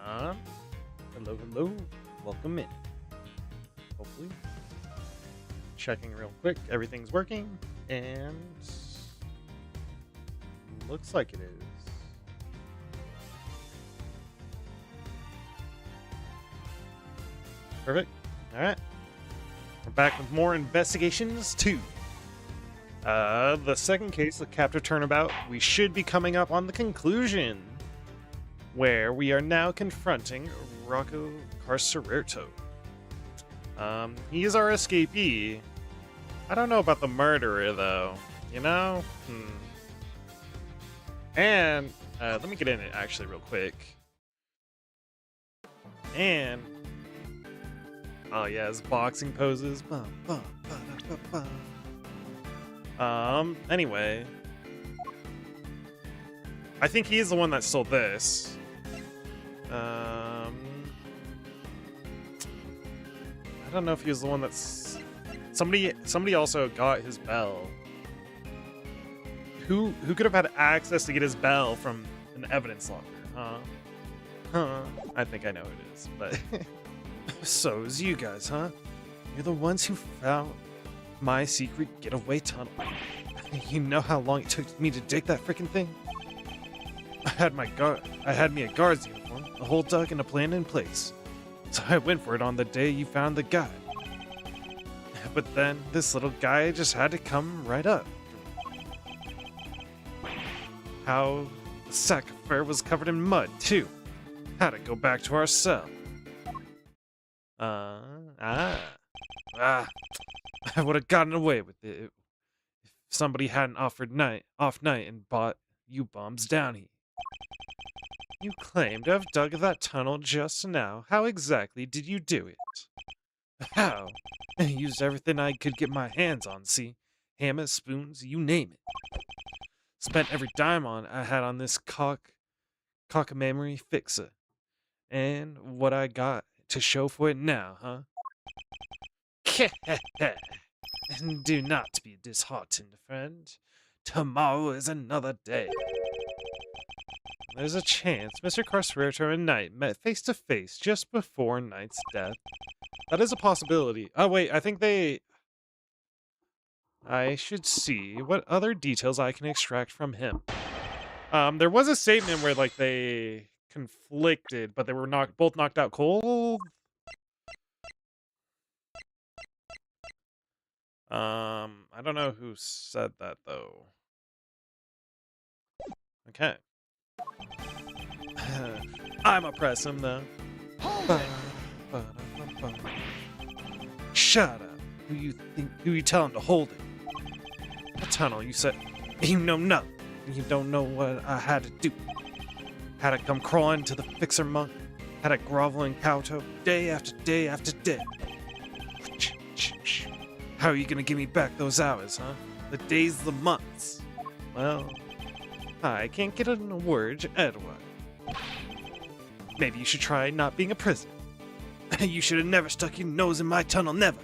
Hello, hello. Welcome in. Hopefully. Checking real quick. Everything's working. And looks like it is. Perfect. Alright. We're back with more investigations too. The second case of Capture Turnabout, we should be coming up on the conclusion, where we are now confronting Rocco Carcereto. He is our escapee. I don't know about the murderer, though. You know? And, let me get in it, actually, real quick. And, oh yeah, his boxing poses. Anyway. I think he is the one that stole this. I don't know if he was the one that's... Somebody also got his bell. Who could have had access to get his bell from an evidence locker, huh? I think I know who it is, but... So, it's you guys, huh? You're the ones who found my secret getaway tunnel. You know how long it took me to dig that freaking thing? I had me a guard's uniform, a whole duck, and a plan in place. So I went for it on the day you found the guy. But then, this little guy just had to come right up. How the sack of fur was covered in mud, too. Had to go back to our cell. I would have gotten away with it if somebody hadn't offered off night and bought you bombs down here. You claim to have dug that tunnel just now. How exactly did you do it? How? I used everything I could get my hands on, see? Hammers, spoons, you name it. Spent every dime I had on this cockamamie fixer. And what I got to show for it now, huh? Do not be disheartened, friend. Tomorrow is another day. There's a chance Mr. Carcereto and Knight met face to face just before Knight's death. That is a possibility. Oh wait, I should see what other details I can extract from him. There was a statement where like they conflicted, but they were both knocked out cold. I don't know who said that though. Okay. I'ma press him though. Shut up. Who you telling to hold it? The tunnel, you said. You know nothing. You don't know what I had to do. Had to come crawling to the fixer monk. Had to grovel and kowtow day after day after day. How are you gonna give me back those hours, huh? The days, the months. Well, I can't get in a word, Edward. Maybe you should try not being a prisoner. You should have never stuck your nose in my tunnel, never.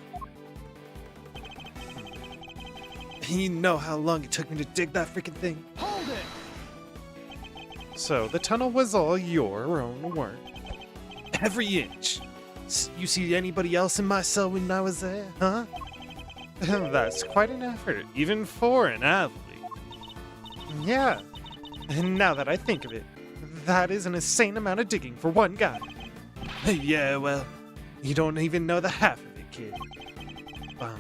You know how long it took me to dig that freaking thing? Hold it! So, the tunnel was all your own work. Every inch. You see anybody else in my cell when I was there, huh? That's quite an effort, even for an athlete. Yeah. And now that I think of it, that is an insane amount of digging for one guy. Yeah, well, you don't even know the half of it, kid. But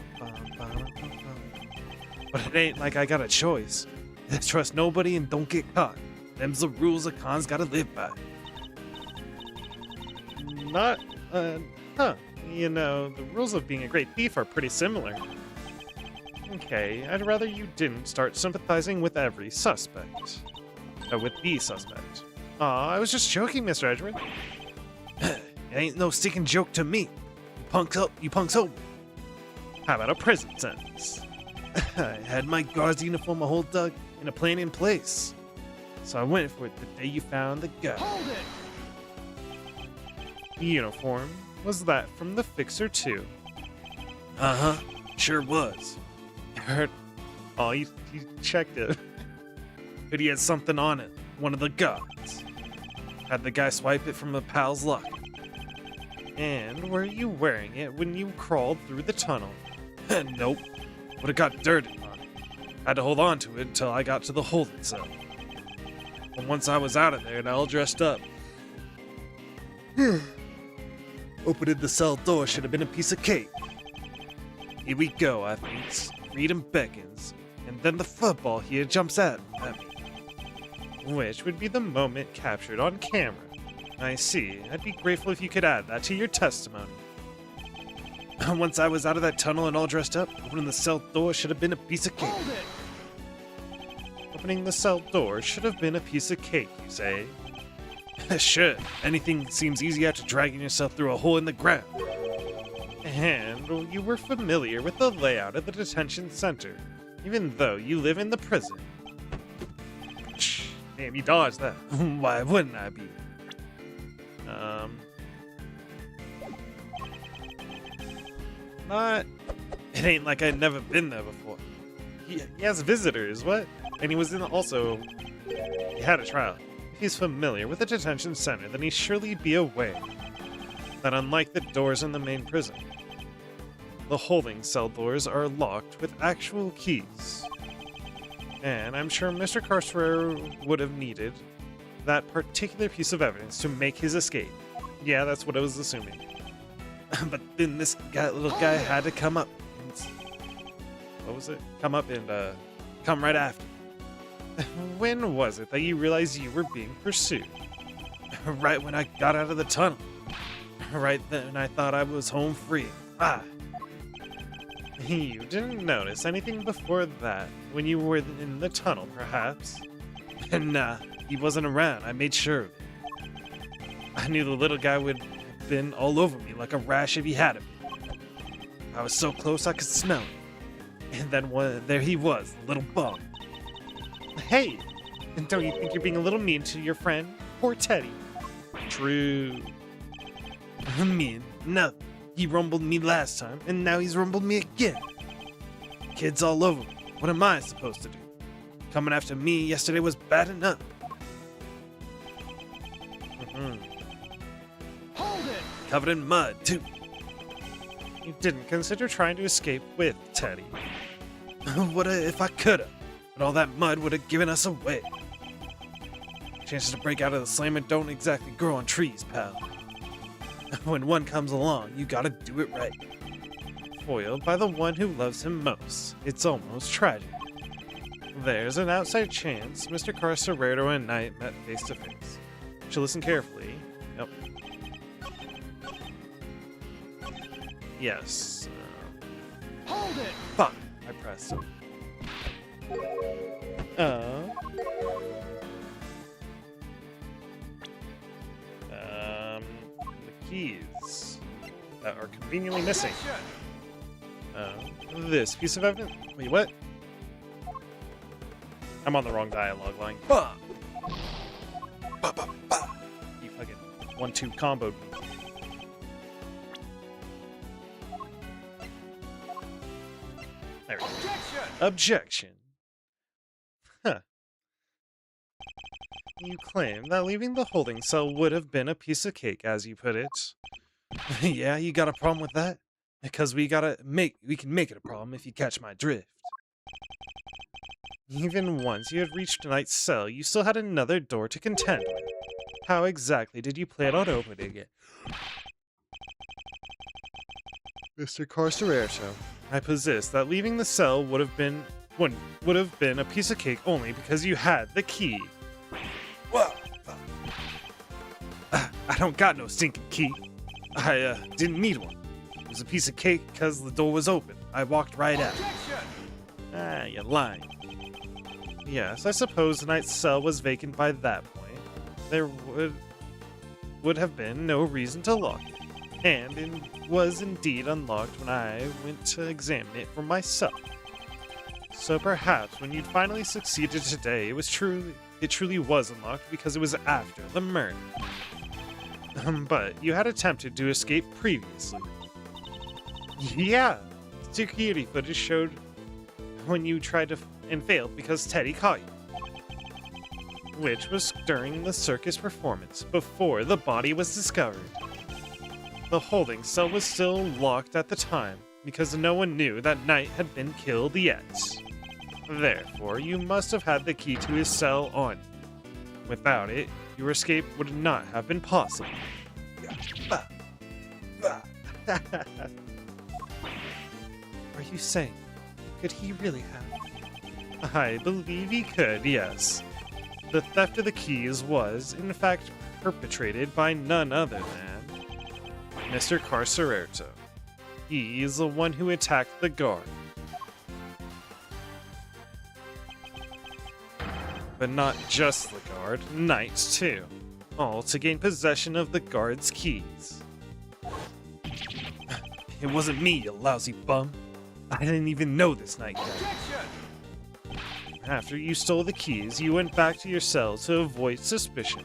it ain't like I got a choice. Trust nobody and don't get caught. Them's the rules a con's gotta live by. Not, You know, the rules of being a great thief are pretty similar. Okay, I'd rather you didn't start sympathizing with every suspect. With the suspect. Aw, I was just joking, Mr. Azrren. It ain't no sticking joke to me. You punks owe me. How about a prison sentence? I had my guard's uniform a whole dug and a plan in place. So I went for it the day you found the guy. Hold it! The uniform, was that from the fixer too? Uh-huh, sure was. I heard... Oh, he checked it. But he had something on it. One of the guards. Had the guy swipe it from the pal's locker. And were you wearing it when you crawled through the tunnel? Nope. Would have got dirty on it. Had to hold on to it until I got to the holding cell. And once I was out of there and all dressed up, opening the cell door should have been a piece of cake. Here we go, I think. Freedom beckons, and then the football here jumps at me. Which would be the moment captured on camera. I see. I'd be grateful if you could add that to your testimony. Once I was out of that tunnel and all dressed up, opening the cell door should have been a piece of cake. Opening the cell door should have been a piece of cake, you say? Sure. Anything seems easy after dragging yourself through a hole in the ground. And you were familiar with the layout of the detention center, even though you live in the prison. Damn, you dodged that. Why wouldn't I be? It ain't like I'd never been there before. He has visitors, what? And he was he had a trial. If he's familiar with the detention center, then he surely be aware that unlike the doors in the main prison, the holding cell doors are locked with actual keys. And I'm sure Mr. Carcerer would have needed that particular piece of evidence to make his escape. Yeah, that's what I was assuming. But then this little guy had to come up. What was it? Come up and come right after. When was it that you realized you were being pursued? Right when I got out of the tunnel. Right then I thought I was home free. You didn't notice anything before that when you were in the tunnel, perhaps? Nah, he wasn't around. I made sure of it. I knew the little guy would have been all over me like a rash if he had it. I was so close I could smell it. And then there he was, the little bum. Hey, don't you think you're being a little mean to your friend? Poor Teddy. True. Mean? No. He rumbled me last time, and now he's rumbled me again. Kids all over me. What am I supposed to do? Coming after me yesterday was bad enough. Hold it! Covered in mud, too. You didn't consider trying to escape with Teddy. What if I could've? But all that mud would have given us away. Chances to break out of the slammer don't exactly grow on trees, pal. When one comes along, you gotta do it right. Foiled by the one who loves him most. It's almost tragic. There's an outside chance Mr. Carcerer and Knight met face to face. Should listen carefully. Yep. Yes. Hold it! Fuck! I pressed it. The keys that are conveniently missing. This piece of evidence. Wait, what? I'm on the wrong dialogue line. You fucking 1-2 comboed me. There we go. Objection. Huh. You claim that leaving the holding cell would have been a piece of cake, as you put it. Yeah, you got a problem with that? Because we can make it a problem if you catch my drift. Even once you had reached Knight's cell, you still had another door to contend with. How exactly did you plan on opening it? Mr. Carcerer, I possess that leaving the cell would have been a piece of cake only because you had the key. Whoa! I don't got no stinking key. I didn't need one. It was a piece of cake because the door was open. I walked right out. You're lying. Yes, I suppose the Knight's cell was vacant by that point. There would have been no reason to lock it. And it was indeed unlocked when I went to examine it for myself. So perhaps when you'd finally succeeded today, it truly was unlocked because it was after the murder. But you had attempted to escape previously. Yeah, security footage showed when you tried to and failed because Teddy caught you. which was during the circus performance before the body was discovered. The holding cell was still locked at the time because no one knew that Knight had been killed yet. Therefore, you must have had the key to his cell on you. Without it, your escape would not have been possible. Are you saying, could he really have? I believe he could, yes. The theft of the keys was, in fact, perpetrated by none other than Mr. Carcereto. He is the one who attacked the guard. But not just the guard, Knight too. All to gain possession of the guard's keys. It wasn't me, you lousy bum. I didn't even know this Knight guy. After you stole the keys, you went back to your cell to avoid suspicion.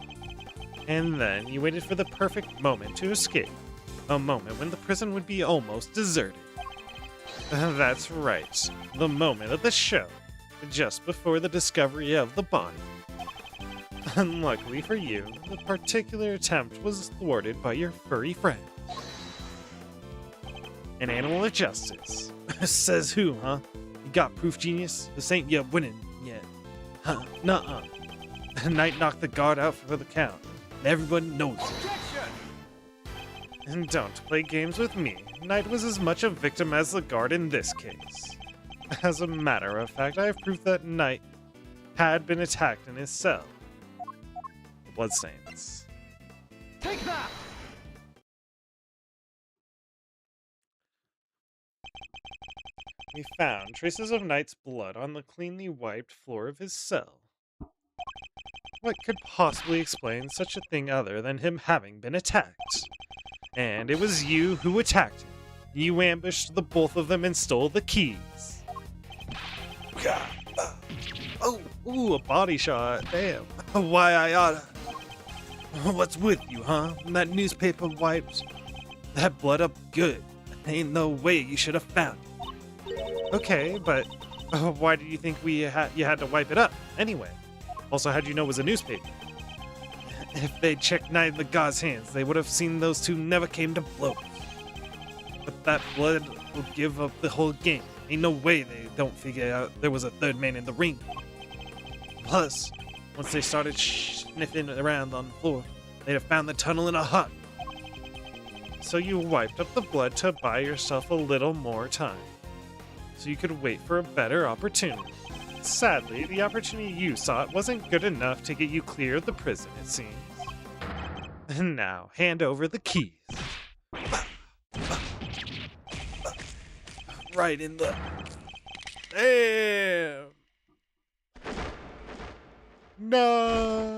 And then you waited for the perfect moment to escape. A moment when the prison would be almost deserted. That's right, the moment of the show, just before the discovery of the body. Unluckily for you, the particular attempt was thwarted by your furry friend. An animal of justice. Says who, huh? You got proof, genius? This ain't yet winning yet. Huh, nuh-uh. Knight knocked the guard out for the count. And everyone knows it. And don't play games with me. Knight was as much a victim as the guard in this case. As a matter of fact, I have proof that Knight had been attacked in his cell. The bloodstains. Take that! We found traces of Knight's blood on the cleanly wiped floor of his cell. What could possibly explain such a thing other than him having been attacked? And it was you who attacked him. You ambushed the both of them and stole the keys. Ooh, a body shot. Damn. Why I oughta. What's with you, huh? That newspaper wiped that blood up good. Ain't no way you should have found it. Okay, but why did you think you had to wipe it up anyway? Also, how'd you know it was a newspaper? If they'd checked Knight in the god's hands, they would have seen those two never came to blows. But that blood will give up the whole game. Ain't no way they don't figure out there was a third man in the ring. Plus, once they started sniffing around on the floor, they'd have found the tunnel in a hut. So you wiped up the blood to buy yourself a little more time, so you could wait for a better opportunity. Sadly, the opportunity you sought wasn't good enough to get you clear of the prison, it seems. And now, hand over the keys. Right in the... Damn! No!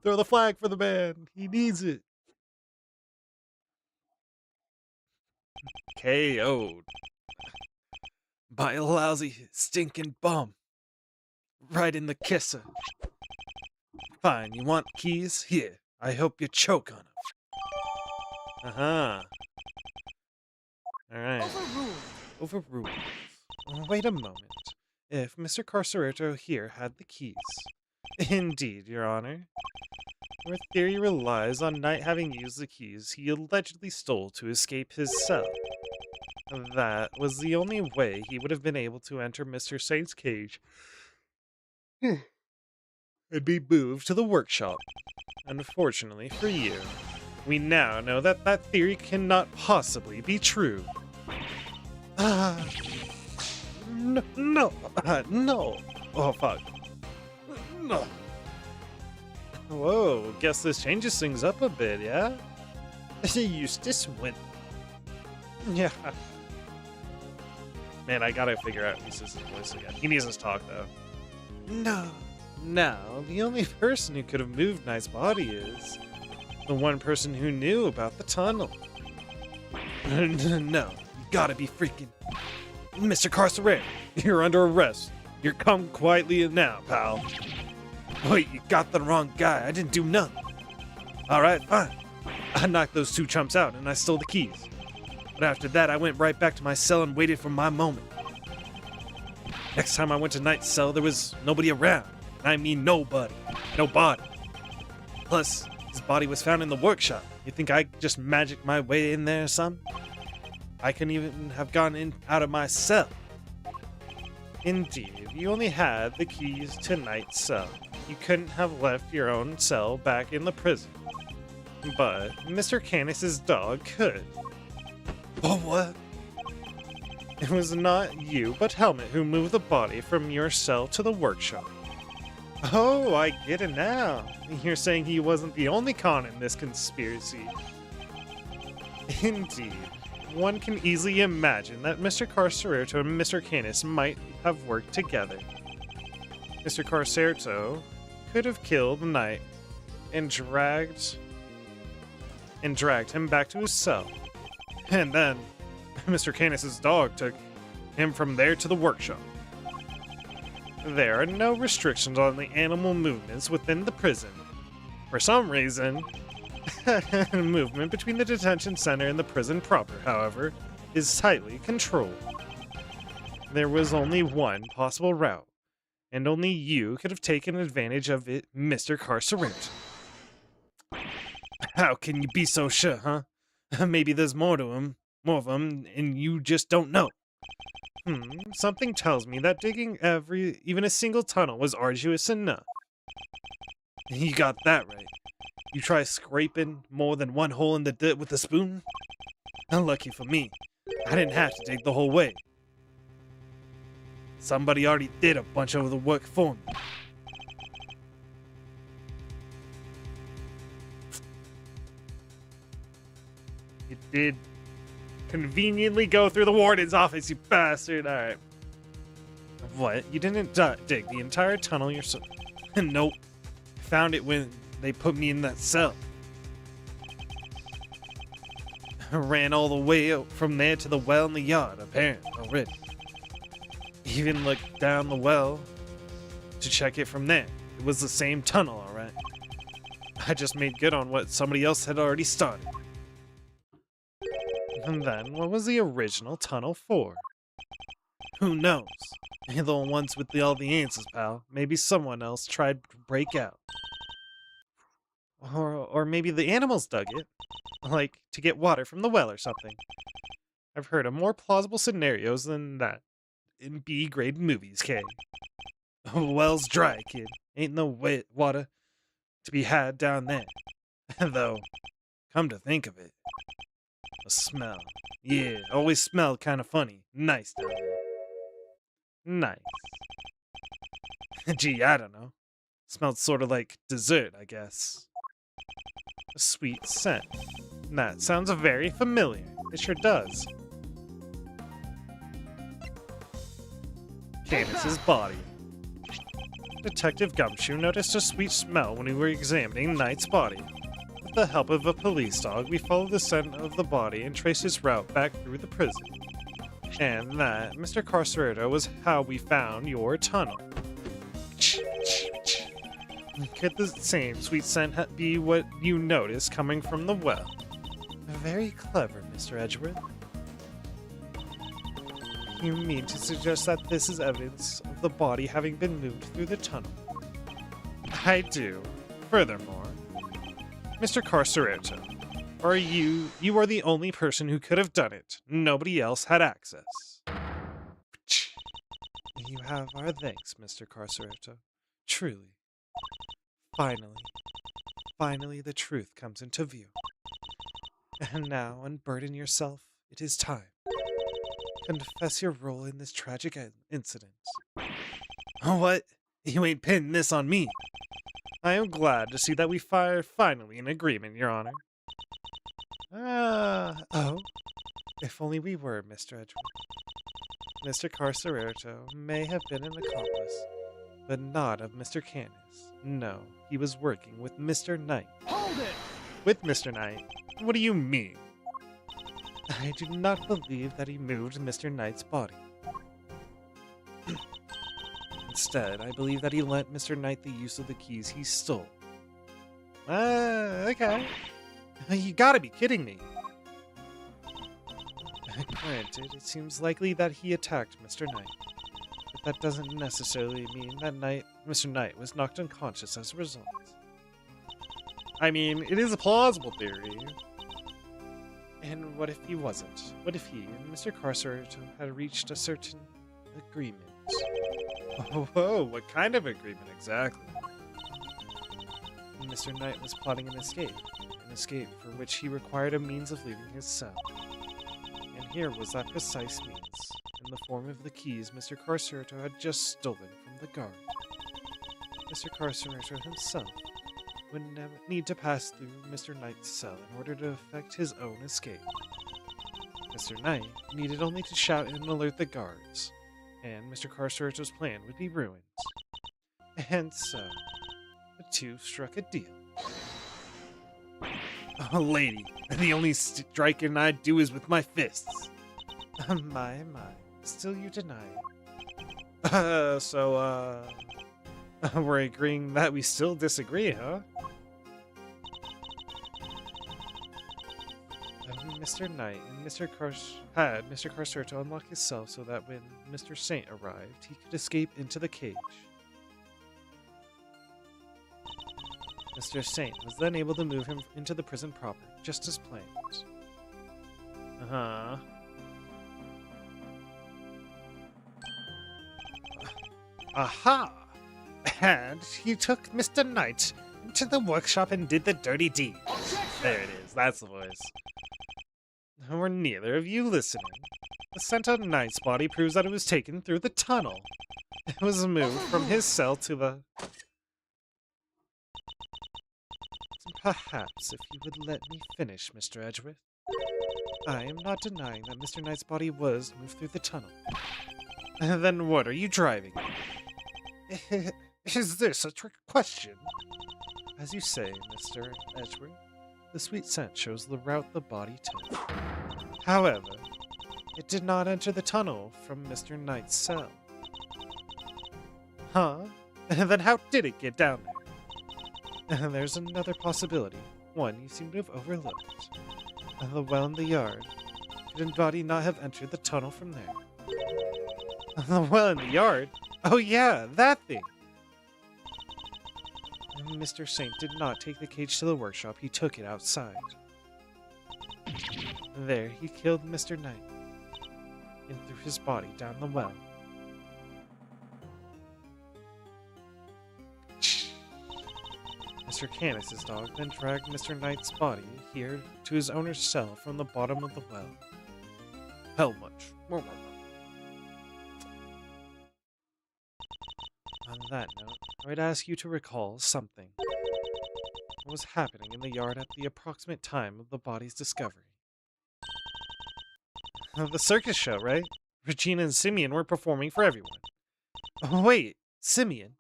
Throw the flag for the man. He needs it. KO'd. By a lousy, stinking bum. Right in the kisser. Fine, you want keys? Here, I hope you choke on them. Uh-huh. Alright. Overruled. Wait a moment. If Mr. Carcereto here had the keys. Indeed, Your Honor. Your theory relies on Knight having used the keys he allegedly stole to escape his cell. That was the only way he would have been able to enter Mr. Saint's cage and be moved to the workshop. Unfortunately for you, we now know that that theory cannot possibly be true. No. Oh, fuck. No. Whoa, guess this changes things up a bit, yeah? Eustace went. Yeah. Man, I gotta figure out Eustace's voice again. He needs to talk, though. No. Now, the only person who could have moved Knight's body is the one person who knew about the tunnel. No, you gotta be freaking... Mr. Carcereto, you're under arrest. You're come quietly in now, pal. Wait, you got the wrong guy. I didn't do nothing. Alright, fine. I knocked those two chumps out and I stole the keys. But after that, I went right back to my cell and waited for my moment. Next time I went to Knight's cell, there was nobody around. I mean nobody. No body. Plus, his body was found in the workshop. You think I just magicked my way in there or something? I couldn't even have gone in out of my cell. Indeed, you only had the keys to Knight's cell. You couldn't have left your own cell back in the prison. But Mr. Canis's dog could. Oh, what? It was not you, but Helmet, who moved the body from your cell to the workshop. Oh, I get it now. You're saying he wasn't the only con in this conspiracy. Indeed. One can easily imagine that Mr. Carcerito and Mr. Canis might have worked together. Mr. Carcerito could have killed Knight and dragged him back to his cell. And then Mr. Canis's dog took him from there to the workshop. There are no restrictions on the animal movements within the prison. For some reason, movement between the detention center and the prison proper, however, is tightly controlled. There was only one possible route, and only you could have taken advantage of it, Mr. Carcerito. How can you be so sure, huh? Maybe there's more of them, and you just don't know. Something tells me that digging even a single tunnel was arduous enough. You got that right. You try scraping more than one hole in the dirt with a spoon? Unlucky for me, I didn't have to dig the whole way. Somebody already did a bunch of the work for me. You did conveniently go through the warden's office, you bastard. Alright. What? You didn't dig the entire tunnel yourself? Nope. Found it when they put me in that cell. I ran all the way out from there to the well in the yard, apparently, already. Even looked down the well to check it from there. It was the same tunnel, alright. I just made good on what somebody else had already started. And then, what was the original tunnel for? Who knows? You're the ones with all the answers, pal. Maybe someone else tried to break out. Or maybe the animals dug it. Like, to get water from the well or something. I've heard of more plausible scenarios than that in B-grade movies, Kay. Well's dry, kid. Ain't no wet water to be had down there. Though, come to think of it. A smell. Yeah, always smelled kind of funny. Nice down there. Nice. Gee, I don't know. Smelled sort of like dessert, I guess. A sweet scent. That sounds very familiar. It sure does. Canis's body. Detective Gumshoe noticed a sweet smell when we were examining Knight's body. With the help of a police dog, we followed the scent of the body and traced its route back through the prison. And that, Mr. Carcerito, was how we found your tunnel. Could the same sweet scent be what you noticed coming from the well? Very clever, Mr. Edgeworth. You mean to suggest that this is evidence of the body having been moved through the tunnel? I do. Furthermore, Mr. Carcerito, you are the only person who could have done it. Nobody else had access. You have our thanks, Mr. Carcerito. Truly. Finally the truth comes into view. And now, unburden yourself. It is time. Confess your role in this tragic incident. What? You ain't pinning this on me. I am glad to see that we are finally in agreement, Your Honor. Oh. If only we were, Mr. Edgeworth. Mr. Carcerito may have been an accomplice, but not of Mr. Canis. No, he was working with Mr. Knight. Hold it! With Mr. Knight? What do you mean? I do not believe that he moved Mr. Knight's body. Instead, I believe that he lent Mr. Knight the use of the keys he stole. Okay. You gotta be kidding me. Granted, it seems likely that he attacked Mr. Knight. But that doesn't necessarily mean that Mr. Knight was knocked unconscious as a result. I mean, it is a plausible theory. And what if he wasn't? What if he and Mr. Carcerito had reached a certain agreement? Oh, whoa, what kind of agreement exactly? Mr. Knight was plotting an escape for which he required a means of leaving his cell. And here was that precise means, in the form of the keys Mr. Carcerito had just stolen from the guard. Mr. Carcerito himself would never need to pass through Mr. Knight's cell in order to effect his own escape. Mr. Knight needed only to shout and alert the guards, and Mr. Carcerito's plan would be ruined. And so, the two struck a deal. Oh, lady, the only striking I do is with my fists. My, still you deny it. We're agreeing that we still disagree, huh? Mr. Knight and Mr. Carcerito unlock his cell so that when Mr. Saint arrived, he could escape into the cage. Mr. Saint was then able to move him into the prison proper, just as planned. Uh-huh. Aha! And he took Mr. Knight into the workshop and did the dirty deed. There it is, that's the voice. Were neither of you listening? The scent of Knight's body proves that it was taken through the tunnel. It was moved from his cell to the... Perhaps if you would let me finish, Mr. Edgeworth. I am not denying that Mr. Knight's body was moved through the tunnel. Then what are you driving at? Is this a trick question? As you say, Mr. Edgeworth, the sweet scent shows the route the body took. However, it did not enter the tunnel from Mr. Knight's cell. Huh? Then how did it get down there? There's another possibility, one you seem to have overlooked. The well in the yard. Could the body not have entered the tunnel from there? The well in the yard? Oh yeah, that thing! Mr. Saint did not take the cage to the workshop, he took it outside. There, he killed Mr. Knight and threw his body down the well. Mr. Canis's dog then dragged Mr. Knight's body here to his owner's cell from the bottom of the well. How much? On that note, I would ask you to recall something. What was happening in the yard at the approximate time of the body's discovery? The circus show, right? Regina and Simeon were performing for everyone. Oh, wait, Simeon?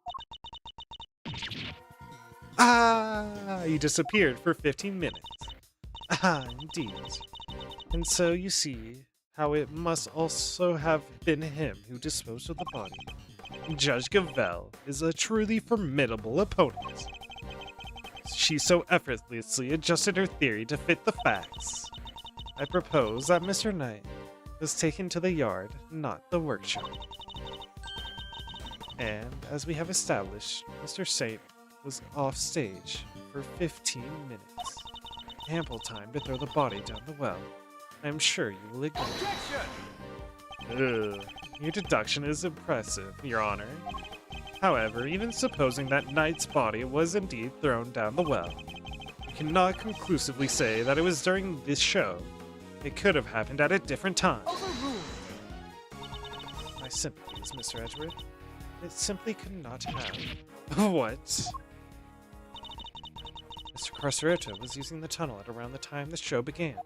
Ah, you disappeared for 15 minutes. Ah, indeed. And so you see how it must also have been him who disposed of the body. Judge Gavelle is a truly formidable opponent. She so effortlessly adjusted her theory to fit the facts. I propose that Mr. Knight was taken to the yard, not the workshop. And, as we have established, Mr. Saint was off stage for 15 minutes. Ample time to throw the body down the well. I am sure you will agree. Ugh, your deduction is impressive, Your Honor. However, even supposing that Knight's body was indeed thrown down the well, you cannot conclusively say that it was during this show. It could have happened at a different time. My sympathies, Mr. Edgeworth. It simply could not have. What? Mr. Carcerito was using the tunnel at around the time the show began.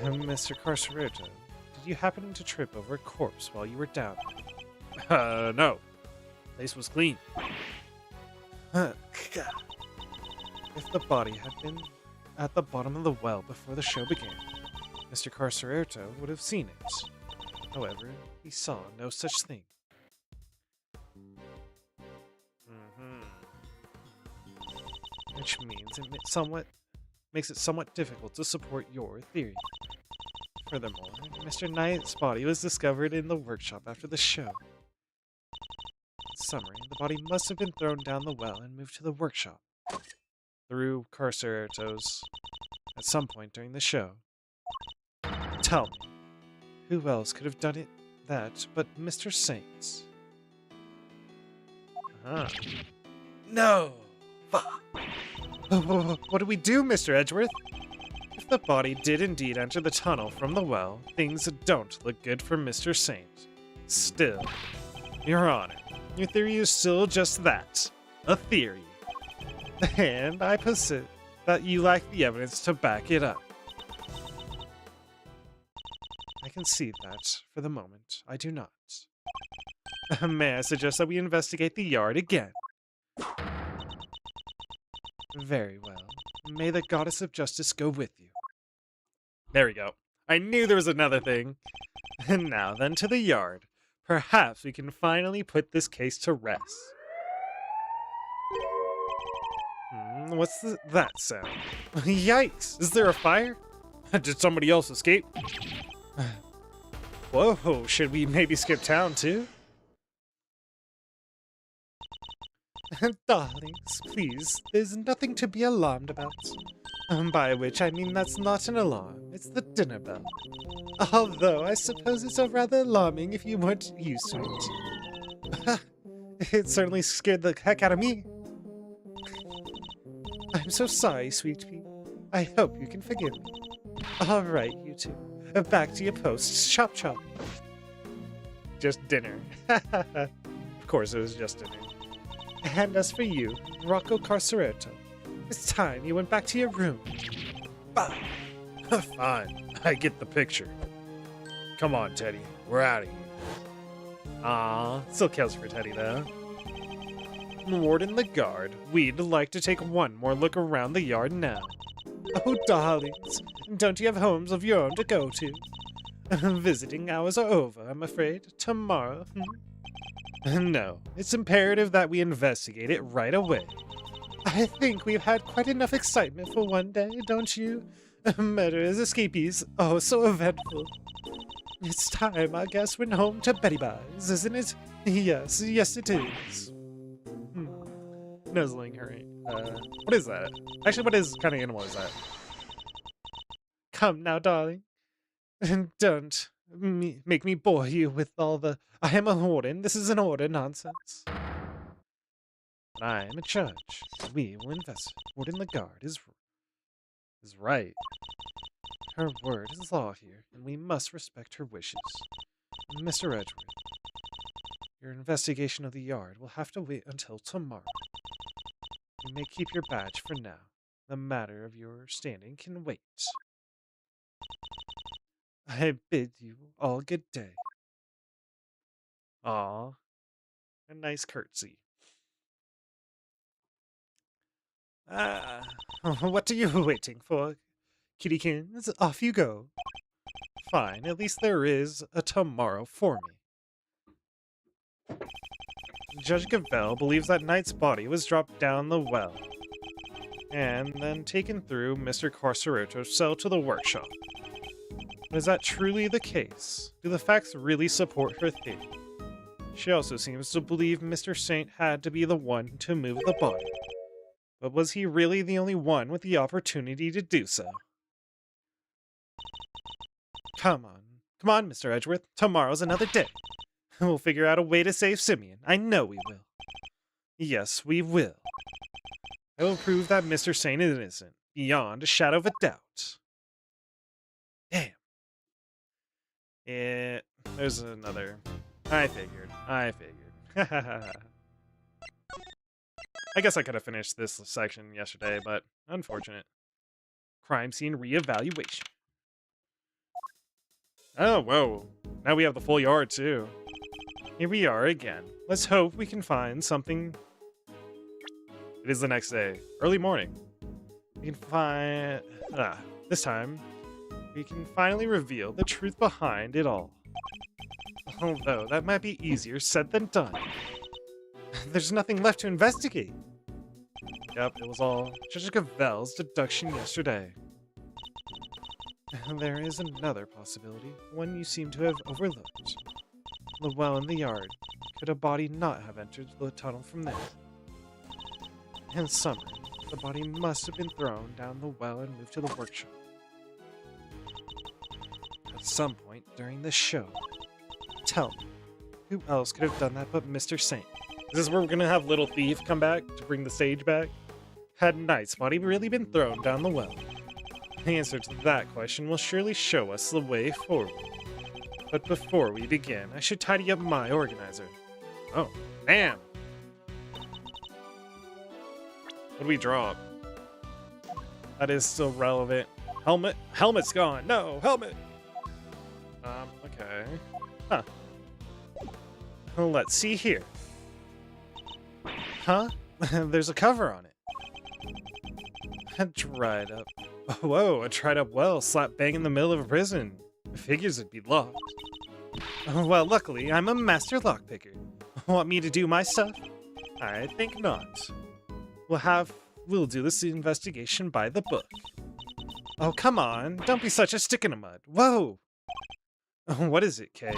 Mr. Carcerito, did you happen to trip over a corpse while you were down? No. The place was clean. If the body had been at the bottom of the well before the show began, Mr. Carcerito would have seen it. However, he saw no such thing. Which means it makes it somewhat difficult to support your theory. Furthermore, Mr. Knight's body was discovered in the workshop after the show. In summary, the body must have been thrown down the well and moved to the workshop through Carceretos at some point during the show. Tell me, who else could have done that but Mr. Saints? No! Fuck! What do we do, Mr. Edgeworth? If the body did indeed enter the tunnel from the well, things don't look good for Mr. Saint. Still, Your Honor, your theory is still just that, a theory. And I posit that you lack the evidence to back it up. I concede that, for the moment, I do not. May I suggest that we investigate the yard again? Very well. May the goddess of justice go with you. There we go. I knew there was another thing. And now then to the yard. Perhaps we can finally put this case to rest. What's that sound? Yikes! Is there a fire? Did somebody else escape? Whoa, should we maybe skip town too? Darlings, please, there's nothing to be alarmed about. By which I mean that's not an alarm, it's the dinner bell. Although I suppose it's rather alarming if you weren't used to it. It certainly scared the heck out of me. I'm so sorry, sweet pea. I hope you can forgive me. Alright, you two. Back to your posts, chop chop. Just dinner. Of course it was just dinner. And as for you, Rocco Carcereto, it's time you went back to your room. Bah. Fine, I get the picture. Come on, Teddy, we're out of here. Aw, still kills for Teddy though. Warden the guard, we'd like to take one more look around the yard now. Oh, darlings, don't you have homes of your own to go to? Visiting hours are over, I'm afraid. Tomorrow. No, it's imperative that we investigate it right away. I think we've had quite enough excitement for one day, don't you? Murderers, escapees, oh, so eventful. It's time, I guess, we're home to Betty Buys, isn't it? Yes, yes it is. Nuzzling her. What is that? Actually, what kind of animal is that? Come now, darling. Don't make me bore you with all the I am a warden, this is an order nonsense. But I am a judge. We will investigate. Warden the guard is right. Her word is law here, and we must respect her wishes. Mr. Edgeworth, your investigation of the yard will have to wait until tomorrow. You may keep your badge for now. The matter of your standing can wait. I bid you all good day. Aw, a nice curtsy. What are you waiting for? Kittykins, off you go. Fine, at least there is a tomorrow for me. Judge Gavel believes that Knight's body was dropped down the well, and then taken through Mr. Carcereto's cell to the workshop. Is that truly the case? Do the facts really support her theory? She also seems to believe Mr. Saint had to be the one to move the body. But was he really the only one with the opportunity to do so? Come on, Mr. Edgeworth. Tomorrow's another day. We'll figure out a way to save Simeon. I know we will. Yes, we will. I will prove that Mr. Saint is innocent, beyond a shadow of a doubt. Damn. There's another. I figured. I guess I could have finished this section yesterday, but unfortunate. Crime scene reevaluation. Oh, whoa. Now we have the full yard, too. Here we are again. Let's hope we can find something. It is the next day. Early morning. We can find... this time, we can finally reveal the truth behind it all. Although, that might be easier said than done. There's nothing left to investigate. Yep, it was all Judge Gavel's deduction yesterday. There is another possibility, one you seem to have overlooked. The well in the yard. Could a body not have entered the tunnel from there? In summer, the body must have been thrown down the well and moved to the workshop. At some point during the show. Tell me, who else could have done that but Mr. Saint? Is this where we're gonna have Little Thief come back to bring the stage back? Had Knight's body really been thrown down the well? The answer to that question will surely show us the way forward. But before we begin, I should tidy up my organizer. Oh, damn! What do we draw? That is still relevant. Helmet? Helmet's gone! No, helmet! Okay. Huh. Let's see here. Huh? There's a cover on it. A dried up. Whoa, a dried up well slap bang in the middle of a prison. Figures it'd be locked. Well, luckily, I'm a master lockpicker. Want me to do my stuff? I think not. We'll do this investigation by the book. Oh, come on. Don't be such a stick in the mud. Whoa! What is it, Kay?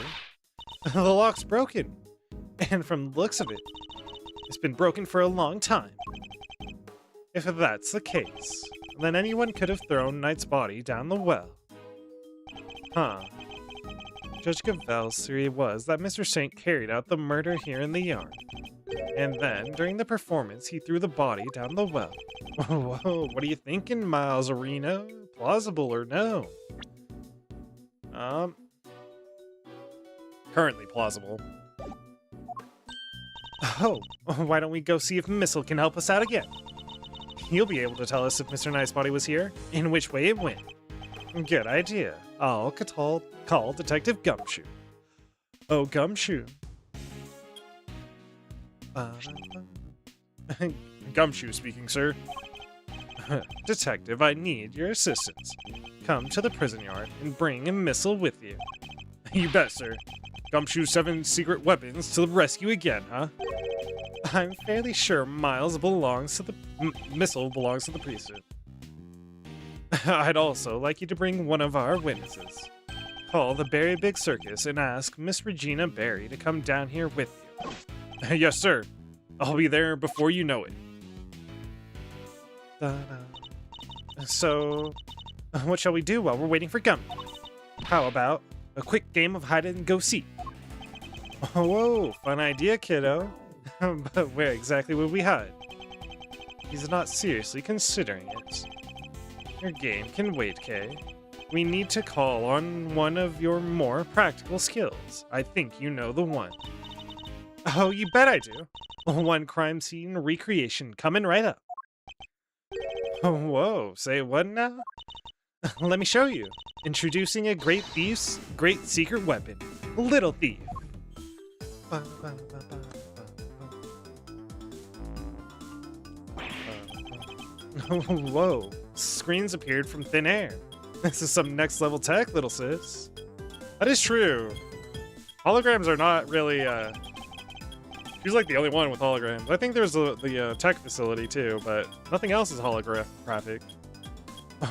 The lock's broken. And from the looks of it, it's been broken for a long time. If that's the case, then anyone could have thrown Knight's body down the well. Huh. Judge Gavel's theory was that Mr. Saint carried out the murder here in the yard. And then, during the performance, he threw the body down the well. Whoa, what are you thinking, Miles Arena? Plausible or no? Currently plausible. Oh, why don't we go see if Missile can help us out again? He'll be able to tell us if Mr. Nicebody was here, and which way it went. Good idea. I'll call Detective Gumshoe. Oh, Gumshoe. Gumshoe speaking, sir. Detective, I need your assistance. Come to the prison yard and bring a Missile with you. You bet, sir. Gumshoe's 7 secret weapons to the rescue again, huh? I'm fairly sure Miles belongs to the... Missile belongs to the priesthood. I'd also like you to bring one of our witnesses. Call the Berry Big Circus and ask Miss Regina Berry to come down here with you. Yes, sir. I'll be there before you know it. So, what shall we do while we're waiting for Gummy? How about a quick game of hide-and-go-seek? Whoa, fun idea, kiddo. But where exactly would we hide? He's not seriously considering it. Your game can wait, Kay. We need to call on one of your more practical skills. I think you know the one. Oh, you bet I do. One crime scene recreation coming right up. Whoa, say what now? Let me show you. Introducing a great thief's great secret weapon, Little Thief. Whoa, screens appeared from thin air. This is some next level tech, little sis. That is true. Holograms are not really, she's like the only one with holograms. I think there's the tech facility too, but nothing else is holographic.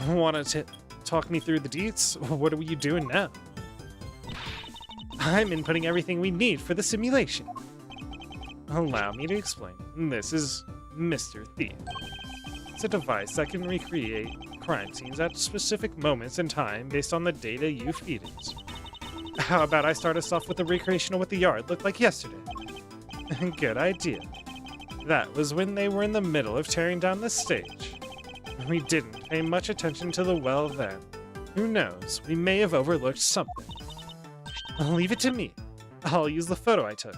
Want to talk me through the deets? What are you doing now? I'm inputting everything we need for the simulation. Allow me to explain. This is Mr. Thief. It's a device that can recreate crime scenes at specific moments in time based on the data you feed it. How about I start us off with a recreation of what the yard looked like yesterday? Good idea. That was when they were in the middle of tearing down the stage. We didn't pay much attention to the well then. Who knows, we may have overlooked something. Leave it to me. I'll use the photo I took.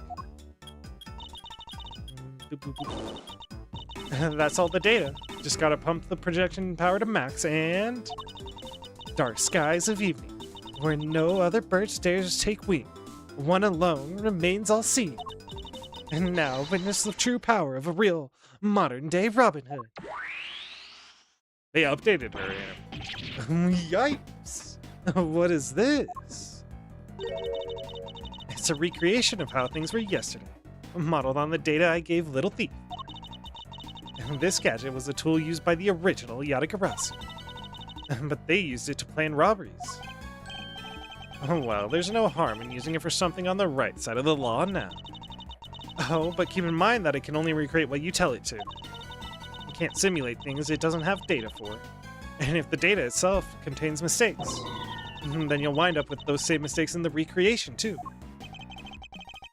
That's all the data. Just gotta pump the projection power to max and... Dark skies of evening, where no other bird dares take wing. One alone remains all seen. And now witness the true power of a real modern-day Robin Hood. They updated her animal. Yikes! What is this? It's a recreation of how things were yesterday, modeled on the data I gave Little Thief. This gadget was a tool used by the original Yatagarasu. But they used it to plan robberies. Oh well, there's no harm in using it for something on the right side of the law now. Oh, but keep in mind that it can only recreate what you tell it to. It can't simulate things it doesn't have data for. And if the data itself contains mistakes, then you'll wind up with those same mistakes in the recreation too.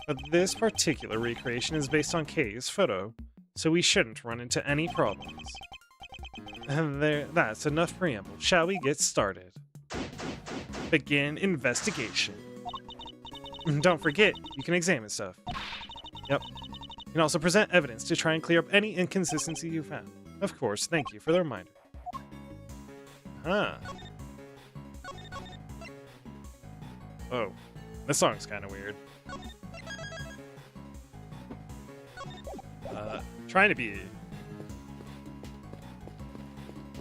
But this particular recreation is based on Kay's photo, so we shouldn't run into any problems. And that's enough preamble. Shall we get started? Begin investigation. Don't forget, you can examine stuff. Yep. You can also present evidence to try and clear up any inconsistency you found. Of course, thank you for the reminder. Huh. Oh, this song's kind of weird. Trying to be...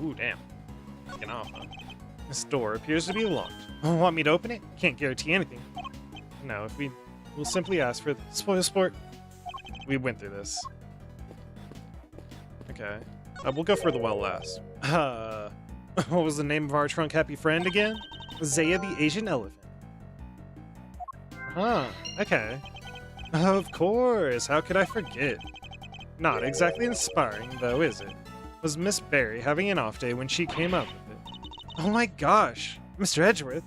Ooh, damn. Getting off, huh? This door appears to be locked. Want me to open it? Can't guarantee anything. No, we'll simply ask for the spoil sport. We went through this. Okay. We'll go for the well last. What was the name of our trunk happy friend again? Zaya the Asian elephant. Huh, okay. Of course, how could I forget? Not exactly inspiring, though, is it? Was Miss Barry having an off day when she came up with it? Oh my gosh, Mr. Edgeworth.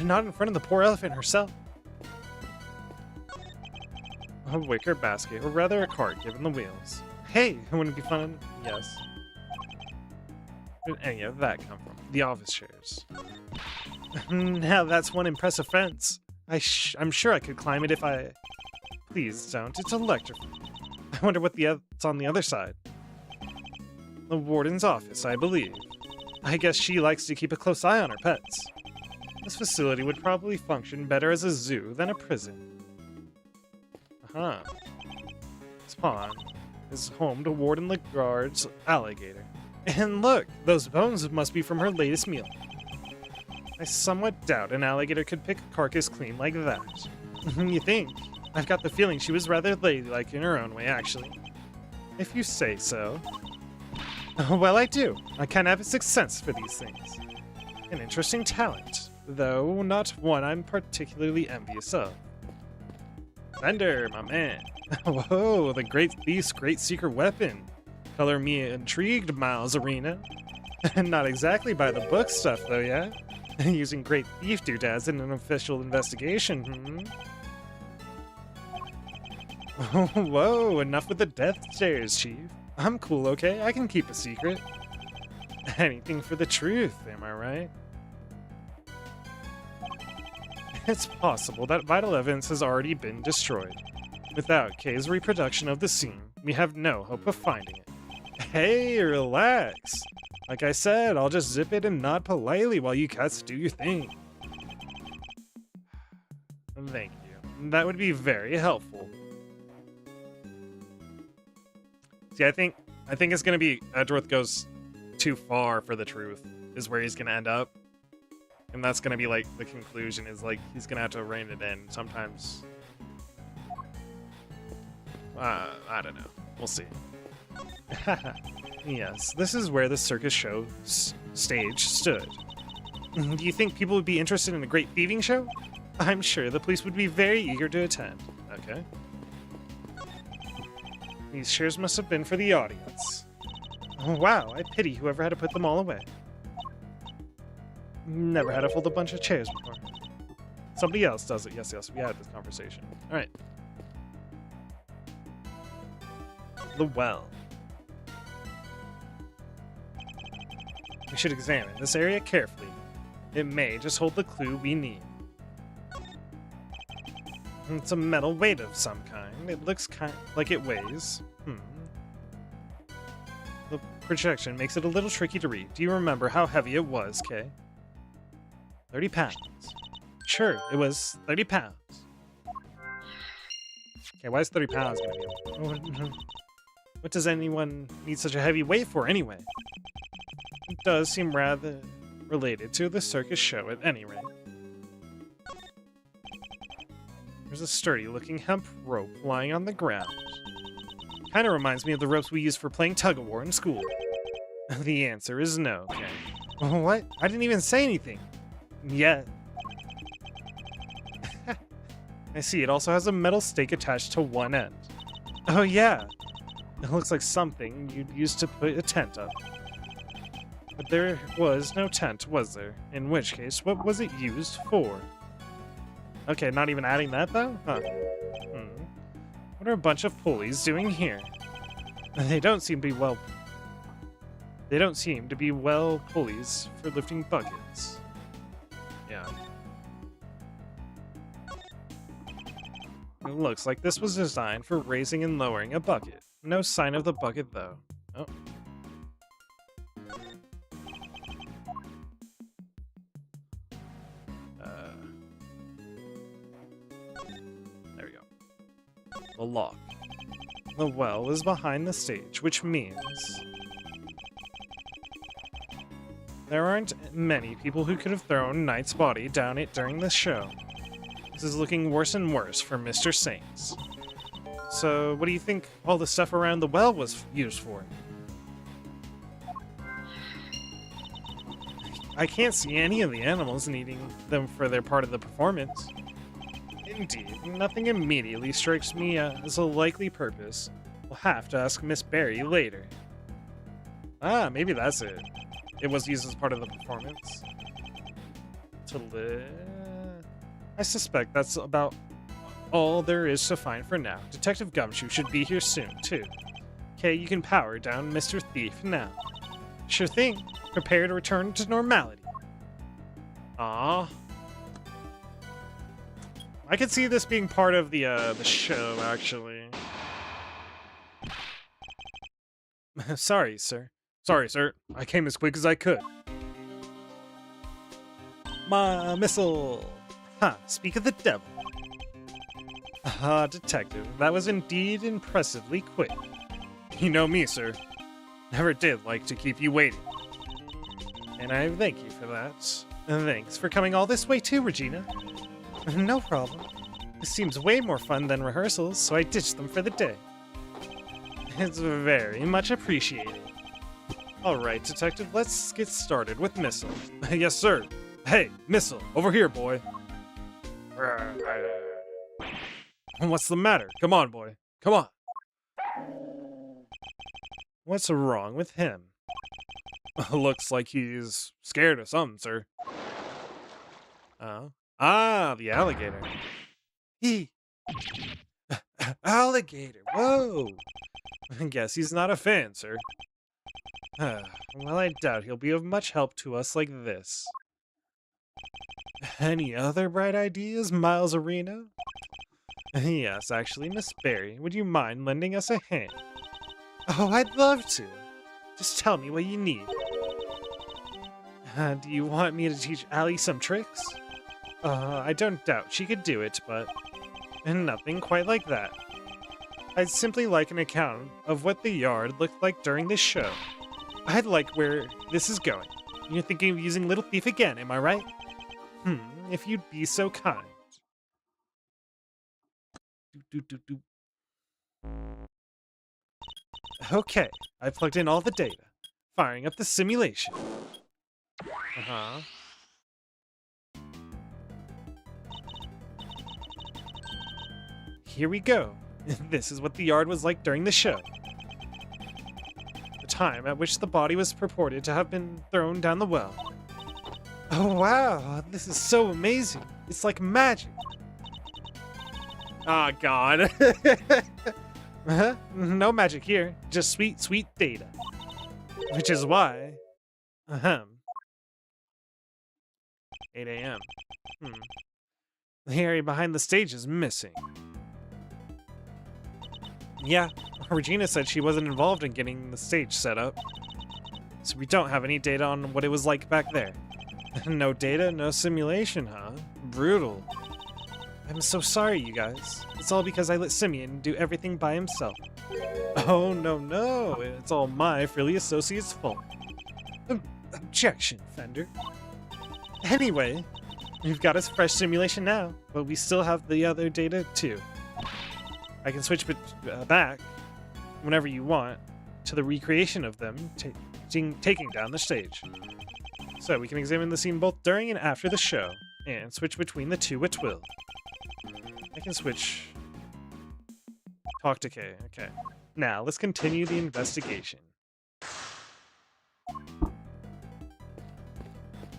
Not in front of the poor elephant herself. A wicker basket, or rather a cart, given the wheels. Hey, wouldn't it be fun? Yes. Where did any of that come from? The office chairs. Now that's one impressive fence. I'm sure I could climb it if I... Please don't, it's electrifying. I wonder what's on the other side. The warden's office, I believe. I guess she likes to keep a close eye on her pets. This facility would probably function better as a zoo than a prison. Uh-huh. This pond is home to Warden Lagarde's alligator. And look, those bones must be from her latest meal. I somewhat doubt an alligator could pick a carcass clean like that. You think? I've got the feeling she was rather ladylike in her own way, actually. If you say so. Well, I do. I kind of have a sixth sense for these things. An interesting talent, though not one I'm particularly envious of. Bender, my man. Whoa, the great thief's great secret weapon. Color me intrigued, Miles Arena. Not exactly by the book stuff, though, yeah? Using great thief doodads in an official investigation, hmm? Whoa, enough with the death stares, Chief. I'm cool, okay? I can keep a secret. Anything for the truth, am I right? It's possible that vital evidence has already been destroyed. Without Kay's reproduction of the scene, we have no hope of finding it. Hey, relax. Like I said, I'll just zip it and nod politely while you cats do your thing. Thank you. That would be very helpful. See, I think it's gonna be Edgeworth goes too far for the truth is where he's gonna end up, and that's gonna be like the conclusion is like he's gonna have to rein it in. Sometimes, I don't know. We'll see. Yes, this is where the circus show stage stood. Do you think people would be interested in a great thieving show? I'm sure the police would be very eager to attend. Okay. These chairs must have been for the audience. Oh, wow, I pity whoever had to put them all away. Never had to fold a bunch of chairs before. Somebody else does it. Yes, we had this conversation. Alright. The well. We should examine this area carefully. It may just hold the clue we need. It's a metal weight of some kind. It looks like it weighs. The projection makes it a little tricky to read. Do you remember how heavy it was, Kay? 30 pounds. Sure, it was 30 pounds. Okay, why is 30 pounds gonna be? What does anyone need such a heavy weight for anyway? It does seem rather related to the circus show at any rate. There's a sturdy-looking hemp rope lying on the ground. Kinda reminds me of the ropes we used for playing tug-of-war in school. The answer is no, okay. What? I didn't even say anything. Yet. I see, it also has a metal stake attached to one end. Oh yeah. It looks like something you'd use to put a tent up. But there was no tent, was there? In which case, what was it used for? Okay, not even adding that though? Huh. What are a bunch of pulleys doing here? They don't seem to be well pulleys for lifting buckets. Yeah. It looks like this was designed for raising and lowering a bucket. No sign of the bucket though. Oh. There we go. The lock. The well is behind the stage, which means there aren't many people who could have thrown Knight's body down it during the show. This is looking worse and worse for Mr. Saints. So, what do you think all the stuff around the well was used for? I can't see any of the animals needing them for their part of the performance. Indeed, nothing immediately strikes me as a likely purpose. We'll have to ask Miss Berry later. Ah, maybe that's it. It was used as part of the performance. I suspect that's about all there is to find for now. Detective Gumshoe should be here soon, too. Okay, you can power down Mr. Thief now. Sure thing. Prepare to return to normality. Ah. I could see this being part of the show, actually. Sorry, sir. Sorry, sir. I came as quick as I could. My missile! Huh, speak of the devil. Ah, detective, that was indeed impressively quick. You know me, sir. Never did like to keep you waiting. And I thank you for that. And thanks for coming all this way too, Regina. No problem. This seems way more fun than rehearsals, so I ditched them for the day. It's very much appreciated. Alright, detective, let's get started with Missile. Yes, sir. Hey, Missile, over here, boy. What's the matter? Come on, boy. Come on. What's wrong with him? Looks like he's scared of something, sir. Oh. Ah, the alligator. Alligator, whoa! Guess he's not a fan, sir. Well, I doubt he'll be of much help to us like this. Any other bright ideas, Miles Arena? Yes, actually, Miss Berry, would you mind lending us a hand? Oh, I'd love to. Just tell me what you need. Do you want me to teach Allie some tricks? I don't doubt she could do it, but nothing quite like that. I'd simply like an account of what the yard looked like during this show. I'd like where this is going. You're thinking of using Little Thief again, am I right? If you'd be so kind. Okay, I plugged in all the data. Firing up the simulation. Here we go. This is what the yard was like during the show. The time at which the body was purported to have been thrown down the well. Oh wow, this is so amazing. It's like magic. Oh god. No magic here, just sweet, sweet data. Which is why... 8 a.m. The area behind the stage is missing. Yeah, Regina said she wasn't involved in getting the stage set up. So we don't have any data on what it was like back there. No data, no simulation, huh? Brutal. I'm so sorry, you guys. It's all because I let Simeon do everything by himself. Oh, no. It's all my frilly associate's fault. Objection, Fender. Anyway, we've got a fresh simulation now, but we still have the other data, too. I can switch back, whenever you want, to the recreation of them taking down the stage. So we can examine the scene both during and after the show, and switch between the two at will. I can switch. Talk to Kay. Okay. Now, let's continue the investigation.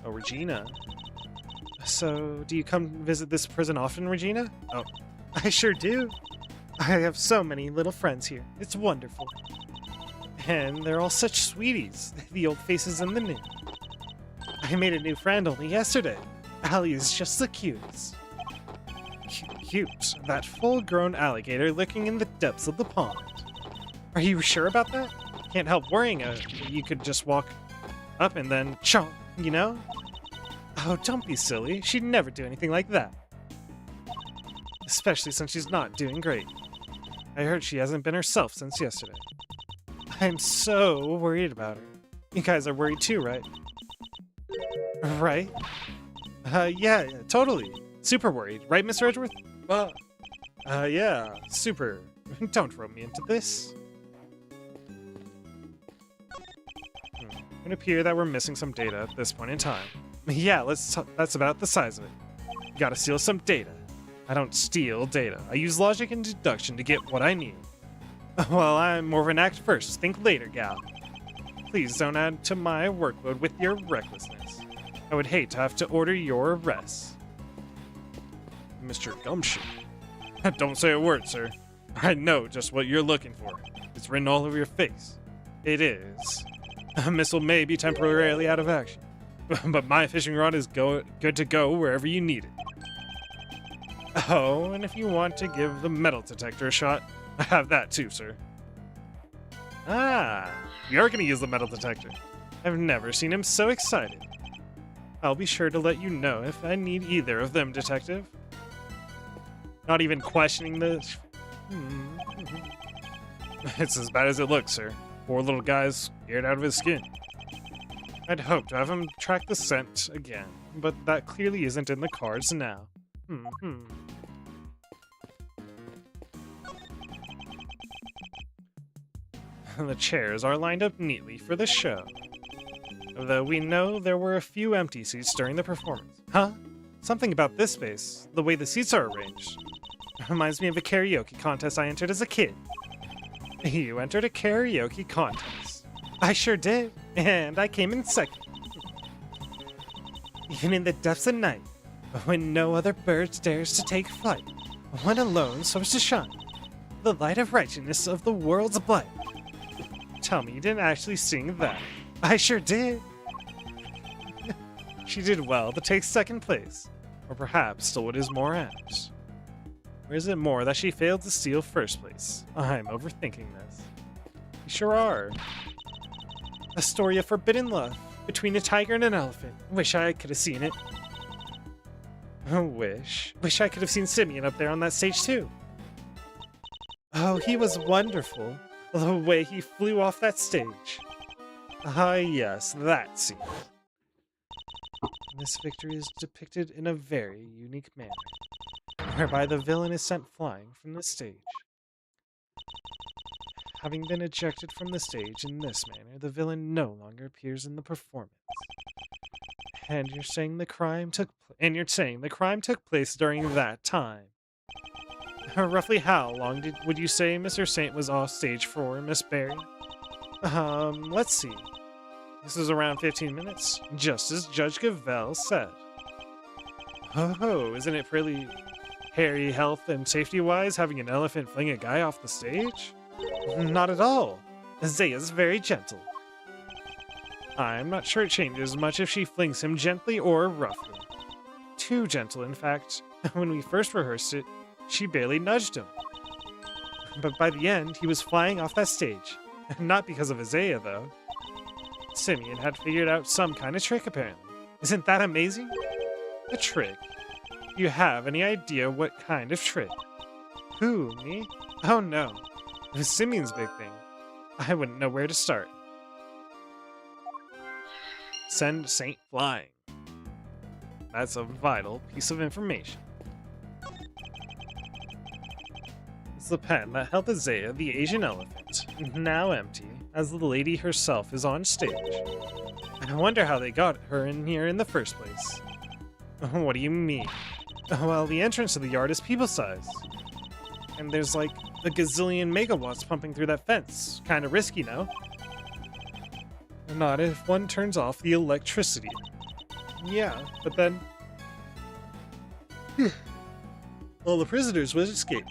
Oh, Regina. So, do you come visit this prison often, Regina? Oh, I sure do. I have so many little friends here. It's wonderful. And they're all such sweeties, the old faces and the new. I made a new friend only yesterday. Allie is just the cutest. Cute. That full-grown alligator lurking in the depths of the pond. Are you sure about that? Can't help worrying. You could just walk up and then chomp, you know? Oh, don't be silly. She'd never do anything like that. Especially since she's not doing great. I heard she hasn't been herself since yesterday. I'm so worried about her. You guys are worried too, right? Right? Yeah, totally. Super worried, right, Mr. Edgeworth? Well, yeah, super. Don't throw me into this. It would appear that we're missing some data at this point in time. Yeah, that's about the size of it. Gotta steal some data. I don't steal data. I use logic and deduction to get what I need. Well, I'm more of an act first, think later, gal. Please don't add to my workload with your recklessness. I would hate to have to order your arrest. Mr. Gumption. Don't say a word, sir. I know just what you're looking for. It's written all over your face. It is. A missile may be temporarily out of action, but my fishing rod is good to go wherever you need it. Oh, and if you want to give the metal detector a shot, I have that too, sir. Ah, you're going to use the metal detector. I've never seen him so excited. I'll be sure to let you know if I need either of them, detective. Not even questioning this. It's as bad as it looks, sir. Poor little guy's scared out of his skin. I'd hoped to have him track the scent again, but that clearly isn't in the cards now. The chairs are lined up neatly for the show, though we know there were a few empty seats during the performance. Huh? Something about this space, the way the seats are arranged, reminds me of a karaoke contest I entered as a kid. You entered a karaoke contest. I sure did, and I came in second. Even in the depths of night, when no other bird dares to take flight, one alone soars to shine, the light of righteousness of the world's blight. Tell me you didn't actually sing that. I sure did. She did well to take second place, or perhaps stole what is more apt. Or is it more that she failed to steal first place? I'm overthinking this. You sure are. A story of forbidden love between a tiger and an elephant. Wish I could have seen it. Wish I could have seen Simeon up there on that stage too. Oh, he was wonderful. The way he flew off that stage. Ah, yes, that scene. This victory is depicted in a very unique manner, whereby the villain is sent flying from the stage. Having been ejected from the stage in this manner, the villain no longer appears in the performance. And you're saying the crime took place during that time. Roughly how long would you say Mr. Saint was off stage for, Miss Barry? Let's see. This is around 15 minutes, just as Judge Gavelle said. Oh, isn't it pretty hairy health and safety-wise having an elephant fling a guy off the stage? Not at all. Zaya's very gentle. I'm not sure it changes much if she flings him gently or roughly. Too gentle, in fact. When we first rehearsed it, she barely nudged him. But by the end, he was flying off that stage. Not because of Isaiah, though. Simeon had figured out some kind of trick, apparently. Isn't that amazing? A trick? Do you have any idea what kind of trick? Who, me? Oh no. It was Simeon's big thing. I wouldn't know where to start. Send Saint flying. That's a vital piece of information. It's the pen that held Isaiah, the Asian elephant, now empty, as the lady herself is on stage. I wonder how they got her in here in the first place. What do you mean? Well, the entrance to the yard is people-sized. And there's like a gazillion megawatts pumping through that fence. Kinda risky, no? Not if one turns off the electricity. Yeah, but then... all the prisoners would escape.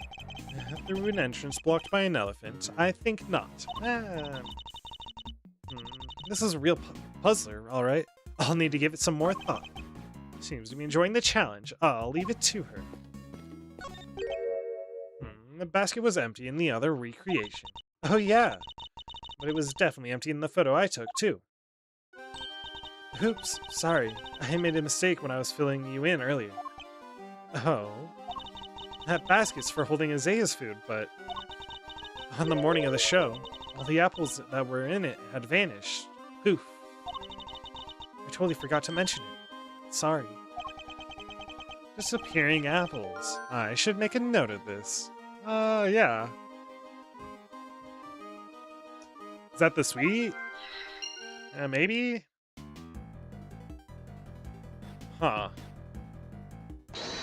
Through an entrance blocked by an elephant? I think not. This is a real puzzler, alright. I'll need to give it some more thought. Seems to be enjoying the challenge. I'll leave it to her. The basket was empty in the other recreation. Oh yeah, but it was definitely empty in the photo I took, too. Oops, sorry. I made a mistake when I was filling you in earlier. Oh. That basket's for holding Isaiah's food, but on the morning of the show, all the apples that were in it had vanished. Poof. I totally forgot to mention it. Sorry. Disappearing apples. I should make a note of this. Yeah. Is that the sweet? Maybe? Huh.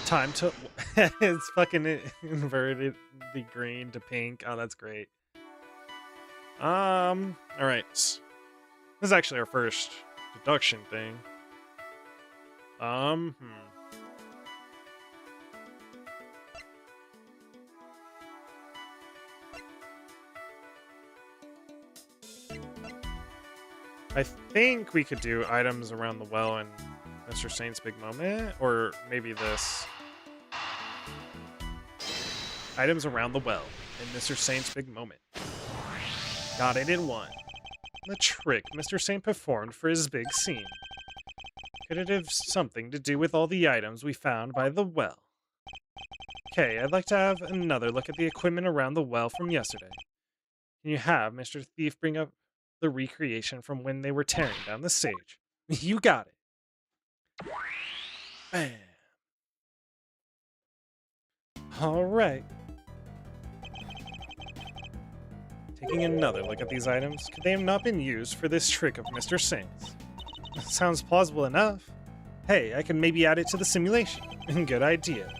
Time to... it's fucking inverted the green to pink. Oh, that's great. Alright. This is actually our first deduction thing. I think we could do items around the well and Mr. Saint's big moment, or maybe this. Items around the well and Mr. Saint's big moment. Got it in one. The trick Mr. Saint performed for his big scene. Could it have something to do with all the items we found by the well? Okay, I'd like to have another look at the equipment around the well from yesterday. Can you have Mr. Thief bring up the recreation from when they were tearing down the stage? You got it. Bam. Alright. Taking another look at these items, could they have not been used for this trick of Mr. Saint's? Sounds plausible enough. Hey, I can maybe add it to the simulation. Good idea.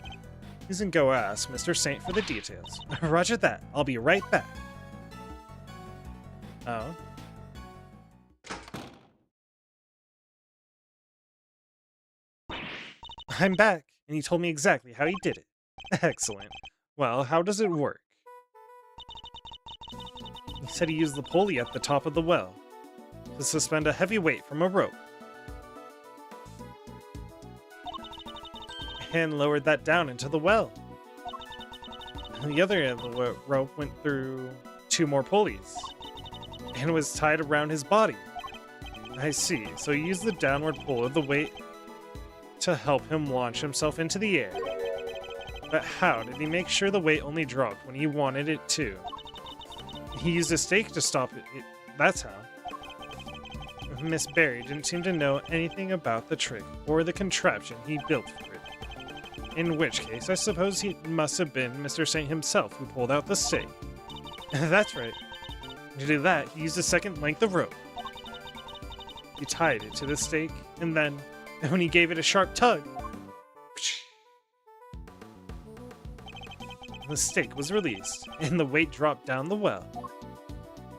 Please go ask Mr. Saint for the details. Roger that. I'll be right back. Oh. I'm back, and he told me exactly how he did it. Excellent. Well, how does it work? He said he used the pulley at the top of the well to suspend a heavy weight from a rope. And lowered that down into the well. The other end of the rope went through 2 more pulleys and was tied around his body. I see, so he used the downward pull of the weight to help him launch himself into the air. But how did he make sure the weight only dropped when he wanted it to? He used a stake to stop it. That's how. Miss Berry didn't seem to know anything about the trick or the contraption he built for it. In which case, I suppose he must have been Mr. Saint himself who pulled out the stake. That's right. To do that, he used a second length of rope. He tied it to the stake, and then, when he gave it a sharp tug, the stake was released, and the weight dropped down the well.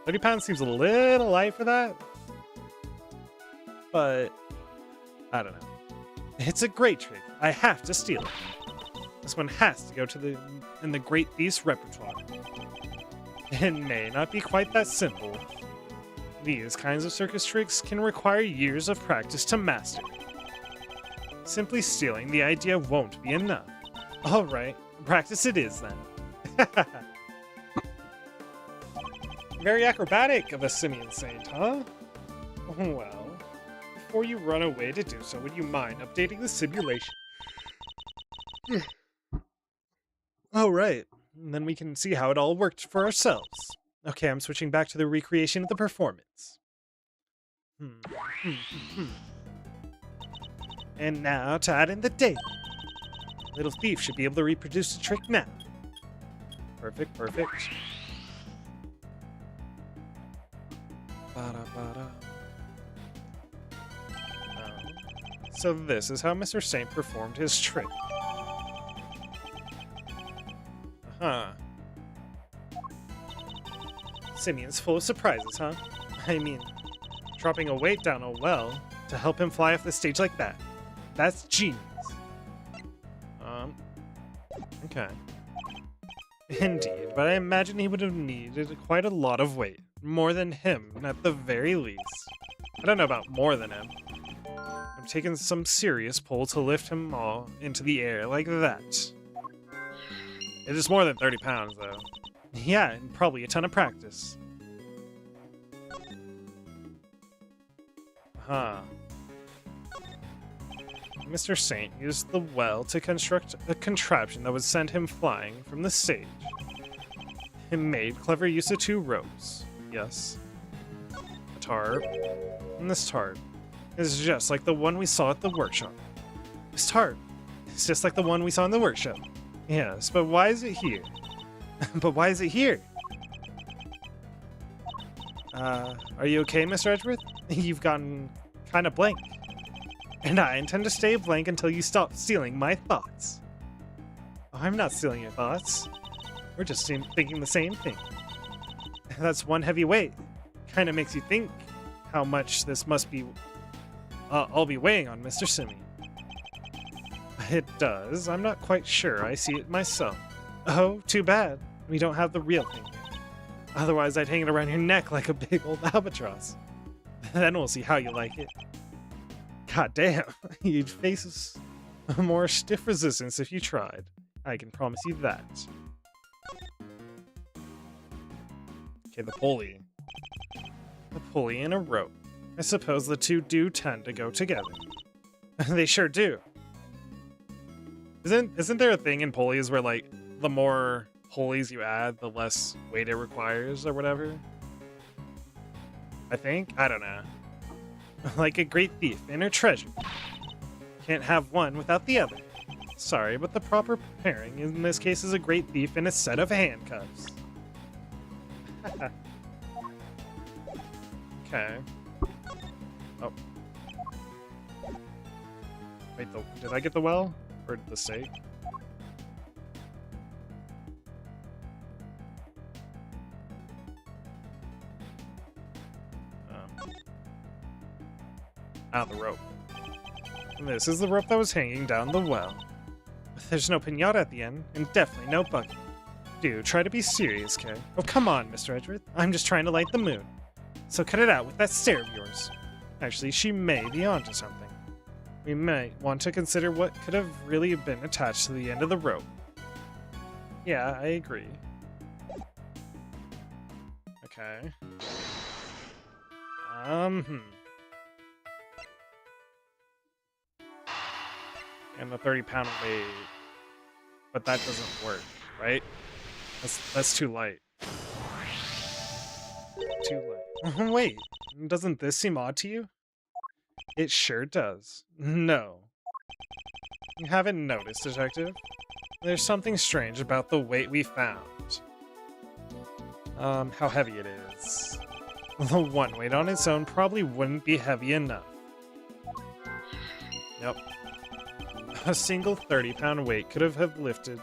30 pounds seems a little light for that, but I don't know. It's a great trick. I have to steal it. This one has to go to in the Great Thief's repertoire. It may not be quite that simple. These kinds of circus tricks can require years of practice to master. Simply stealing the idea won't be enough. Alright, practice it is then. Very acrobatic of a simian saint, huh? Well, before you run away to do so, would you mind updating the simulation? Oh, right. And then we can see how it all worked for ourselves. Okay, I'm switching back to the recreation of the performance. And now to add in the date. Little Thief should be able to reproduce the trick now. Perfect, perfect. Ba-da-ba-da. So this is how Mr. Saint performed his trick. Huh. Simeon's full of surprises, huh? I mean, dropping a weight down a well to help him fly off the stage like that. That's genius. Okay. Indeed, but I imagine he would have needed quite a lot of weight. More than him, at the very least. I don't know about more than him. I'm taking some serious pull to lift him all into the air like that. It is more than 30 pounds, though. Yeah, and probably a ton of practice. Huh. Mr. Saint used the well to construct a contraption that would send him flying from the stage. He made clever use of 2 ropes. Yes. A tarp. And this tarp is just like the one we saw at the workshop. This tarp is just like the one we saw in the workshop. Yes, but why is it here? But why is it here? Are you okay, Mr. Edgeworth? You've gotten kind of blank. And I intend to stay blank until you stop stealing my thoughts. Oh, I'm not stealing your thoughts. We're just thinking the same thing. That's one heavy weight. Kind of makes you think how much this must be all be weighing on Mr. Simeon. It does. I'm not quite sure I see it myself. Oh, too bad. We don't have the real thing here. Otherwise, I'd hang it around your neck like a big old albatross. Then we'll see how you like it. God damn, you'd face a more stiff resistance if you tried. I can promise you that. Okay, the pulley. A pulley and a rope. I suppose the two do tend to go together. They sure do. Isn't there a thing in pulleys where, like, the more pulleys you add, the less weight it requires or whatever? I think? I don't know. Like a great thief and her treasure. Can't have one without the other. Sorry, but the proper pairing in this case is a great thief and a set of handcuffs. Okay. Oh. Wait, did I get the well? Or the stake? The rope. And this is the rope that was hanging down the well. There's no pinata at the end, and definitely no bucket. Do try to be serious, Kay. Oh, come on, Mr. Edgeworth. I'm just trying to light the mood. So cut it out with that stare of yours. Actually, she may be onto something. We might want to consider what could have really been attached to the end of the rope. Yeah, I agree. Okay. And the 30-pound weight. But that doesn't work, right? That's too light. Too light. Wait, doesn't this seem odd to you? It sure does. No. You haven't noticed, Detective? There's something strange about the weight we found. How heavy it is. The one weight on its own probably wouldn't be heavy enough. Yep. A single 30-pound weight could have lifted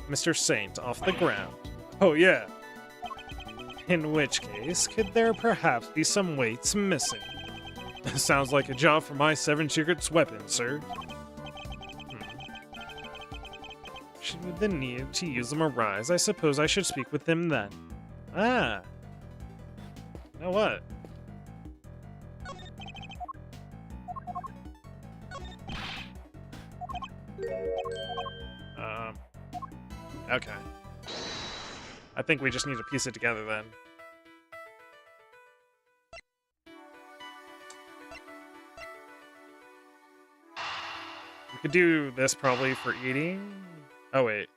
Mr. Saint off the ground. Oh yeah. In which case, could there perhaps be some weights missing? Sounds like a job for my 7 secrets weapon, sir. Should the need to use them arise, I suppose I should speak with them then. Ah. You know what? Okay. I think we just need to piece it together then. We could do this probably for eating. Oh, wait.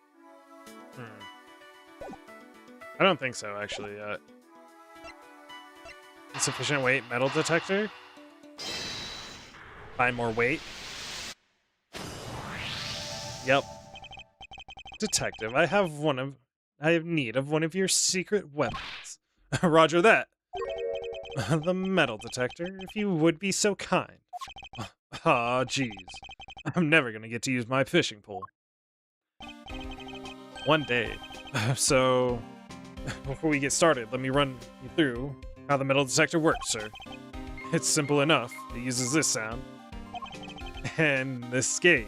I don't think so, actually, yet. Insufficient weight metal detector. Find more weight. Yep. Detective, I have need of one of your secret weapons. Roger that. The metal detector, if you would be so kind. Aw, jeez. I'm never gonna get to use my fishing pole. One day. So, before we get started, let me run you through how the metal detector works, sir. It's simple enough. It uses this sound and this gauge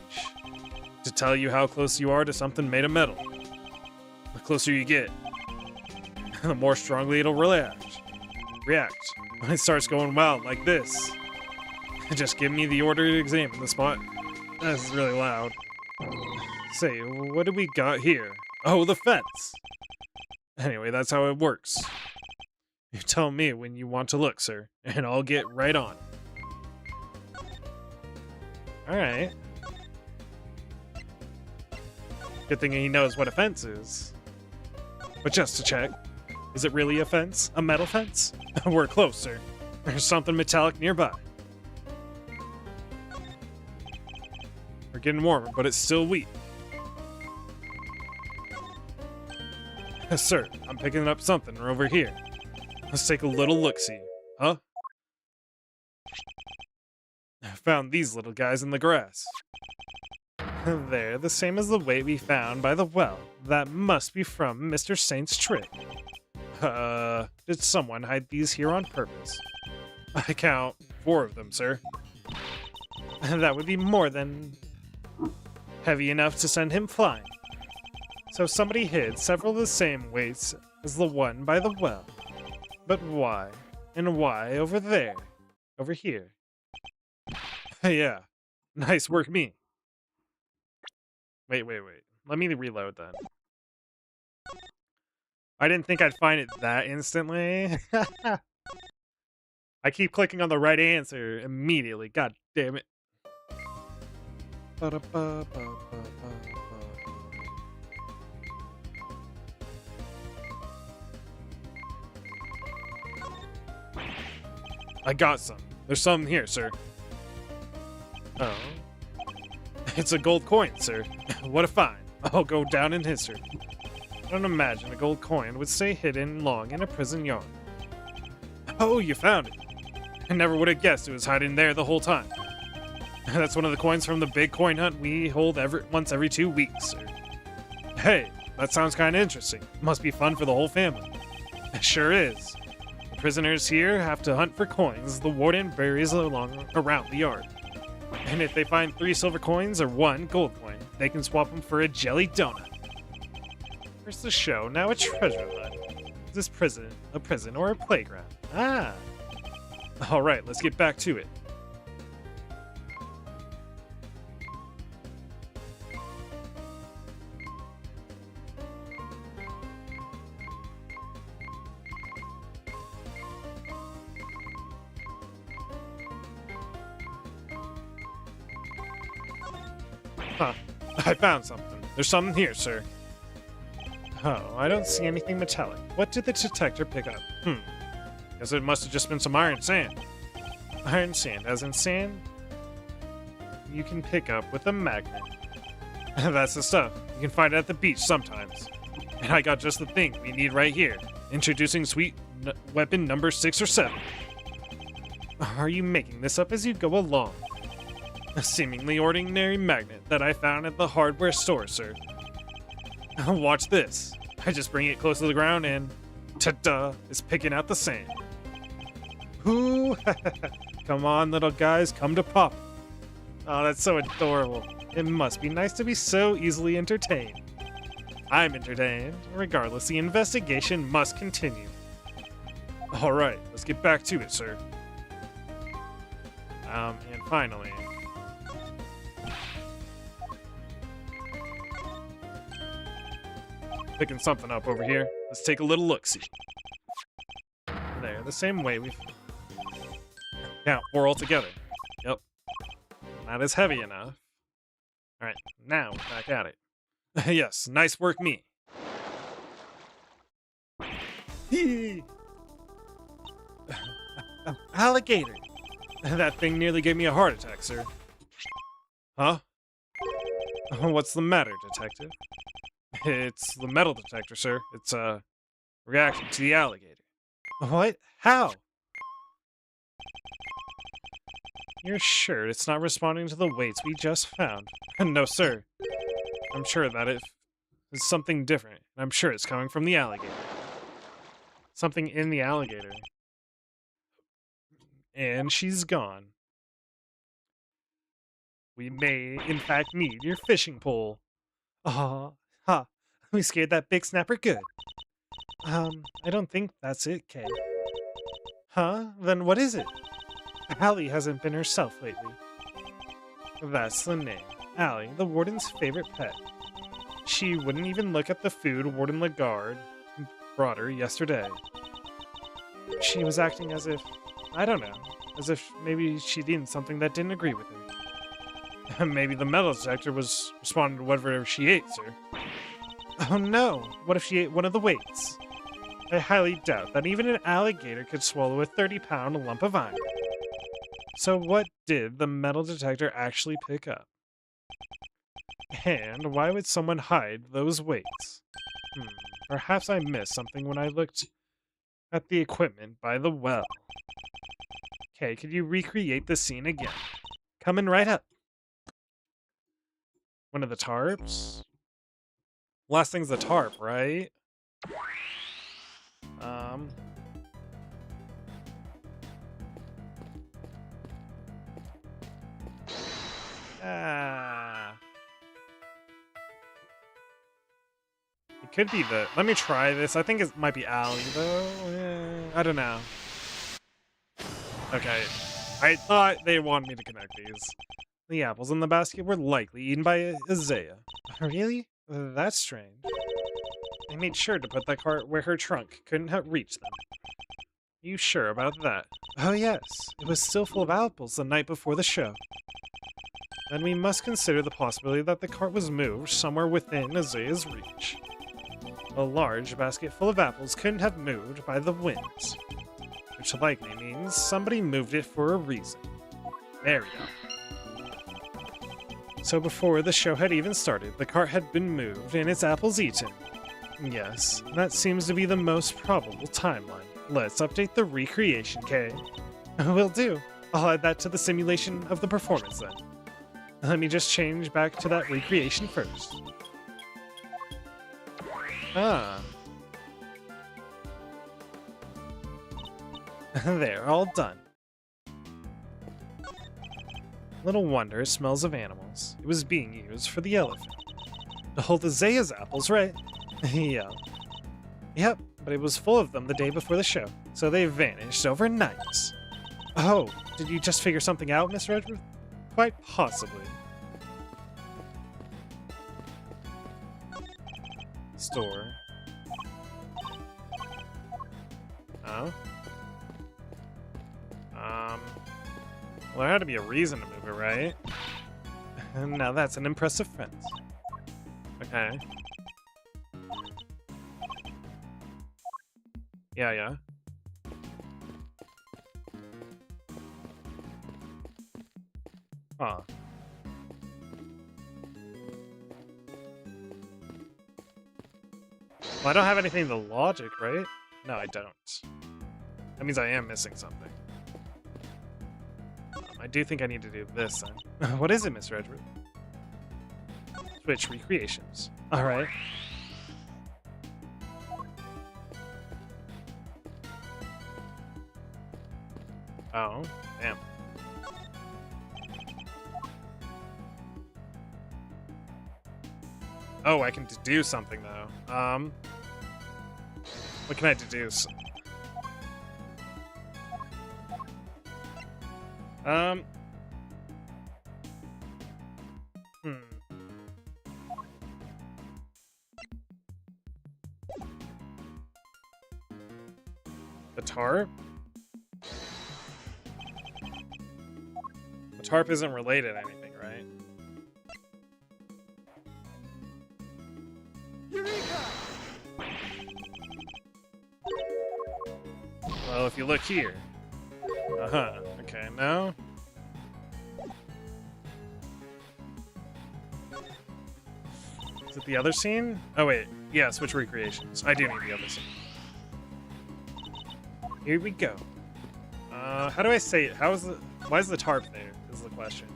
to tell you how close you are to something made of metal. The closer you get, the more strongly it'll react. When it starts going wild like this, just give me the order to examine the spot. That's really loud. Say, what do we got here? Oh, the fence! Anyway, that's how it works. You tell me when you want to look, sir, and I'll get right on. Alright. Good thing he knows what a fence is. But just to check, is it really a fence? A metal fence? We're close, sir. There's something metallic nearby. We're getting warmer, but it's still weak. Sir, I'm picking up something over here. Let's take a little look-see. Huh? I found these little guys in the grass. They're the same as the weight we found by the well. That must be from Mr. Saint's trick. Did someone hide these here on purpose? I count 4 of them, sir. That would be more than heavy enough to send him flying. So somebody hid several of the same weights as the one by the well. But why? And why over there? Over here? Yeah. Nice work, me. Wait. Let me reload that. I didn't think I'd find it that instantly. I keep clicking on the right answer immediately. God damn it. I got some. There's some here, sir. Oh. It's a gold coin, sir. What a find. I'll go down in history. I don't imagine a gold coin would stay hidden long in a prison yard. Oh, you found it. I never would have guessed it was hiding there the whole time. That's one of the coins from the big coin hunt we hold once every 2 weeks, sir. Hey, that sounds kind of interesting. Must be fun for the whole family. It sure is. The prisoners here have to hunt for coins the warden buries around the yard. And if they find 3 silver coins or 1 gold coin, they can swap them for a jelly donut. Where's the show? Now a treasure hunt. Is this a prison or a playground? Ah. Alright, let's get back to it. Huh. I found something. There's something here, sir. Oh, I don't see anything metallic. What did the detector pick up? Guess it must have just been some iron sand. Iron sand, as in sand you can pick up with a magnet. That's the stuff. You can find it at the beach sometimes. And I got just the thing we need right here. Introducing sweet weapon number 6 or 7. Are you making this up as you go along? A seemingly ordinary magnet that I found at the hardware store, sir. Watch this. I just bring it close to the ground and ta-da, it's picking out the sand. Ooh, come on, little guys, come to pop. Oh, that's so adorable. It must be nice to be so easily entertained. I'm entertained. Regardless, the investigation must continue. All right, let's get back to it, sir. And finally... picking something up over here. Let's take a little look-see. There, the same way we've... count 4 altogether. Yep. Not as heavy enough. Alright, now we're back at it. Yes, nice work, me. Alligator! That thing nearly gave me a heart attack, sir. Huh? What's the matter, detective? It's the metal detector, sir. It's a reaction to the alligator. What? How? You're sure it's not responding to the weights we just found? No, sir. I'm sure that it is something different. I'm sure it's coming from the alligator. Something in the alligator. And she's gone. We may, in fact, need your fishing pole. Aw, ha. We scared that big snapper good. I don't think that's it, Kay. Huh? Then what is it? Allie hasn't been herself lately. That's the name. Allie, the warden's favorite pet. She wouldn't even look at the food Warden Lagarde brought her yesterday. She was acting as if, I don't know, as if maybe she'd eaten something that didn't agree with her. Maybe the metal detector was responding to whatever she ate, sir. Oh no, what if she ate one of the weights? I highly doubt that even an alligator could swallow a 30-pound lump of iron. So what did the metal detector actually pick up? And why would someone hide those weights? Perhaps I missed something when I looked at the equipment by the well. Okay, could you recreate the scene again? Coming right up. One of the tarps? Last thing's the tarp, right? It could be the... Let me try this. I think it might be Allie, though. I don't know. Okay. I thought they wanted me to connect these. The apples in the basket were likely eaten by Azrren. Really? That's strange. I made sure to put that cart where her trunk couldn't have reached them. You sure about that? Oh yes, it was still full of apples the night before the show. Then we must consider the possibility that the cart was moved somewhere within Azrea's reach. A large basket full of apples couldn't have moved by the winds, which likely means somebody moved it for a reason. There we go. So before the show had even started, the cart had been moved and its apples eaten. Yes, that seems to be the most probable timeline. Let's update the recreation, Kay. Will do. I'll add that to the simulation of the performance then. Let me just change back to that recreation first. There, all done. Little wonder it smells of animals. It was being used for the elephant. To hold the Zaya's apples, right? Yeah. Yep, but it was full of them the day before the show, so they vanished overnight. Oh, did you just figure something out, Miss Redruth? Quite possibly. Store. Oh? Well, there had to be a reason to move it, right? Now that's an impressive fence. Okay. Yeah. Huh. Well, I don't have anything to logic, right? No, I don't. That means I am missing something. I do think I need to do this, then. What is it, Miss Redruth? Switch recreations. Alright. Oh, damn. Oh, I can do something, though. What can I deduce? The tarp? The tarp isn't related to anything, right? Eureka! Well, if you look here. Uh-huh. Okay, no? Is it the other scene? Oh, wait. Yeah, switch recreations. I do need the other scene. Here we go. How do I say it? Why is the tarp there? question.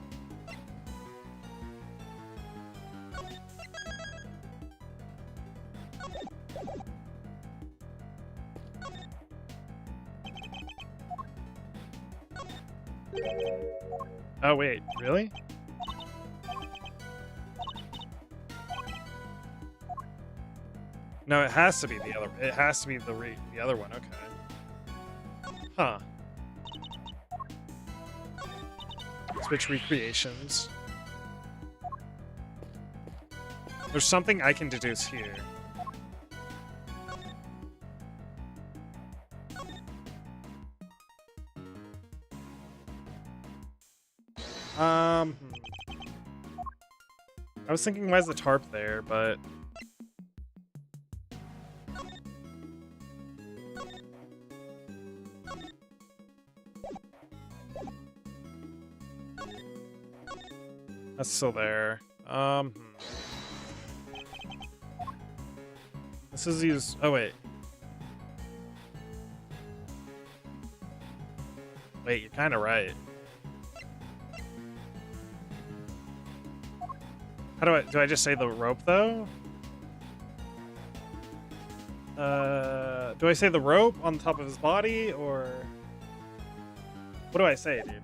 Oh wait, really? No, it has to be the other. It has to be the other one. Okay. Huh. Switch recreations. There's something I can deduce here. I was thinking, why is the tarp there, but... That's still there. This is used... Oh, wait. Wait, you're kind of right. How do I just say the rope, though? Do I say the rope on top of his body, or... What do I say, dude?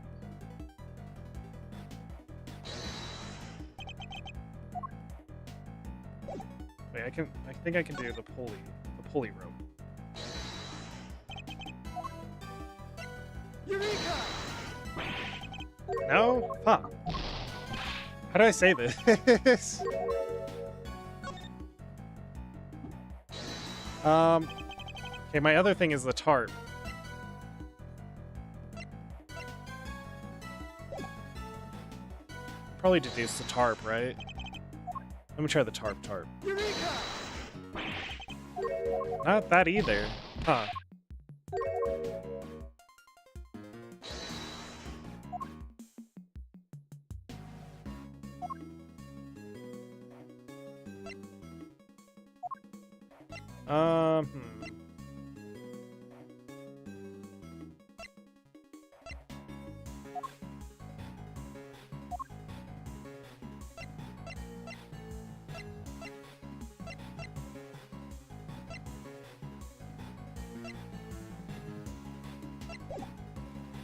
Wait, I think I can do the pulley rope. Eureka! No? Huh. How do I say this? Okay, my other thing is the tarp. Probably deduce the tarp, right? Let me try the tarp. Eureka! Not that either. Huh.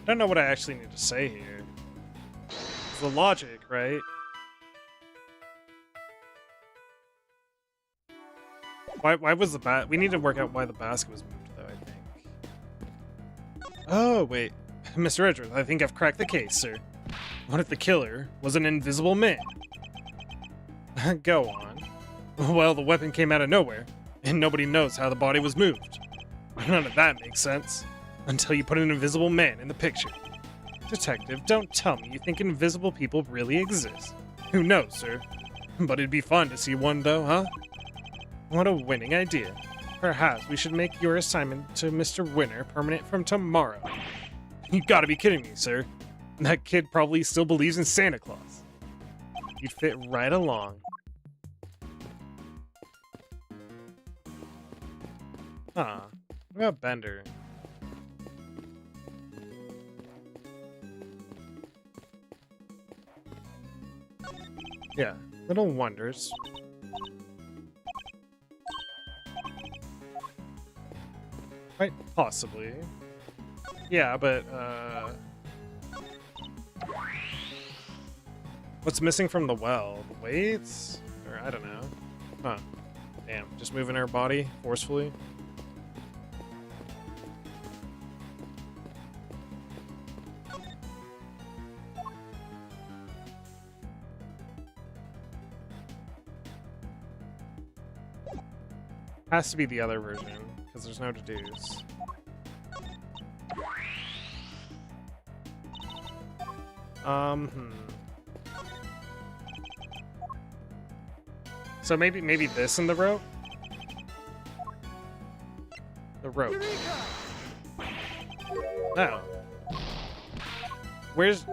I don't know what I actually need to say here. It's the logic, right? Why was the bat? We need to work out why the basket was moved, though, I think. Oh, wait. Mr. Edgeworth, I think I've cracked the case, sir. What if the killer was an invisible man? Go on. Well, the weapon came out of nowhere, and nobody knows how the body was moved. None of that makes sense. Until you put an invisible man in the picture. Detective, don't tell me you think invisible people really exist. Who knows, sir? But it'd be fun to see one, though, huh? What a winning idea. Perhaps we should make your assignment to Mr. Winner permanent from tomorrow. You gotta be kidding me, sir. That kid probably still believes in Santa Claus. You'd fit right along. Huh. What about Bender? Yeah, little wonders. Quite possibly. Yeah, but, what's missing from the well? The weights? Or, I don't know. Huh. Damn, just moving her body forcefully? Has to be the other version, because there's no deduce. So maybe this in the rope? The rope. No. Where's...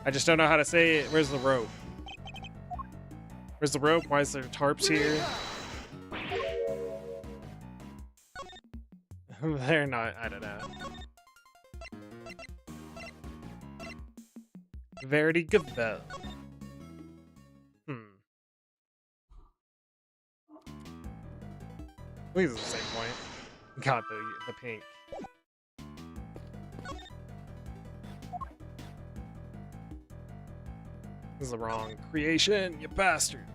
I just don't know how to say it. Where's the rope? Where's the rope? Why is there tarps here? They're not, I don't know. Very good. Please at the same point. Got the pink. This is the wrong creation, you bastard.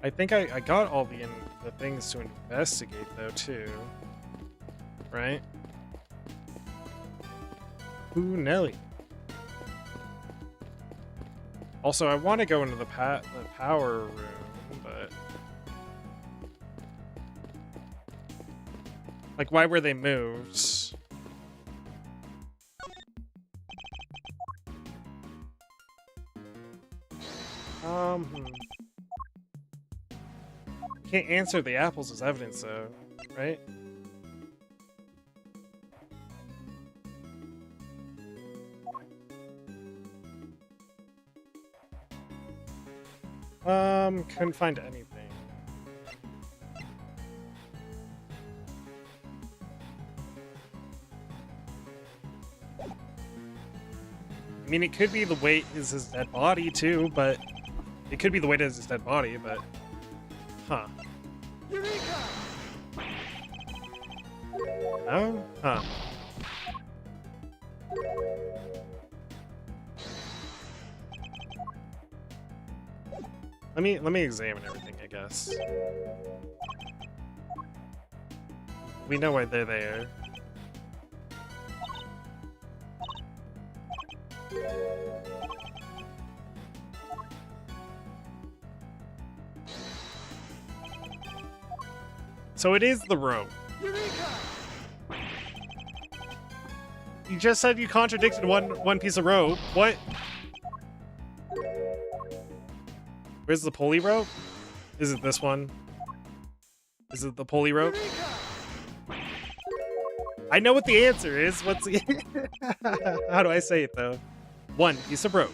I think I got all the things to investigate though too, right? Ooh, Nelly. Also, I want to go into the power room, but like, why were they moved? Can't answer the apples as evidence, though, right? Couldn't find anything. I mean, it could be the weight is his dead body too, but it could be the weight is his dead body, but huh? Eureka! No? Huh? Let me examine everything, I guess. We know why they're there. So it is the rope. Eureka! You just said you contradicted one piece of rope. What? Where's the pulley rope? Is it this one? Is it the pulley rope? Eureka! I know what the answer is. What's the... How do I say it though? One piece of rope.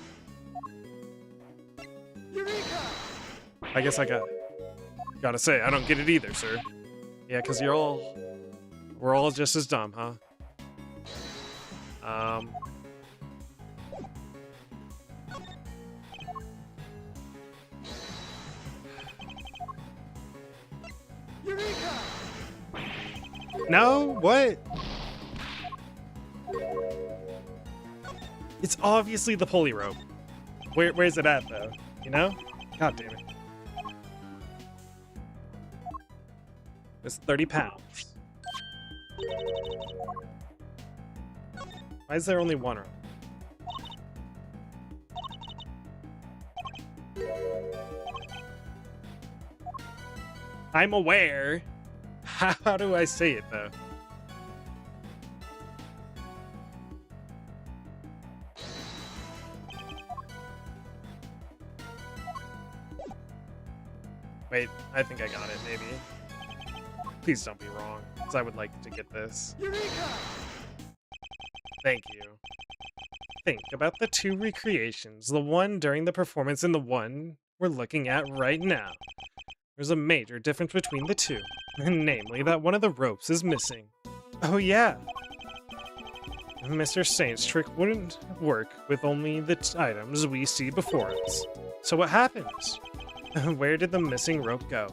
Eureka! I guess I gotta say, I don't get it either, sir. Yeah, because we're all just as dumb, huh? Eureka! No? What? It's obviously the pulley rope. Where's it at, though? You know? God damn it. It's 30 pounds. Why is there only one rope? I'm aware. How do I say it, though? Wait, I think I got it, maybe. Please don't be wrong, because I would like to get this. Eureka! Thank you. Think about the two recreations, the one during the performance and the one we're looking at right now. There's a major difference between the two, namely that one of the ropes is missing. Oh yeah! Mr. Saint's trick wouldn't work with only the items we see before us. So what happens? Where did the missing rope go?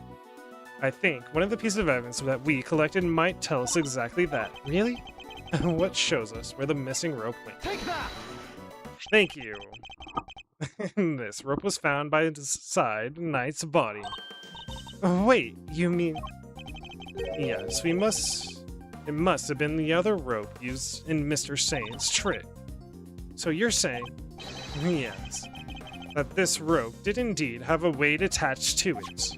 I think one of the pieces of evidence that we collected might tell us exactly that. Really? What shows us where the missing rope went? Take that! Thank you. This rope was found by the side Knight's body. Wait, you mean... Yes, it must have been the other rope used in Mr. Saint's trick. So you're saying... Yes, that this rope did indeed have a weight attached to it.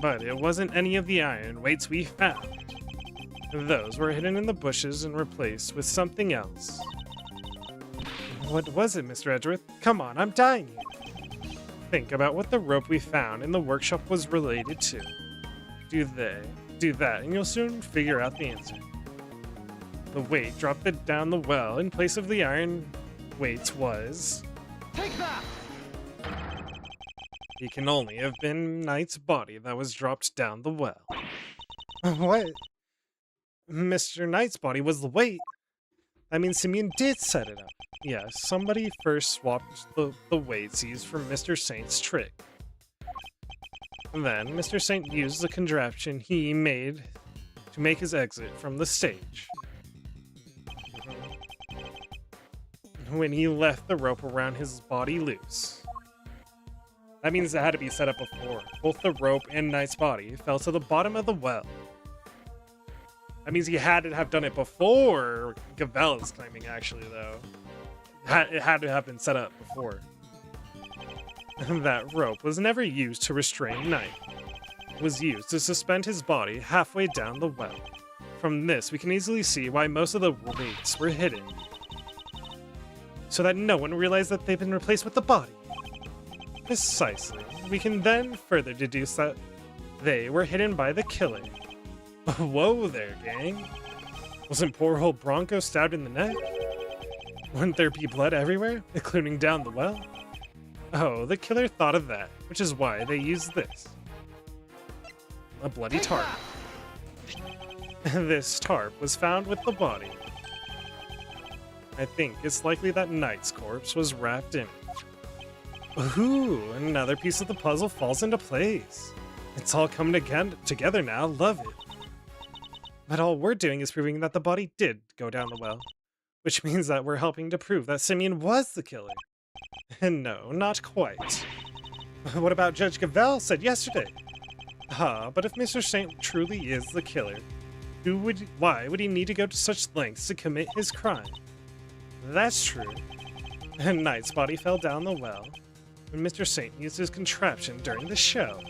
But it wasn't any of the iron weights we found. Those were hidden in the bushes and replaced with something else. What was it, Mr. Edgeworth? Come on, I'm dying here. Think about what the rope we found in the workshop was related to. Do that, and you'll soon figure out the answer. The weight dropped it down the well in place of the iron weights was... Take that! He can only have been Knight's body that was dropped down the well. What? Mr. Knight's body was the weight? I mean, Simeon did set it up. Yes, somebody first swapped the weights used for Mr. Saint's trick. Then, Mr. Saint used the contraption he made to make his exit from the stage. When he left the rope around his body loose. That means it had to be set up before. Both the rope and Knight's body fell to the bottom of the well. That means he had to have done it before Gavel is claiming, actually, though. It had to have been set up before. That rope was never used to restrain Knight. It was used to suspend his body halfway down the well. From this, we can easily see why most of the weights were hidden. So that no one realized that they've been replaced with the body. Precisely. We can then further deduce that they were hidden by the killer. Whoa there, gang. Wasn't poor old Bronco stabbed in the neck? Wouldn't there be blood everywhere, including down the well? Oh, the killer thought of that, which is why they used this. A bloody tarp. This tarp was found with the body. I think it's likely that Knight's corpse was wrapped in it. Ooh, another piece of the puzzle falls into place. It's all coming together now, love it. But all we're doing is proving that the body did go down the well, which means that we're helping to prove that Simeon was the killer. And no, not quite. What about Judge Gavel said yesterday? But if Mr. Saint truly is the killer, why would he need to go to such lengths to commit his crime? That's true. And Knight's body fell down the well when Mr. Saint used his contraption during the show.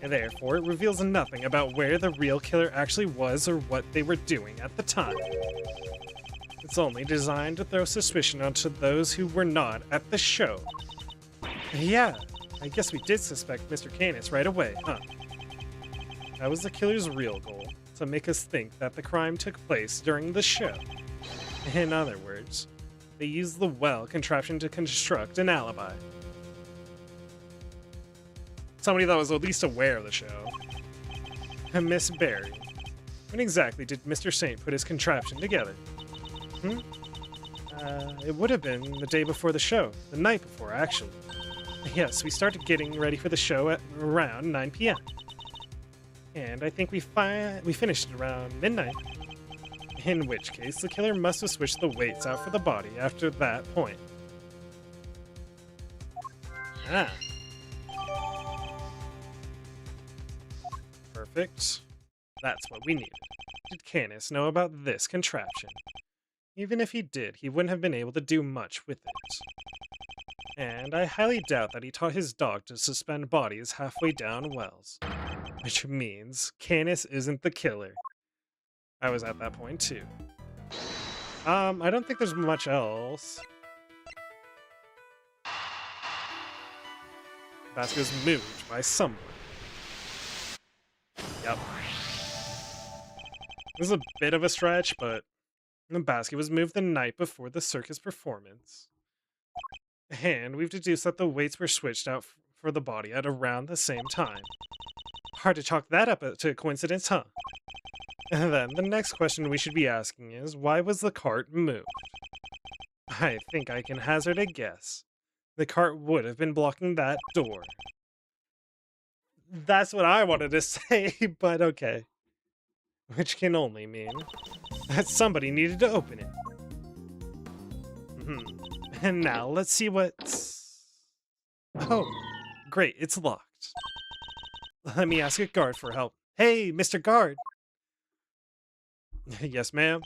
And therefore, it reveals nothing about where the real killer actually was or what they were doing at the time. It's only designed to throw suspicion onto those who were not at the show. Yeah, I guess we did suspect Mr. Canis right away, huh? That was the killer's real goal, to make us think that the crime took place during the show. In other words, they used the well contraption to construct an alibi. Somebody that was at least aware of the show. Miss Barry, when exactly did Mr. Saint put his contraption together? It would have been the day before the show. The night before, actually. Yes, we started getting ready for the show at around 9 p.m. And I think we finished around midnight. In which case, the killer must have switched the weights out for the body after that point. Ah. Perfect. That's what we needed. Did Canis know about this contraption? Even if he did, he wouldn't have been able to do much with it. And I highly doubt that he taught his dog to suspend bodies halfway down wells. Which means Canis isn't the killer. I was at that point too. I don't think there's much else. Basket was moved by someone. Yep. This is a bit of a stretch, but the basket was moved the night before the circus performance. And we've deduced that the weights were switched out for the body at around the same time. Hard to chalk that up to a coincidence, huh? And then the next question we should be asking is, why was the cart moved? I think I can hazard a guess. The cart would have been blocking that door. That's what I wanted to say, but okay. Which can only mean that somebody needed to open it. And now let's see what's... Oh, great, it's locked. Let me ask a guard for help. Hey, Mr. Guard! Yes, ma'am?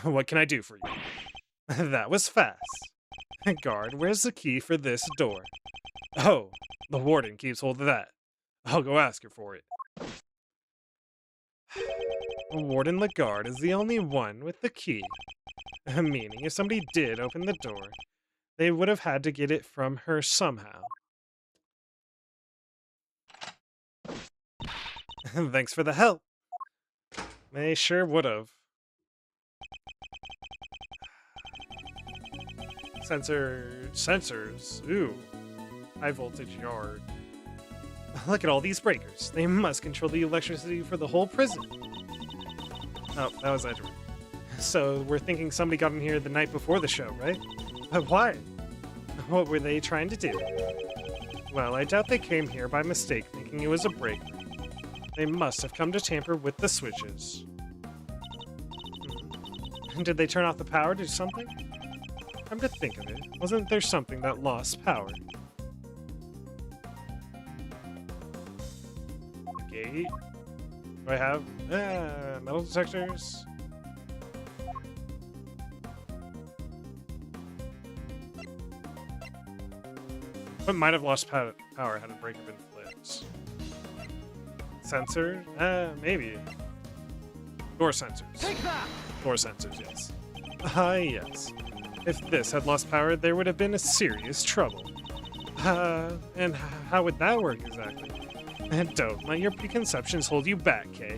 What can I do for you? That was fast. Guard, where's the key for this door? Oh, the warden keeps hold of that. I'll go ask her for it. Warden Lagarde is the only one with the key. Meaning, if somebody did open the door, they would have had to get it from her somehow. Thanks for the help. They sure would have. Sensors. Ooh. high voltage yard. Look at all these breakers. They must control the electricity for the whole prison. Oh, that was Azrren. So we're thinking somebody got in here the night before the show, right? But why? What were they trying to do? Well, I doubt they came here by mistake thinking it was a breaker. They must have come to tamper with the switches. Did they turn off the power to something? Come to think of it, wasn't there something that lost power? Gate? Do I have metal detectors? What might have lost power had a breaker been flipped? Sensor? Maybe. Door sensors. Take that! Door sensors, yes. Yes. If this had lost power, there would have been a serious trouble. And how would that work exactly? And don't let your preconceptions hold you back, Kay.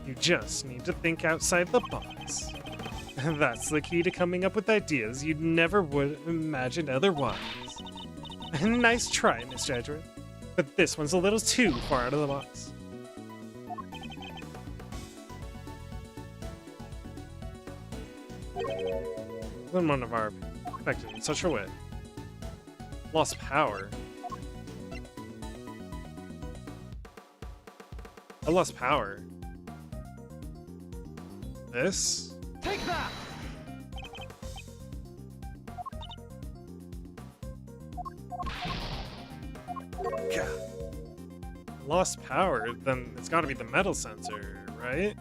You just need to think outside the box. And that's the key to coming up with ideas you'd never would have imagined otherwise. Nice try, Mr. Azrren, but this one's a little too far out of the box. When one of our affected in such a way. Lost power. I lost power. This? Take that! Lost power? Then it's gotta be the metal sensor, right?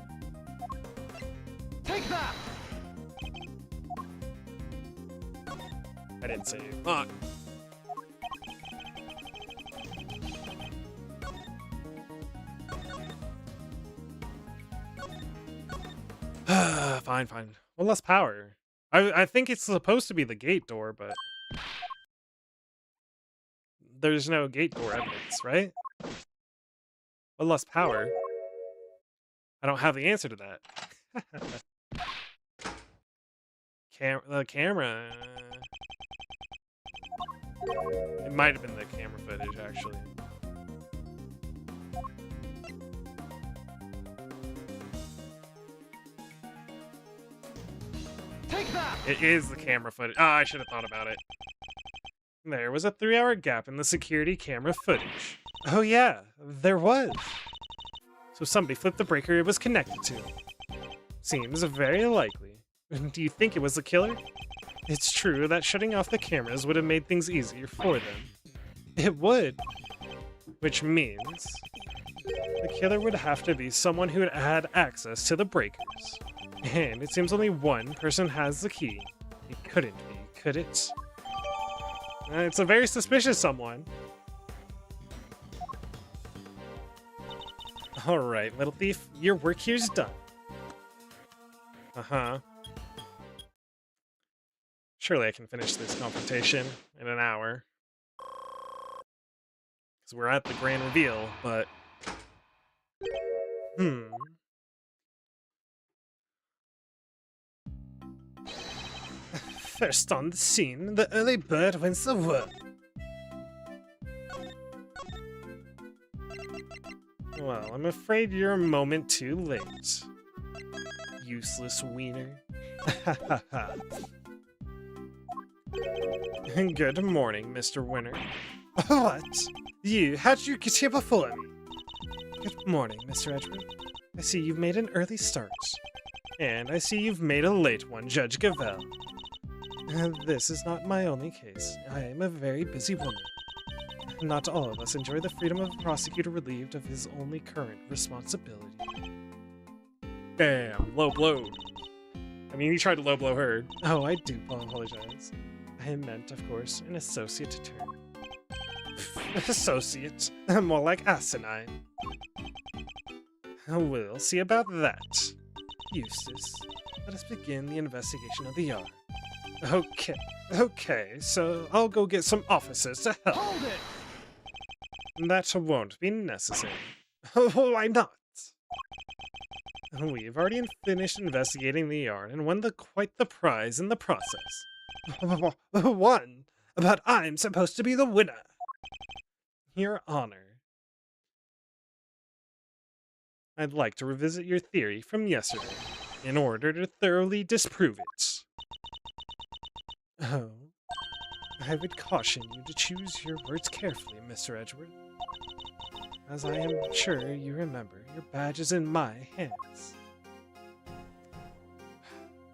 Take that! I didn't save. Fuck. Fine. Well, less power. I think it's supposed to be the gate door, but there's no gate door evidence, right? Well, less power. I don't have the answer to that. The camera. It might have been the camera footage, actually. Take that! It is the camera footage. Ah, I should have thought about it. There was a 3-hour gap in the security camera footage. Oh yeah, there was. So somebody flipped the breaker it was connected to. Seems very likely. Do you think it was the killer? It's true that shutting off the cameras would have made things easier for them. It would. Which means the killer would have to be someone who had access to the breakers. And it seems only one person has the key. It couldn't be, could it? It's a very suspicious someone. Alright, little thief, your work here's done. Uh-huh. Surely I can finish this confrontation in an hour. Because we're at the grand reveal, but... First on the scene, the early bird wins the world. Well, I'm afraid you're a moment too late. Useless wiener. Good morning, Mr. Winner. What? You? How'd you get here before me? Good morning, Mr. Azrren. I see you've made an early start. And I see you've made a late one, Judge Gavel. This is not my only case. I am a very busy woman. Not all of us enjoy the freedom of a prosecutor relieved of his only current responsibility. Damn, low blow. I mean, he tried to low blow her. Oh, I do apologize. I meant, of course, an associate attorney. Associate? More like asinine. We'll see about that. Eustace, let us begin the investigation of the yard. Okay, so I'll go get some officers to help. Hold it! That won't be necessary. Why not? We've already finished investigating the yard and won quite the prize in the process. Won? But I'm supposed to be the winner. Your Honor, I'd like to revisit your theory from yesterday in order to thoroughly disprove it. Oh, I would caution you to choose your words carefully, Mr. Edgeworth. As I am sure you remember, your badge is in my hands.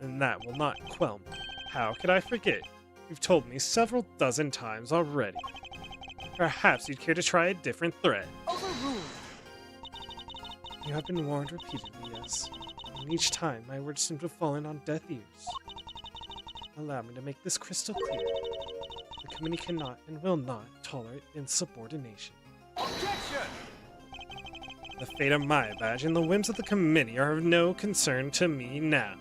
And that will not quell me. How could I forget? You've told me several dozen times already. Perhaps you'd care to try a different thread. Overruled. You have been warned repeatedly, yes. And each time my words seem to have fallen on deaf ears. Allow me to make this crystal clear. The committee cannot and will not tolerate insubordination. Objection! The fate of my badge and the whims of the committee are of no concern to me now.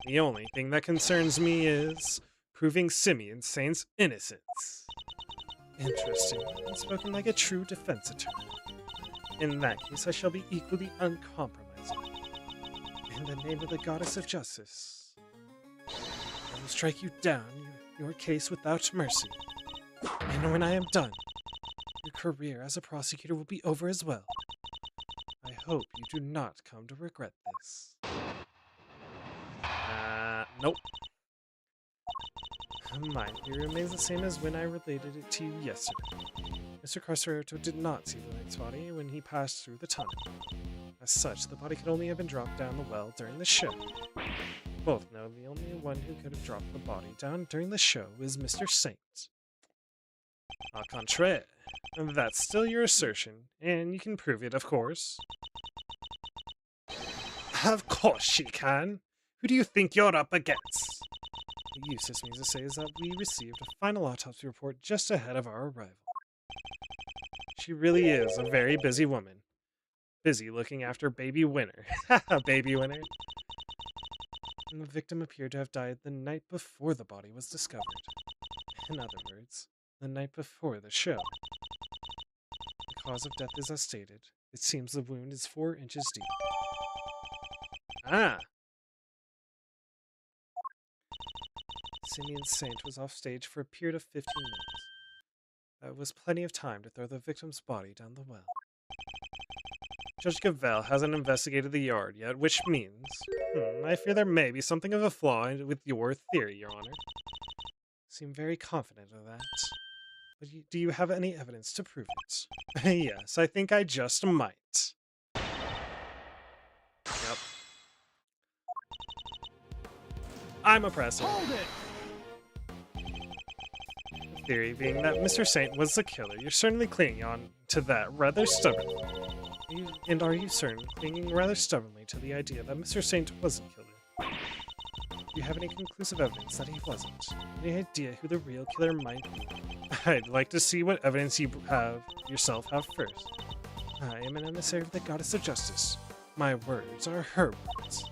The only thing that concerns me is proving Simeon Saint's innocence. Interesting, and spoken like a true defense attorney. In that case, I shall be equally uncompromising. In the name of the Goddess of Justice, I will strike you down, your case without mercy. And when I am done, your career as a prosecutor will be over as well. I hope you do not come to regret this. Nope. My theory remains the same as when I related it to you yesterday. Mr. Carcereto did not see the knight's body when he passed through the tunnel. As such, the body could only have been dropped down the well during the show. Both know the only one who could have dropped the body down during the show is Mr. Saint. Au contraire. That's still your assertion, and you can prove it, of course. Of course she can. Who do you think you're up against? The Eustace means to say is that we received a final autopsy report just ahead of our arrival. She really is a very busy woman. Busy looking after baby Winner. Haha, baby Winner. And the victim appeared to have died the night before the body was discovered. In other words, the night before the show. The cause of death is as stated. It seems the wound is 4 inches deep. Ah! Simeon Saint was off stage for a period of 15 minutes. That was plenty of time to throw the victim's body down the well. Judge Gavelle hasn't investigated the yard yet, which means... I fear there may be something of a flaw with your theory, Your Honor. Seem very confident of that. But do you have any evidence to prove it? Yes, I think I just might. Yep. I'm oppressive. Hold it! Theory being that Mr. Saint was the killer. You're certainly clinging on to that rather stubbornly. Are you certain, clinging rather stubbornly to the idea that Mr. Saint was the killer? Do you have any conclusive evidence that he wasn't? Any idea who the real killer might be? I'd like to see what evidence you yourself have first. I am an emissary of the Goddess of Justice. My words are her words.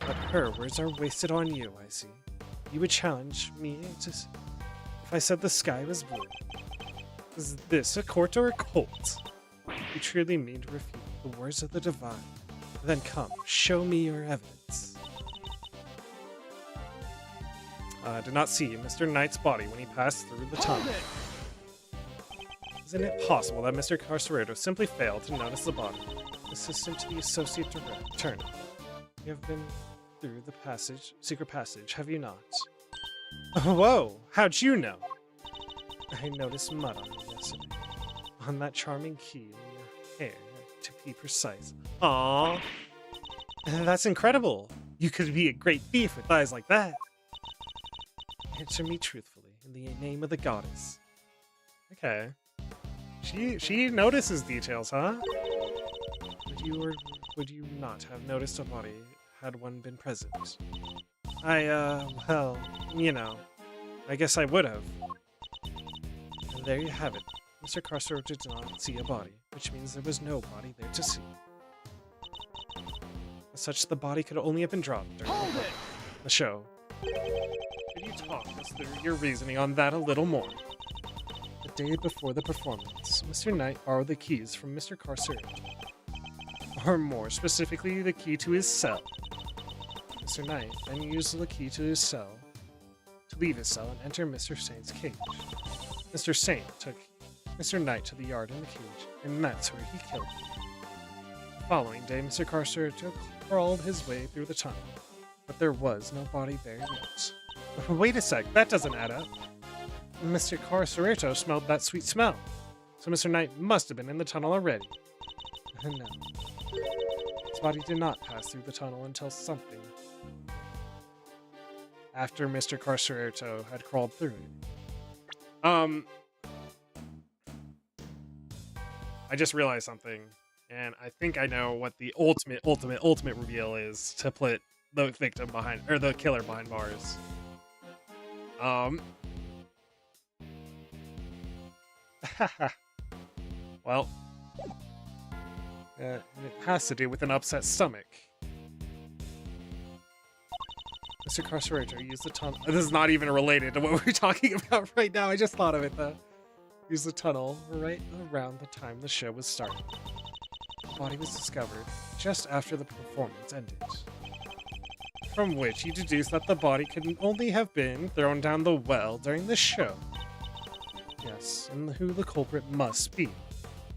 But her words are wasted on you, I see. You would challenge me to... If I said the sky was blue. Is this a court or a cult? You truly mean to refute the words of the divine? Then come, show me your evidence. I did not see Mr. Knight's body when he passed through the tunnel. Isn't it possible that Mr. Carcereto simply failed to notice the body? Assistant to the Associate Director, Turnabout. You have been through the secret passage, have you not? Whoa, how'd you know? I noticed mud on you yesterday. On that charming key in your hair, to be precise. Aww. That's incredible. You could be a great thief with eyes like that. Answer me truthfully, in the name of the goddess. Okay. She notices details, huh? Would you or would you not have noticed a body had one been present? Well, you know, I guess I would have. And there you have it. Mr. Carcereto did not see a body, which means there was no body there to see. As such, the body could only have been dropped during the show. Could you talk us through your reasoning on that a little more? The day before the performance, Mr. Knight borrowed the keys from Mr. Carcereto. Or more specifically, the key to his cell. Mr. Knight then used the key to his cell to leave his cell and enter Mr. Saint's cage. Mr. Saint took Mr. Knight to the yard in the cage, and that's where he killed him. The following day, Mr. Carcerito crawled his way through the tunnel, but there was no body there yet. Wait a sec, that doesn't add up. Mr. Carcerito smelled that sweet smell, so Mr. Knight must have been in the tunnel already. No. His body did not pass through the tunnel until something after Mr. Carcerito had crawled through it. I just realized something, and I think I know what the ultimate reveal is to put the victim behind, or the killer behind bars. Well, it has to do with an upset stomach. Mr. Carcerito used the tunnel. This is not even related to what we're talking about right now. I just thought of it though. Used the tunnel right around the time the show was starting. The body was discovered just after the performance ended, from which he deduced that the body could only have been thrown down the well during the show. Yes, and who the culprit must be.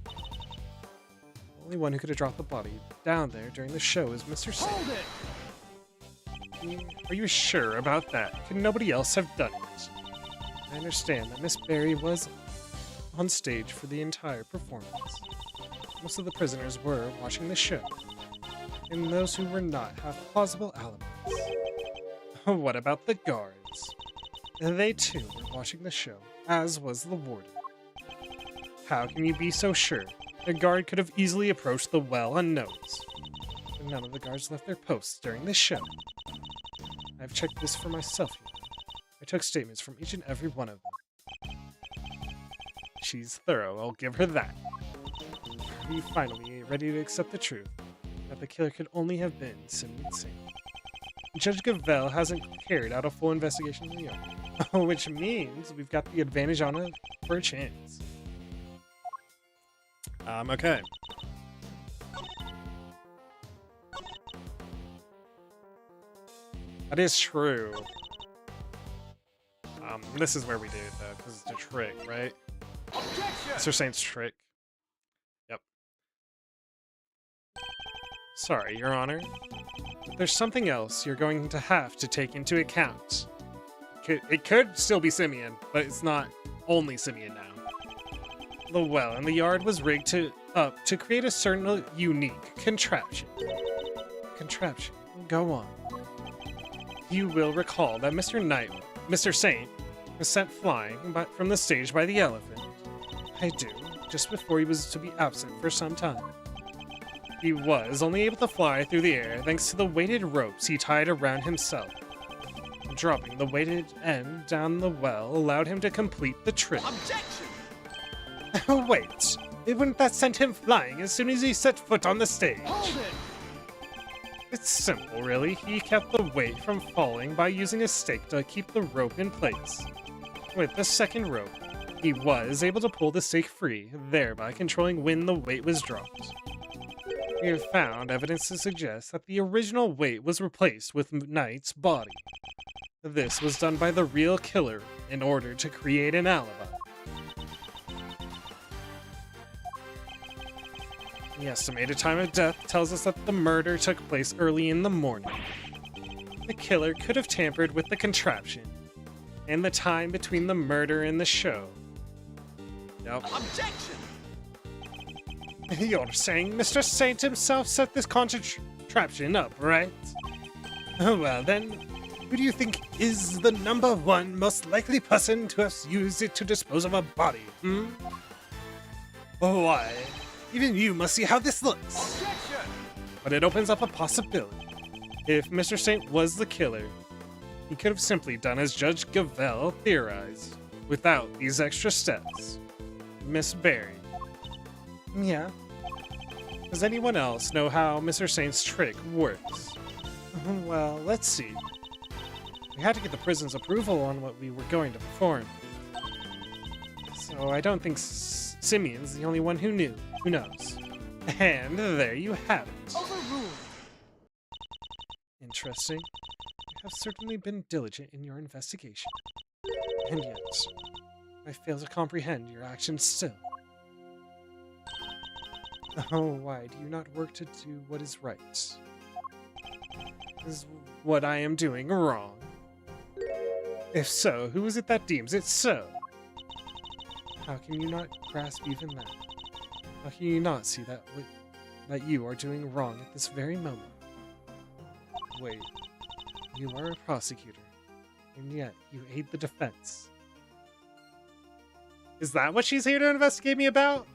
The only one who could have dropped the body down there during the show is Mr. Saint. Hold it! Are you sure about that? Can nobody else have done it? I understand that Miss Berry was on stage for the entire performance. Most of the prisoners were watching the show, and those who were not have plausible alibis. What about the guards? They too were watching the show, as was the warden. How can you be so sure? A guard could have easily approached the well unnoticed. But none of the guards left their posts during the show. I've checked this for myself, you know. I took statements from each and every one of them. She's thorough, I'll give her that. Are you finally ready to accept the truth? That the killer could only have been Simeon Saint. Judge Gavelle hasn't carried out a full investigation of the yard, which means we've got the advantage on it for a chance. Okay. That is true. This is where we do it though, because it's a trick, right? Objection! Mr. Saint's trick. Yep. Sorry, Your Honor. But there's something else you're going to have to take into account. It could still be but it's not only Simeon now. The well in the yard was rigged up to create a certain unique contraption. Contraption? Go on. You will recall that Mr. Saint was sent flying from the stage by the elephant. I do, just before he was to be absent for some time. He was only able to fly through the air thanks to the weighted ropes he tied around himself. Dropping the weighted end down the well allowed him to complete the trip. Objection! Wait, wouldn't that send him flying as soon as he set foot on the stage? Hold it! It's simple, really. He kept the weight from falling by using a stake to keep the rope in place. With the second rope, he was able to pull the stake free, thereby controlling when the weight was dropped. We have found evidence to suggest that the original weight was replaced with Knight's body. This was done by the real killer in order to create an alibi. The estimated time of death tells us that the murder took place early in the morning. The killer could have tampered with the contraption and the time between the murder and the show. Yep. Objection! You're saying Mr. Saint himself set this contraption up, right? Well then, who do you think is the number one most likely person to have used it to dispose of a body, Why, even you must see how this looks. Objection! But it opens up a possibility. If Mr. Saint was the killer, he could have simply done as Judge Gavelle theorized, without these extra steps. Miss Berry. Yeah? Does anyone else know how Mr. Saint's trick works? Well, let's see. We had to get the prison's approval on what we were going to perform. So I don't think Simeon's the only one who knows. And there you have it. Overruled! Interesting. You have certainly been diligent in your investigation. And yet, I fail to comprehend your actions still. Oh, why do you not work to do what is right? Is what I am doing wrong? If so, who is it that deems it so? How can you not grasp even that? How can you not see that that you are doing wrong at this very moment? Wait, you are a prosecutor, and yet you aid the defense. Is that what she's here to investigate me about?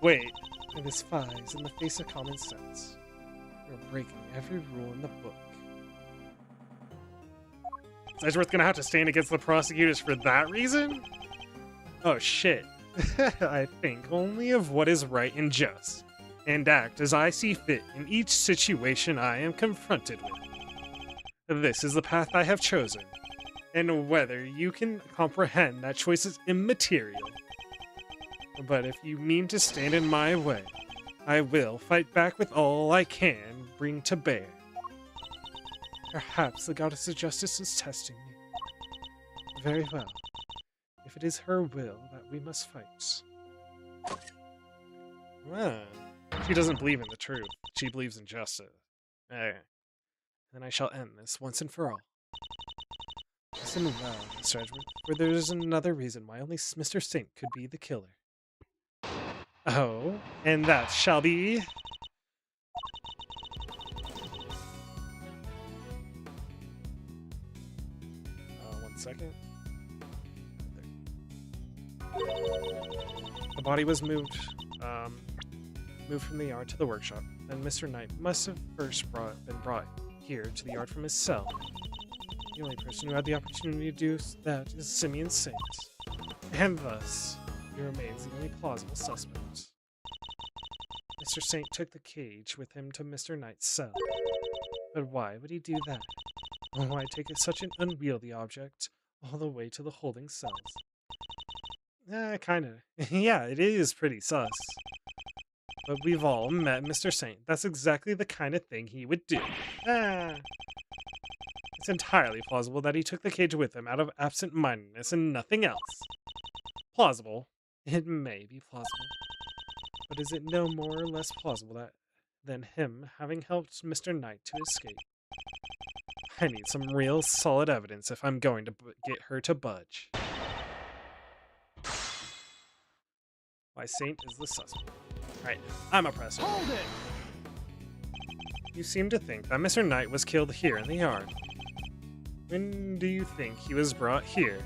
Wait. It defies in the face of common sense. You're breaking every rule in the book. Is Edgeworth gonna have to stand against the prosecutors for that reason? Oh shit. I think only of what is right and just, and act as I see fit in each situation I am confronted with. This is the path I have chosen, and whether you can comprehend that choice is immaterial. But if you mean to stand in my way, I will fight back with all I can bring to bear. Perhaps the goddess of justice is testing me. Very well. If it is her will that we must fight. Well, she doesn't believe in the truth. She believes in justice. Okay. Then I shall end this once and for all. Listen well, Mr. Edgeworth, for there is another reason why only Mr. Saint could be the killer. Oh, and that shall be... 1 second. The body was moved from the yard to the workshop, and Mr. Knight must have first been brought here to the yard from his cell. The only person who had the opportunity to do that is Simeon Saint, and thus he remains the only plausible suspect. Mr. Saint took the cage with him to Mr. Knight's cell. But why would he do that? Why take such an unwieldy object all the way to the holding cells? Kinda. Yeah, it is pretty sus. But we've all met Mr. Saint. That's exactly the kind of thing he would do. It's entirely plausible that he took the cage with him out of absent-mindedness and nothing else. Plausible. It may be plausible. But is it no more or less plausible than him having helped Mr. Knight to escape? I need some real solid evidence if I'm going to get her to budge. Why, Saint is the suspect. Right, I'm a presser. Hold it! You seem to think that Mr. Knight was killed here in the yard. When do you think he was brought here?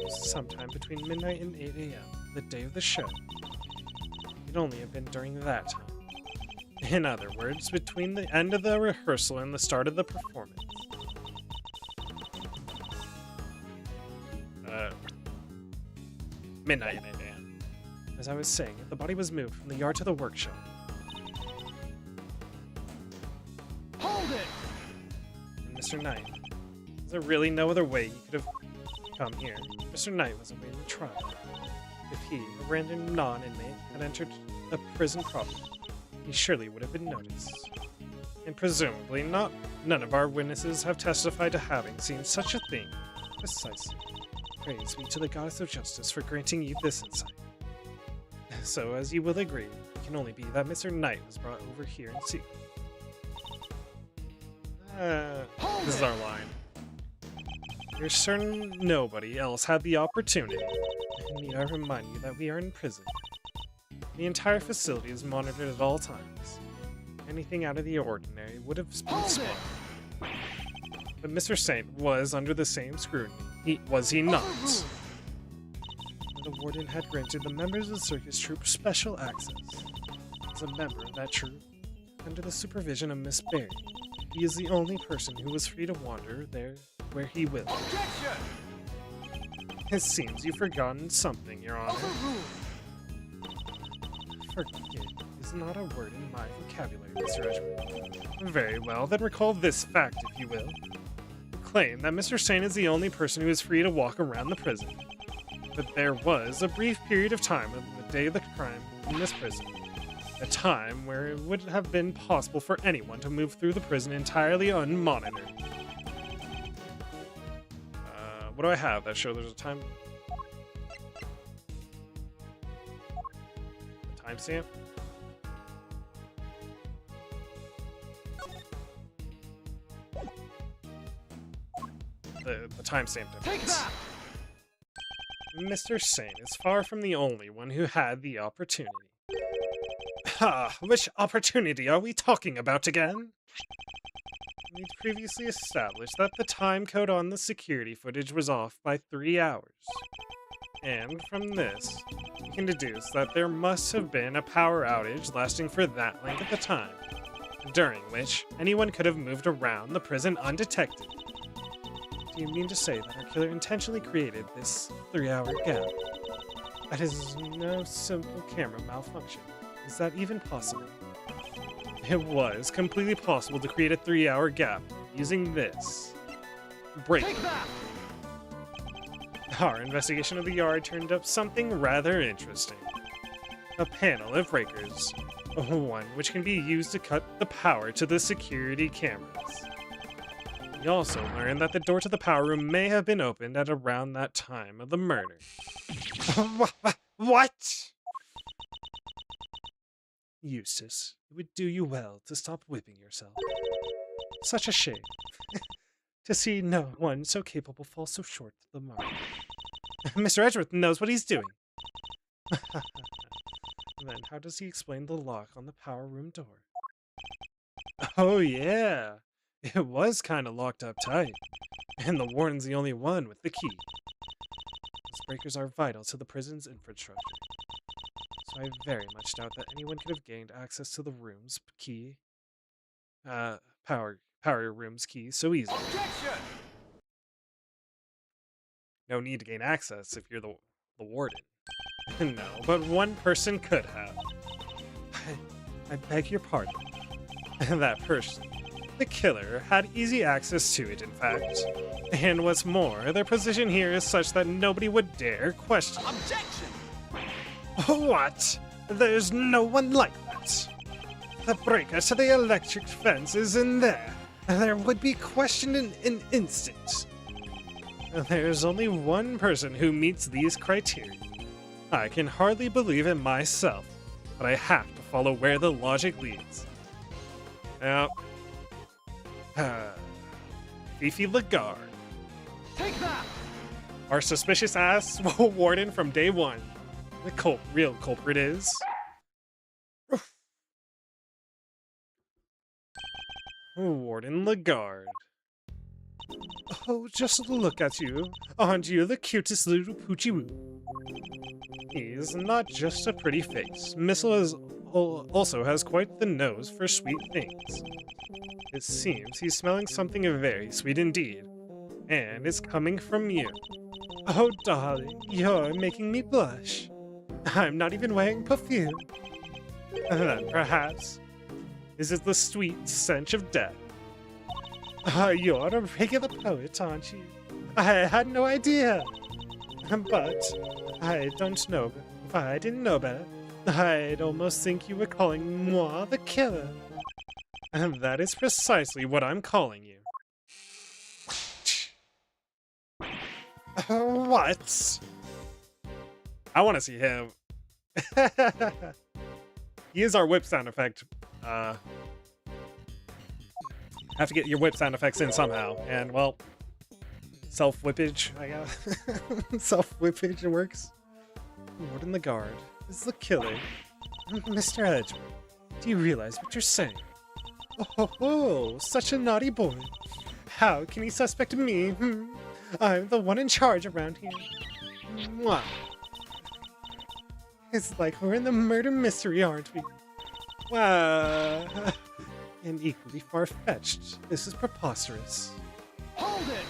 Sometime between midnight and 8 a.m., the day of the show. It'd only have been during that time. In other words, between the end of the rehearsal and the start of the performance. Midnight and 8 a.m. As I was saying, the body was moved from the yard to the workshop. Hold it! And Mr. Knight. Is there really no other way he could have come here? Mr. Knight was awaiting trial. If he, a random non-inmate, had entered a prison proper, he surely would have been noticed. And presumably none of our witnesses have testified to having seen such a thing. Precisely. Praise be to the goddess of justice for granting you this insight. So, as you will agree, it can only be that Mr. Knight was brought over here in secret. This is our line. You're certain nobody else had the opportunity. Need I remind you that we are in prison? The entire facility is monitored at all times. Anything out of the ordinary would have been spotted. But Mr. Saint was under the same scrutiny, was he not? The warden had granted the members of the circus troupe special access. As a member of that troupe, under the supervision of Miss Barry, he is the only person who was free to wander there where he will. Objection! It seems you've forgotten something, Your Honor. Forget is not a word in my vocabulary, Mr. Edgeworth. Very well, then recall this fact, if you will. You claim that Mr. Saint is the only person who is free to walk around the prison. But there was a brief period of time on the day of the crime in this prison. A time where it would have been possible for anyone to move through the prison entirely unmonitored. What do I have that shows there's a time? timestamp? The timestamp Take difference. that! Mr. Sane is far from the only one who had the opportunity. Ha! Which opportunity are we talking about again? We'd previously established that the time code on the security footage was off by 3 hours. And from this, we can deduce that there must have been a power outage lasting for that length of time, during which anyone could have moved around the prison undetected. Do you mean to say that our killer intentionally created this 3-hour gap? That is no simple camera malfunction. Is that even possible? It was completely possible to create a 3-hour gap using this breaker. Take that! Our investigation of the yard turned up something rather interesting. A panel of breakers, one which can be used to cut the power to the security cameras. We also learned that the door to the power room may have been opened at around that time of the murder. What? Eustace, it would do you well to stop whipping yourself. Such a shame. To see no one so capable fall so short of the mark. Mr. Edgeworth knows what he's doing. Then how does he explain the lock on the power room door? Oh yeah, it was kind of locked up tight. And the warden's the only one with the key. These breakers are vital to the prison's infrastructure. So I very much doubt that anyone could have gained access to the room's key. Power room's key so easily. Objection! No need to gain access if you're the warden. No, but one person could have. I beg your pardon. That person, the killer, had easy access to it, in fact. And what's more, their position here is such that nobody would dare question. Objection! What? There's no one like that. The breaker to the electric fence is in there. There would be questioned in an instant. There's only one person who meets these criteria. I can hardly believe it myself, but I have to follow where the logic leads. Now, Fifi Lagarde, Take that! our suspicious ass warden from day one. The real culprit is... Warden Lagarde. Oh, just look at you. Aren't you the cutest little poochie-woo? He's not just a pretty face. Missile also has quite the nose for sweet things. It seems he's smelling something very sweet indeed. And it's coming from you. Oh, darling, you're making me blush. I'm not even wearing perfume. Then perhaps, is it the sweet stench of death? You're a regular poet, aren't you? I had no idea. But I don't know. If I didn't know better, I'd almost think you were calling moi the killer. And that is precisely what I'm calling you. What? I want to see him. He is our whip sound effect. Have to get your whip sound effects in somehow. And, well, self-whippage, I guess. Self-whippage, it works. Warden Lagarde is the killer. Mr. Edgeworth, do you realize what you're saying? Oh, such a naughty boy. How can he suspect me? I'm the one in charge around here. Mwah. It's like we're in the murder mystery, aren't we? Wow. And equally far-fetched. This is preposterous. Hold it!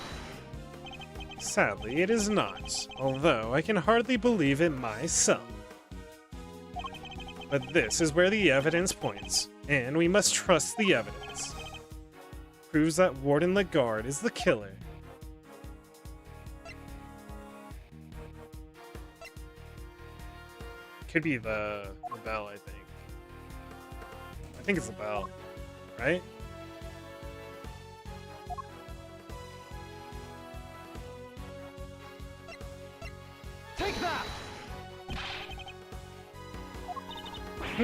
Sadly, it is not, although I can hardly believe it myself. But this is where the evidence points, and we must trust the evidence. Proves that Warden Lagarde is the killer. Could be the bell, I think. I think it's the bell, right? Take that!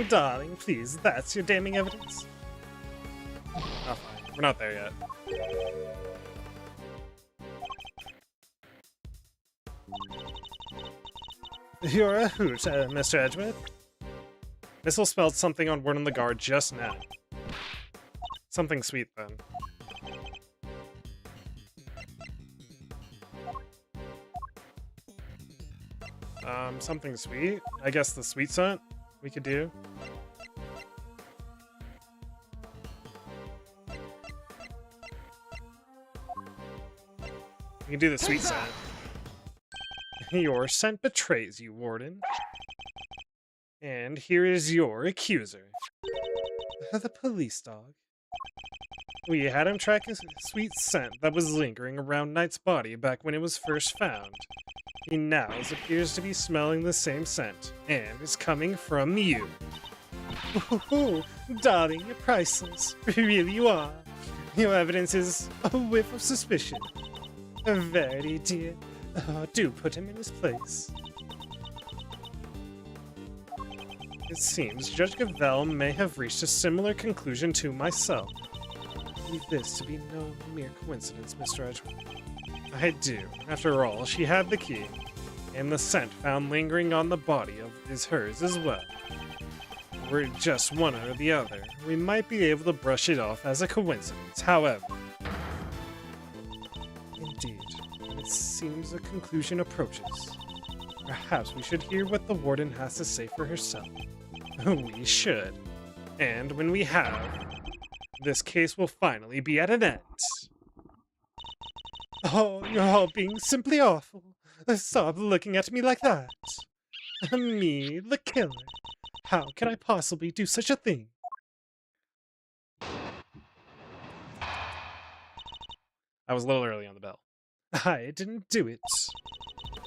Darling, please, that's your damning evidence. Oh, fine. We're not there yet. You're a hoot, Mr. Edgeworth. Missile smelled something on word on the guard just now. Something sweet, then. Something sweet? I guess the sweet scent we could do. We can do the sweet scent. Your scent betrays you, Warden. And here is your accuser. The police dog. We had him track a sweet scent that was lingering around Knight's body back when it was first found. He now appears to be smelling the same scent, and is coming from you. Oh, darling, you're priceless. Really you are. Your evidence is a whiff of suspicion. Verity, dear. Oh, do put him in his place. It seems Judge Gavel may have reached a similar conclusion to myself. Believe this to be no mere coincidence, Mr. Edgeworth. I do. After all, she had the key, and the scent found lingering on the body is hers as well. Were it just one or the other, we might be able to brush it off as a coincidence, however. Indeed, it seems a conclusion approaches. Perhaps we should hear what the Warden has to say for herself. We should. And when we have, this case will finally be at an end. Oh, you're all being simply awful. Stop looking at me like that. Me, the killer. How can I possibly do such a thing? I was a little early on the bell. I didn't do it.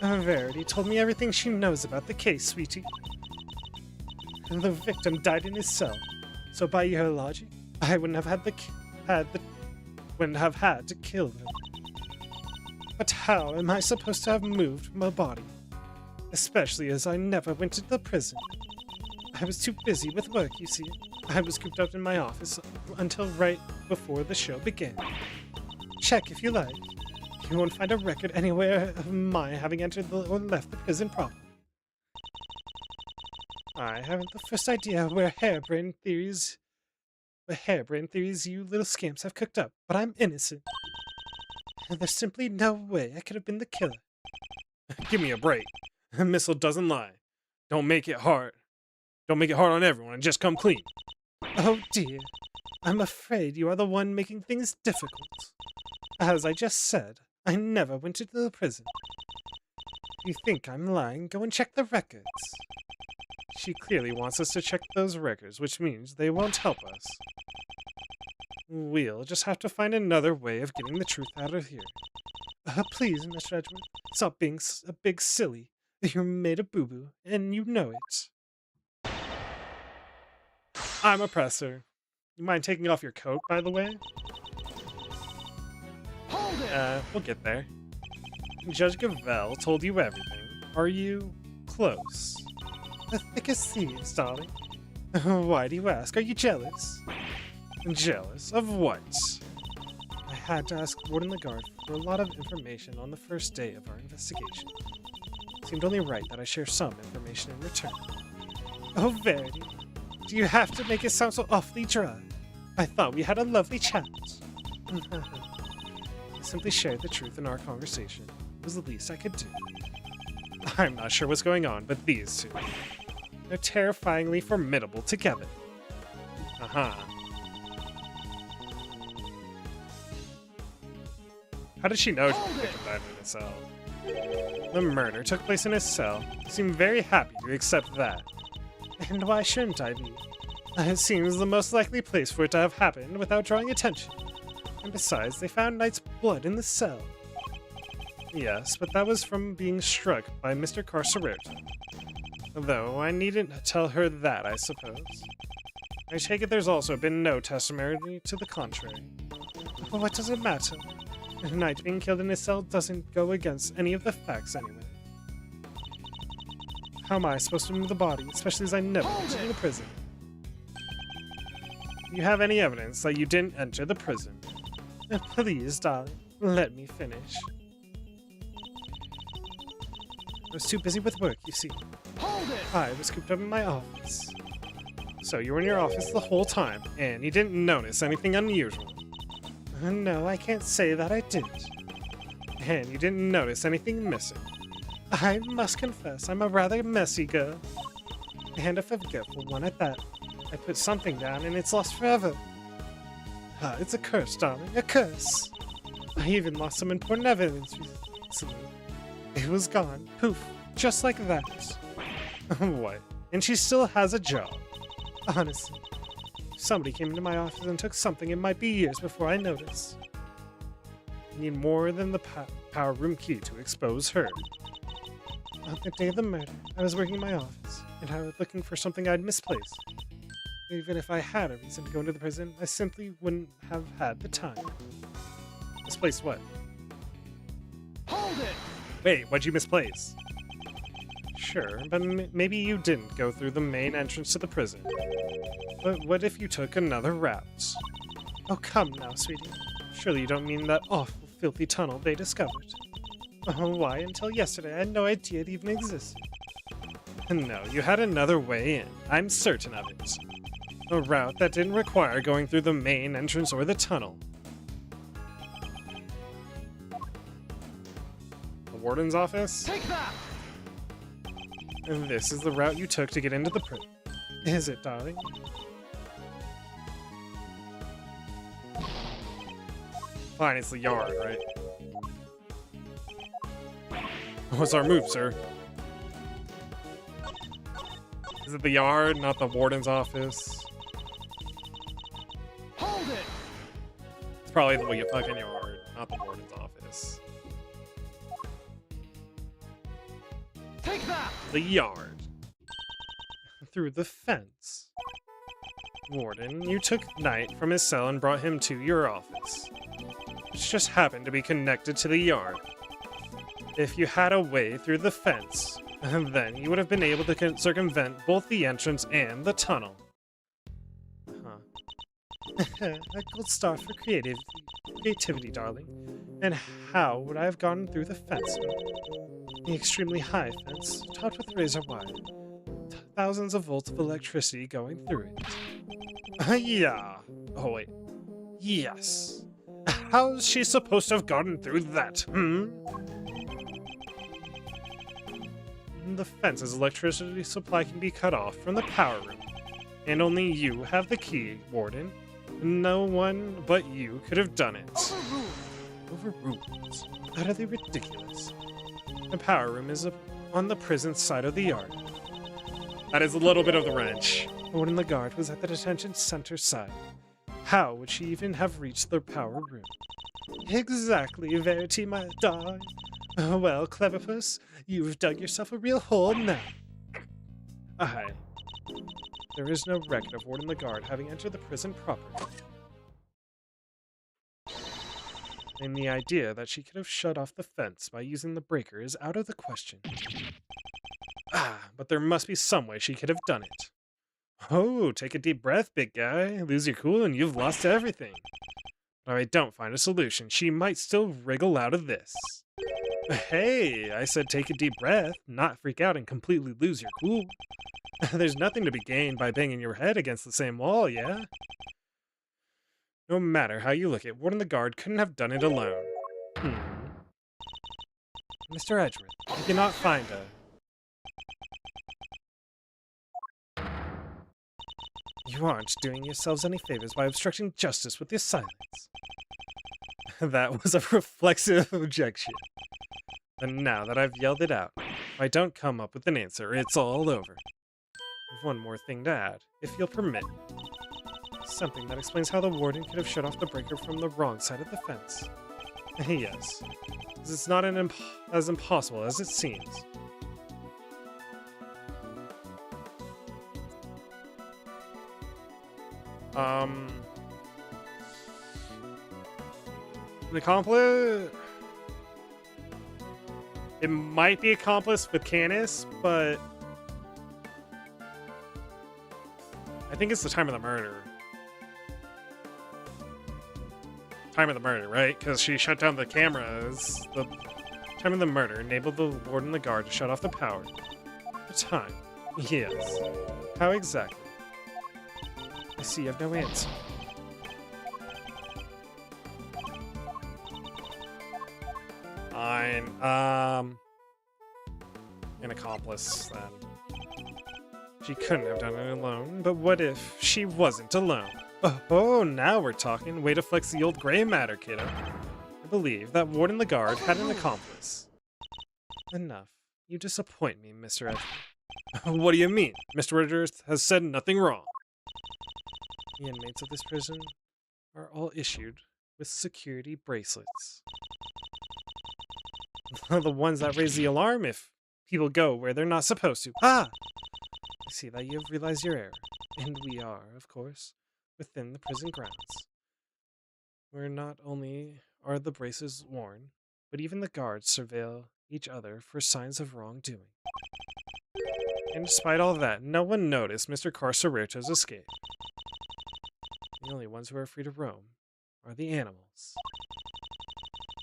Verity told me everything she knows about the case, sweetie. The victim died in his cell, so by your logic, I wouldn't have had to kill them. But how am I supposed to have moved my body? Especially as I never went to the prison. I was too busy with work, you see. I was cooped up in my office until right before the show began. Check if you like. You won't find a record anywhere of my having entered or left the prison proper. I haven't the first idea where harebrained theories you little scamps have cooked up, but I'm innocent. And there's simply no way I could have been the killer. Give me a break. Missile doesn't lie. Don't make it hard. Don't make it hard on everyone and just come clean. Oh dear. I'm afraid you are the one making things difficult. As I just said, I never went into the prison. If you think I'm lying, go and check the records. She clearly wants us to check those records, which means they won't help us. We'll just have to find another way of getting the truth out of here. Please, Mr. Edgeworth, stop being a big silly. You're made a boo-boo, and you know it. I'm Oppressor. You mind taking off your coat, by the way? Hold it! We'll get there. Judge Gavel told you everything. Are you close? The thickest thieves, darling. Why do you ask? Are you jealous? Jealous of what? I had to ask Warden Lagarde for a lot of information on the first day of our investigation. It seemed only right that I share some information in return. Oh, Verity, do you have to make it sound so awfully dry? I thought we had a lovely chat. I simply shared the truth in our conversation. It was the least I could do. I'm not sure what's going on, but these two, they're terrifyingly formidable together. How did she know she could pick up that in his cell? The murder took place in his cell. He seemed very happy to accept that. And why shouldn't I be? It seems the most likely place for it to have happened without drawing attention. And besides, they found Knight's blood in the cell. Yes, but that was from being struck by Mr. Carcerate. Though I needn't tell her that, I suppose. I take it there's also been no testimony to the contrary. But what does it matter? Knight being killed in his cell doesn't go against any of the facts anyway. How am I supposed to move the body, especially as I never entered the prison? You have any evidence that you didn't enter the prison? Please, darling, let me finish. I was too busy with work, you see. Hold it! I was cooped up in my office. So you were in your office the whole time, and you didn't notice anything unusual? No, I can't say that I didn't. And you didn't notice anything missing? I must confess, I'm a rather messy girl. And a forgetful one at that. I put something down and it's lost forever. It's a curse, darling, a curse. I even lost some important evidence recently. It was gone, poof, just like that. What? And she still has a job. Honestly, if somebody came into my office and took something, it might be years before I noticed. I need more than the power room key to expose her. On the day of the murder, I was working in my office, and I was looking for something I'd misplaced. Even if I had a reason to go into the prison, I simply wouldn't have had the time. Misplaced what? Hold it! Wait, what'd you misplace? Sure, but maybe you didn't go through the main entrance to the prison. But what if you took another route? Oh, come now, sweetie. Surely you don't mean that awful, filthy tunnel they discovered. Oh, why? Until yesterday, I had no idea it even existed. No, you had another way in. I'm certain of it. A route that didn't require going through the main entrance or the tunnel. The warden's office? Take that! And this is the route you took to get into the prison. Is it, darling? Fine, it's the yard, right? What's our move, sir? Is it the yard, not the warden's office? Hold it! It's probably the fucking yard, not the warden's office. Take that! The yard. Through the fence. Warden, you took Knight from his cell and brought him to your office, which just happened to be connected to the yard. If you had a way through the fence, then you would have been able to circumvent both the entrance and the tunnel. A gold star for creativity, darling. And how would I have gotten through the fence? The extremely high fence, topped with razor wire. Thousands of volts of electricity going through it. Yeah. Oh, wait. Yes. How's she supposed to have gotten through that, The fence's electricity supply can be cut off from the power room. And only you have the key, Warden. No one but you could have done it. Overruled. Utterly ridiculous. The power room is on the prison side of the yard. That is a little bit of the wrench. The one in the guard was at the detention center side. How would she even have reached the power room? Exactly, Verity, my dog. Oh, well, Cleverpuss, you've dug yourself a real hole now. Aye. There is no record of Warden the Guard having entered the prison proper. And the idea that she could have shut off the fence by using the breaker is out of the question. But there must be some way she could have done it. Oh, take a deep breath, big guy. Lose your cool and you've lost everything. But I don't find a solution. She might still wriggle out of this. Hey, I said take a deep breath, not freak out and completely lose your cool. There's nothing to be gained by banging your head against the same wall, yeah? No matter how you look at it, Warden the Guard couldn't have done it alone. Mr. Azrren, you cannot find her. You aren't doing yourselves any favors by obstructing justice with your silence. That was a reflexive objection. And now that I've yelled it out, if I don't come up with an answer, it's all over. I've one more thing to add, if you'll permit. Something that explains how the warden could have shut off the breaker from the wrong side of the fence. Yes, because it's not as impossible as it seems. An accomplice? It might be accomplice with Canis, but I think it's the time of the murder. Time of the murder, right? Because she shut down the cameras. The time of the murder enabled the warden and the guard to shut off the power. The time? Yes. How exactly? I see you have no answer. Fine. An accomplice, then. She couldn't have done it alone, but what if she wasn't alone? Oh, now we're talking. Way to flex the old gray matter, kiddo. I believe that Warden the guard had an accomplice. Enough. You disappoint me, Mr. Edgeworth. What do you mean? Mr. Edgeworth has said nothing wrong. The inmates of this prison are all issued with security bracelets. The ones that raise the alarm if people go where they're not supposed to. Ah! I see that you have realized your error. And we are, of course, within the prison grounds, where not only are the braces worn, but even the guards surveil each other for signs of wrongdoing. And despite all that, no one noticed Mr. Carcerato's escape. The only ones who are free to roam are the animals.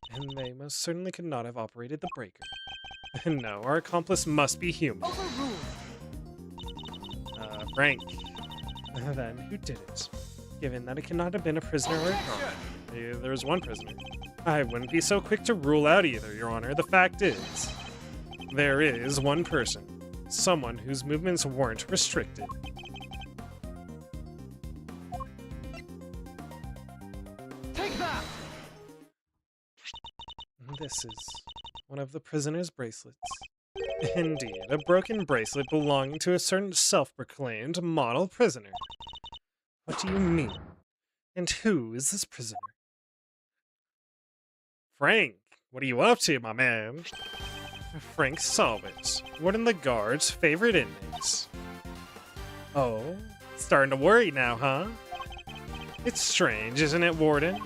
And they most certainly could not have operated the breaker. No, our accomplice must be human. Frank. Then who did it? Given that it cannot have been a prisoner or a guard. There was one prisoner. I wouldn't be so quick to rule out either, Your Honor. The fact is, there is one person. Someone whose movements weren't restricted. Take that! This is one of the prisoner's bracelets. Indeed, a broken bracelet belonging to a certain self-proclaimed model prisoner. What do you mean? And who is this prisoner? Frank, what are you up to, my man? Frank Salvitz, Warden the Guard's favorite inmates. Oh, starting to worry now, huh? It's strange, isn't it, Warden?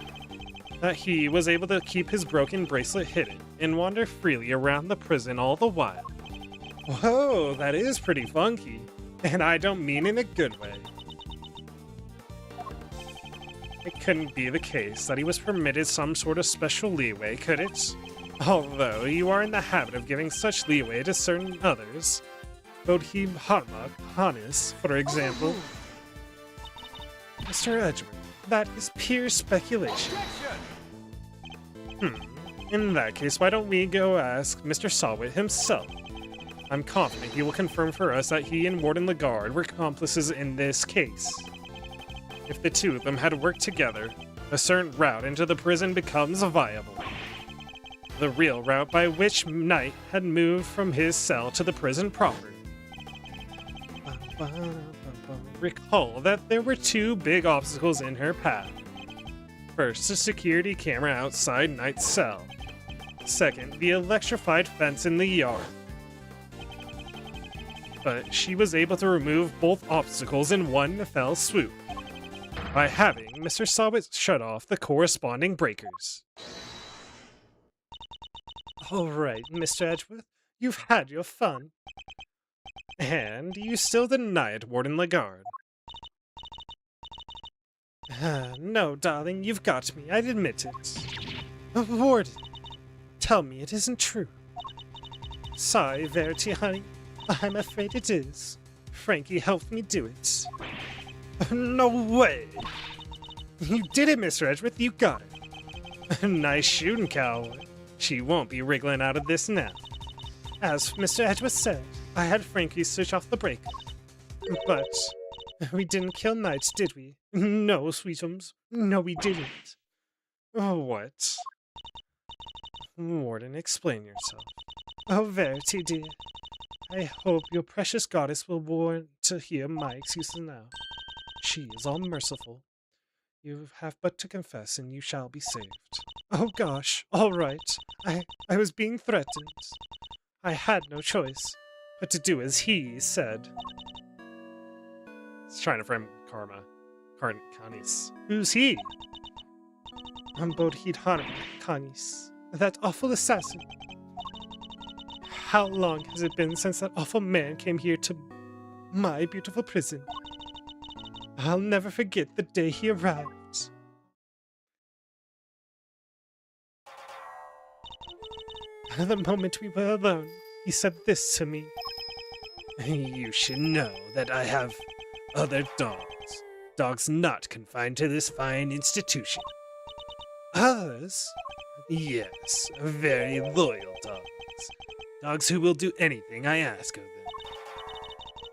That he was able to keep his broken bracelet hidden and wander freely around the prison all the while. Whoa, that is pretty funky, and I don't mean in a good way. It couldn't be the case that he was permitted some sort of special leeway, could it? Although you are in the habit of giving such leeway to certain others. Bodhidharma Hanis, for example. Mr. Edgeworth, that is pure speculation. In that case, why don't we go ask Mr. Salwit himself? I'm confident he will confirm for us that he and Warden Lagarde were accomplices in this case. If the two of them had worked together, a certain route into the prison becomes viable. The real route by which Knight had moved from his cell to the prison proper. Recall that there were two big obstacles in her path. First, the security camera outside Knight's cell. Second, the electrified fence in the yard. But she was able to remove both obstacles in one fell swoop, by having Mr. Salwit shut off the corresponding breakers. All right, Mr. Edgeworth, you've had your fun. And you still deny it, Warden Lagarde. No, darling, you've got me. I'd admit it. Warden, tell me it isn't true. Sorry, Verity, honey. I'm afraid it is. Frankie helped me do it. No way! You did it, Mr. Edgeworth. You got it. Nice shooting, cowboy. She won't be wriggling out of this now. As Mr. Edgeworth said, I had Frankie switch off the breaker. But we didn't kill Knights, did we? No, sweetums. No, we didn't. Oh, what? Warden, explain yourself. Oh, Verity, dear. I hope your precious goddess will warn to hear my excuses now. She is all merciful. You have but to confess and you shall be saved. Oh gosh, all right. I was being threatened. I had no choice but to do as he said. He's trying to frame Karma. Kanis. Who's he? I'm Bodhidharma Kanis, that awful assassin. How long has it been since that awful man came here to my beautiful prison? I'll never forget the day he arrived. The moment we were alone, he said this to me. You should know that I have other dogs. Dogs not confined to this fine institution. Others? Yes, very loyal dogs. Dogs who will do anything I ask of them.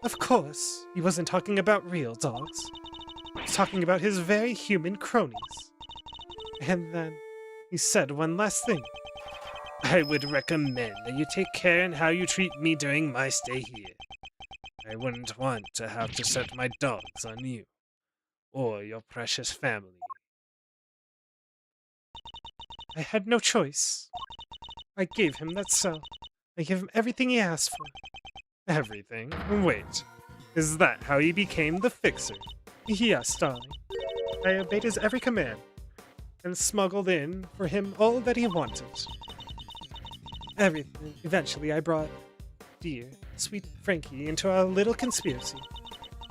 Of course, he wasn't talking about real dogs. He was talking about his very human cronies. And then he said one last thing. I would recommend that you take care in how you treat me during my stay here. I wouldn't want to have to set my dogs on you, or your precious family. I had no choice. I gave him that cell. I gave him everything he asked for. Everything? Wait, is that how he became the Fixer? Yes, darling. I obeyed his every command, and smuggled in for him all that he wanted. Everything. Eventually, I brought dear, sweet Frankie into our little conspiracy.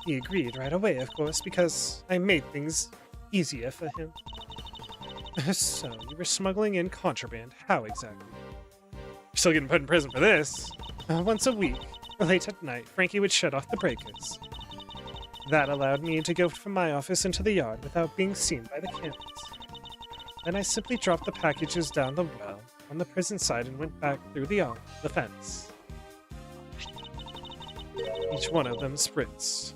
He agreed right away, of course, because I made things easier for him. So, you were smuggling in contraband. How exactly? You're still getting put in prison for this. Once a week, late at night, Frankie would shut off the breakers. That allowed me to go from my office into the yard without being seen by the cameras. Then I simply dropped the packages down the well on the prison side and went back through the fence. Each one of them spritzed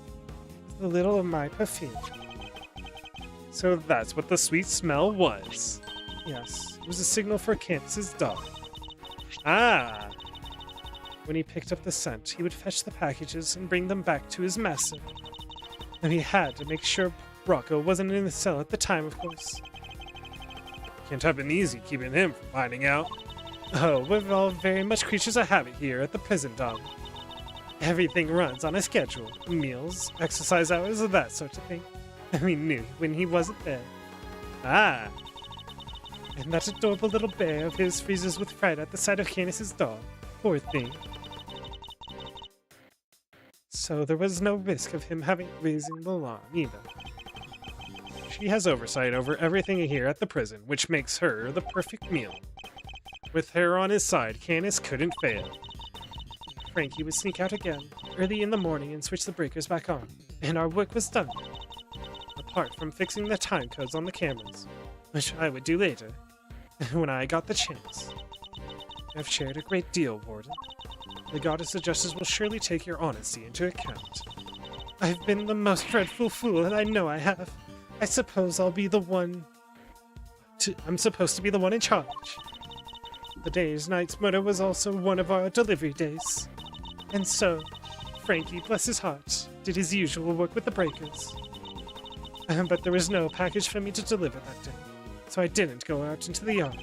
with a little of my perfume. So that's what the sweet smell was. Yes, it was a signal for Candace's dog. Ah! When he picked up the scent, he would fetch the packages and bring them back to his master. And he had to make sure Rocco wasn't in the cell at the time, of course. Can't have been easy keeping him from finding out. Oh, we're all very much creatures of habit here at the prison, darling. Everything runs on a schedule. Meals, exercise hours, that sort of thing. And we knew when he wasn't there. Ah! And that adorable little bear of his freezes with fright at the sight of Candace's dog. Poor thing. So there was no risk of him raising the alarm either. She has oversight over everything here at the prison, which makes her the perfect meal. With her on his side, Candace couldn't fail. Frankie would sneak out again, early in the morning, and switch the breakers back on, and our work was done. Apart from fixing the time codes on the cameras, which I would do later, when I got the chance. I've shared a great deal, Warden. The Goddess of Justice will surely take your honesty into account. I've been the most dreadful fool, and I know I have. I suppose I'll be the one I'm supposed to be the one in charge. The day's night's murder was also one of our delivery days. And so, Frankie, bless his heart, did his usual work with the breakers. But there was no package for me to deliver that day, so I didn't go out into the yard.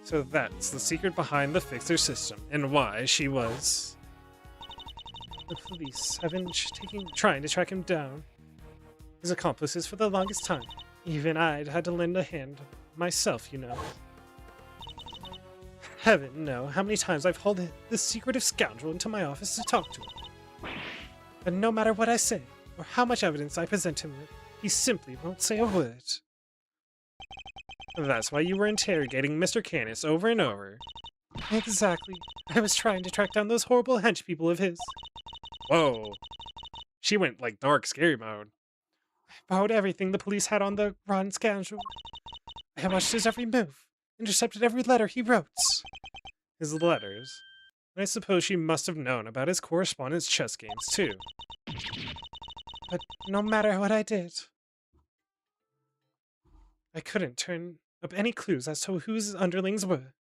So that's the secret behind the Fixer system, and why she was... The police have been trying to track him down. His accomplices for the longest time. Even I'd had to lend a hand myself, you know. Heaven know how many times I've hauled this secretive scoundrel into my office to talk to him. But no matter what I say, or how much evidence I present him with, he simply won't say a word. That's why you were interrogating Mr. Canis over and over. Exactly. I was trying to track down those horrible hench people of his. Whoa. She went like dark, scary mode. I borrowed everything the police had on the rotten scoundrel. I watched his every move, intercepted every letter he wrote. His letters? I suppose she must have known about his correspondence chess games, too. But no matter what I did, I couldn't turn up any clues as to who his underlings were.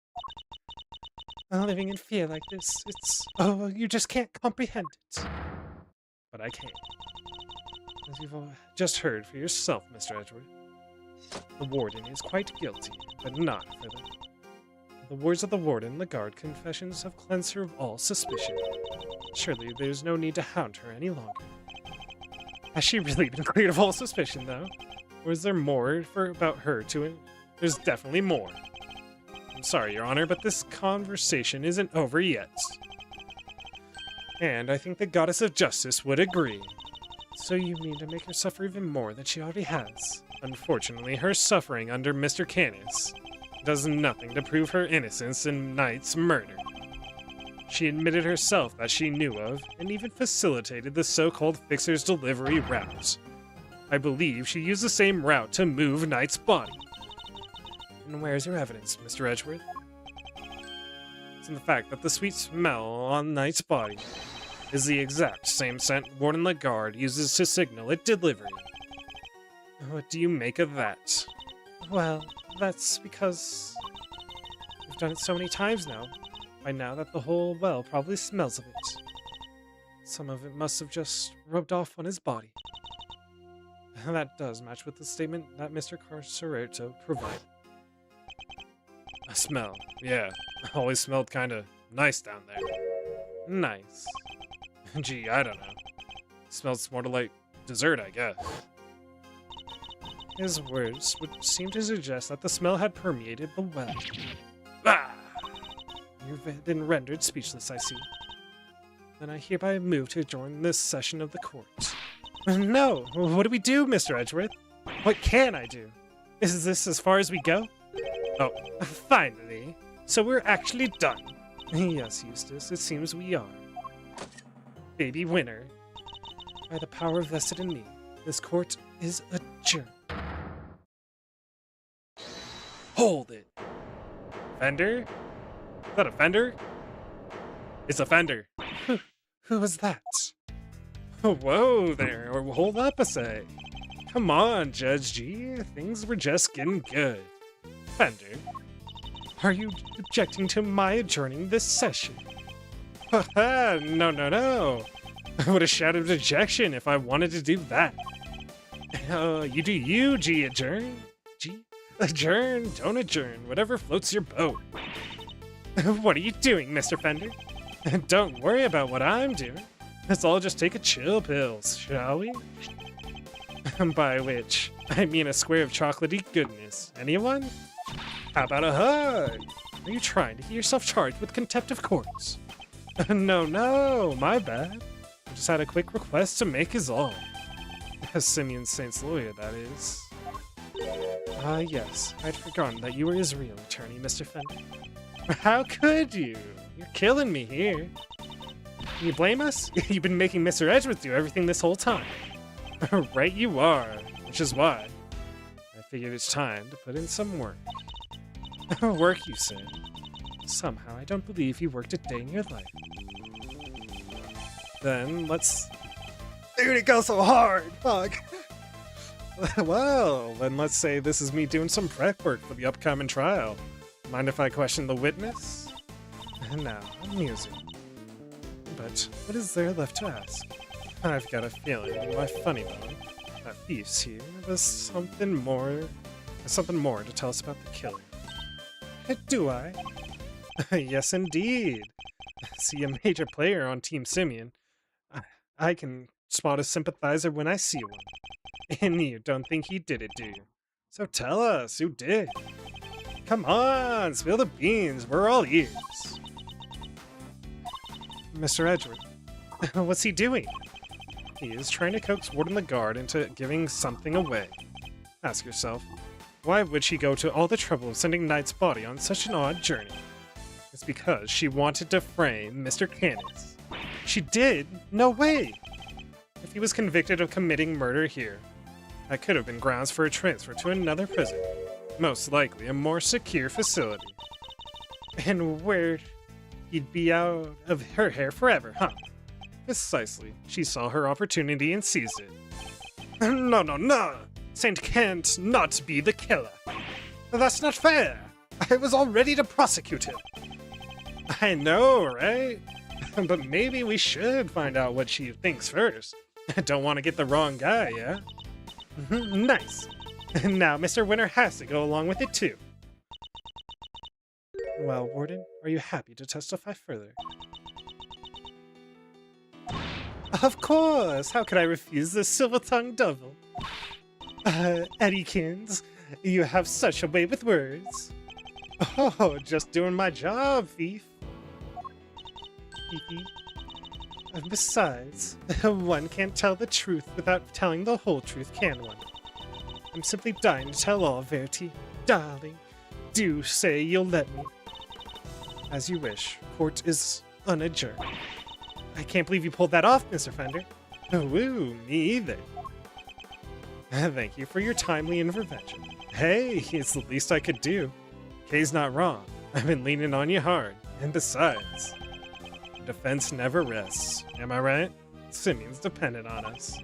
Living in fear like this, oh, you just can't comprehend it. But I can. As you've just heard for yourself, Mr. Edward. The warden is quite guilty, but not for that. The words of the warden, the guard confessions have cleansed her of all suspicion. Surely there's no need to hound her any longer. Has she really been cleared of all suspicion, though? Or is there more about her to it? There's definitely more. I'm sorry, Your Honor, but this conversation isn't over yet. And I think the Goddess of Justice would agree. So you mean to make her suffer even more than she already has? Unfortunately, her suffering under Mr. Canis does nothing to prove her innocence in Knight's murder. She admitted herself that she knew of, and even facilitated the so-called Fixer's delivery route. I believe she used the same route to move Knight's body. And where's your evidence, Mr. Edgeworth? It's in the fact that the sweet smell on Knight's body is the exact same scent Warden Lagarde uses to signal a delivery. What do you make of that? Well, that's because we've done it so many times now. By now that the whole well probably smells of it. Some of it must have just rubbed off on his body. That does match with the statement that Mr. Carcereto provided. A smell. Yeah, always smelled kinda nice down there. Nice. Gee, I don't know. Smells more like dessert, I guess. His words would seem to suggest that the smell had permeated the well. Ah! You've been rendered speechless, I see. Then I hereby move to adjourn this session of the court. No! What do we do, Mr. Edgeworth? What can I do? Is this as far as we go? Oh, finally. So we're actually done. Yes, Eustace, it seems we are. Baby winner. By the power vested in me, this court is adjourned. Hold it. Fender? Is that a Fender? It's a Fender. Who was that? Whoa there, or hold up a sec. Come on, Judge G. Things were just getting good. Fender, are you objecting to my adjourning this session? Haha, no. I would have shouted objection if I wanted to do that. You do you, G. Adjourn. G. Adjourn, don't adjourn, whatever floats your boat. What are you doing, Mr. Fender? Don't worry about what I'm doing. Let's all just take a chill pills, shall we? By which, I mean a square of chocolatey goodness. Anyone? How about a hug? Are you trying to get yourself charged with contempt of courts? No, my bad. I just had a quick request to make is all. Simeon Saint's lawyer, that is. Ah, yes. I'd forgotten that you were his real attorney, Mr. Fender. How could you? You're killing me here. You blame us? You've been making Mr. Edgeworth do everything this whole time. Right you are, which is why I figured it's time to put in some work. Work, you said? Somehow I don't believe you worked a day in your life. Then let's... Dude, it goes so hard! Fuck! Well, then let's say this is me doing some prep work for the upcoming trial. Mind if I question the witness? Now, amusing. But what is there left to ask? I've got a feeling in my funny bone that Thief's here has something more to tell us about the killer. Do I? Yes, indeed. See a major player on Team Simeon. I can spot a sympathizer when I see one. And you don't think he did it, do you? So tell us, who did? Come on, spill the beans, we're all ears. Mr. Edgeworth, what's he doing? He is trying to coax Warden Lagarde into giving something away. Ask yourself, why would she go to all the trouble of sending Knight's body on such an odd journey? It's because she wanted to frame Mr. Canis. She did? No way! If he was convicted of committing murder here, that could have been grounds for a transfer to another prison. Most likely a more secure facility. And where he'd be out of her hair forever, huh? Precisely. She saw her opportunity and seized it. No! Saint can't not be the killer. That's not fair! I was all ready to prosecute him. I know, right? But maybe we should find out what she thinks first. Don't want to get the wrong guy, yeah? Nice. Now Mr. Winter has to go along with it too. Well, Warden, are you happy to testify further? Of course! How could I refuse this silver-tongued devil? Eddykins, you have such a way with words. Oh, just doing my job, thief. And besides, one can't tell the truth without telling the whole truth, can one? I'm simply dying to tell all, Verity. Darling, do say you'll let me. As you wish. Court is unadjourned. I can't believe you pulled that off, Mr. Fender. Woo, me either. Thank you for your timely intervention. Hey, it's the least I could do. Kay's not wrong. I've been leaning on you hard. And besides, defense never rests. Am I right? Simeon's dependent on us.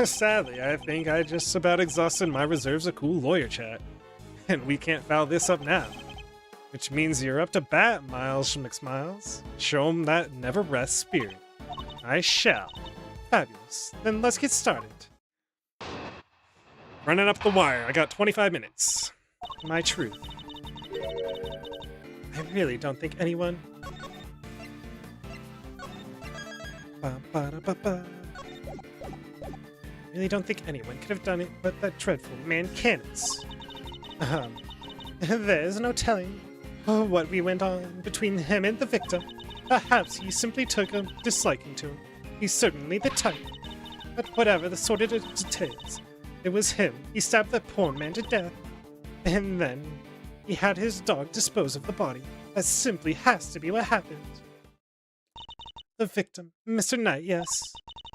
Sadly, I think I just about exhausted my reserves of cool lawyer chat. And we can't foul this up now. Which means you're up to bat, Miles McSmiles. Show 'em that never rest spirit. I shall. Fabulous. Then let's get started. Running up the wire. I got 25 minutes. My truth. I really don't think anyone... I really don't think anyone could have done it but that dreadful man Canis. There's no telling what we went on between him and the victim. Perhaps he simply took a disliking to him. He's certainly the type. But whatever the sordid details, it was him. He stabbed that poor man to death. And then he had his dog dispose of the body. That simply has to be what happened. The victim, Mr. Knight, yes.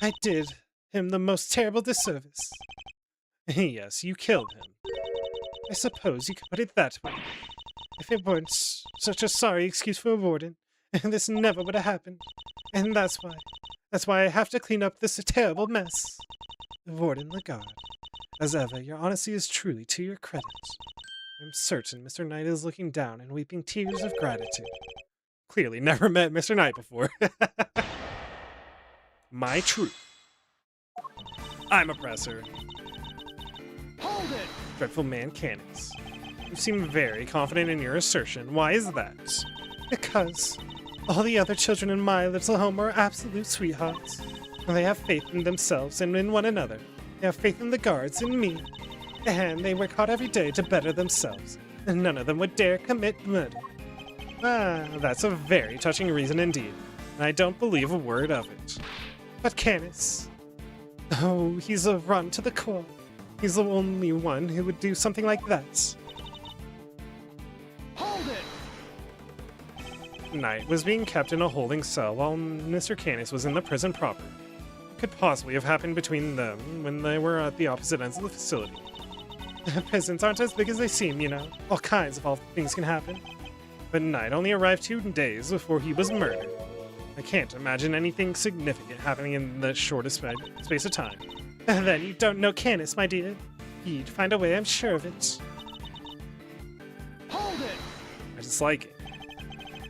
I did him the most terrible disservice. Yes, you killed him. I suppose you could put it that way. If it weren't such a sorry excuse for a warden, this never would have happened. And that's why I have to clean up this terrible mess. Warden Lagarde, as ever, your honesty is truly to your credit. I'm certain Mr. Knight is looking down and weeping tears of gratitude. Clearly never met Mr. Knight before. My truth. I'm oppressor. Hold it! Dreadful man Canis. You seem very confident in your assertion. Why is that? Because all the other children in my little home are absolute sweethearts. They have faith in themselves and in one another. They have faith in the guards and me. And they work hard every day to better themselves. And none of them would dare commit murder. Ah, that's a very touching reason indeed. And I don't believe a word of it. But Canis... Oh, he's a run to the core. He's the only one who would do something like that. Hold it! Knight was being kept in a holding cell while Mr. Canis was in the prison proper. What could possibly have happened between them when they were at the opposite ends of the facility? Prisons aren't as big as they seem, you know. All kinds of awful things can happen. But Knight only arrived 2 days before he was murdered. I can't imagine anything significant happening in the shortest space of time. Then you don't know Canis, my dear. He'd find a way, I'm sure of it. Hold it! I dislike it.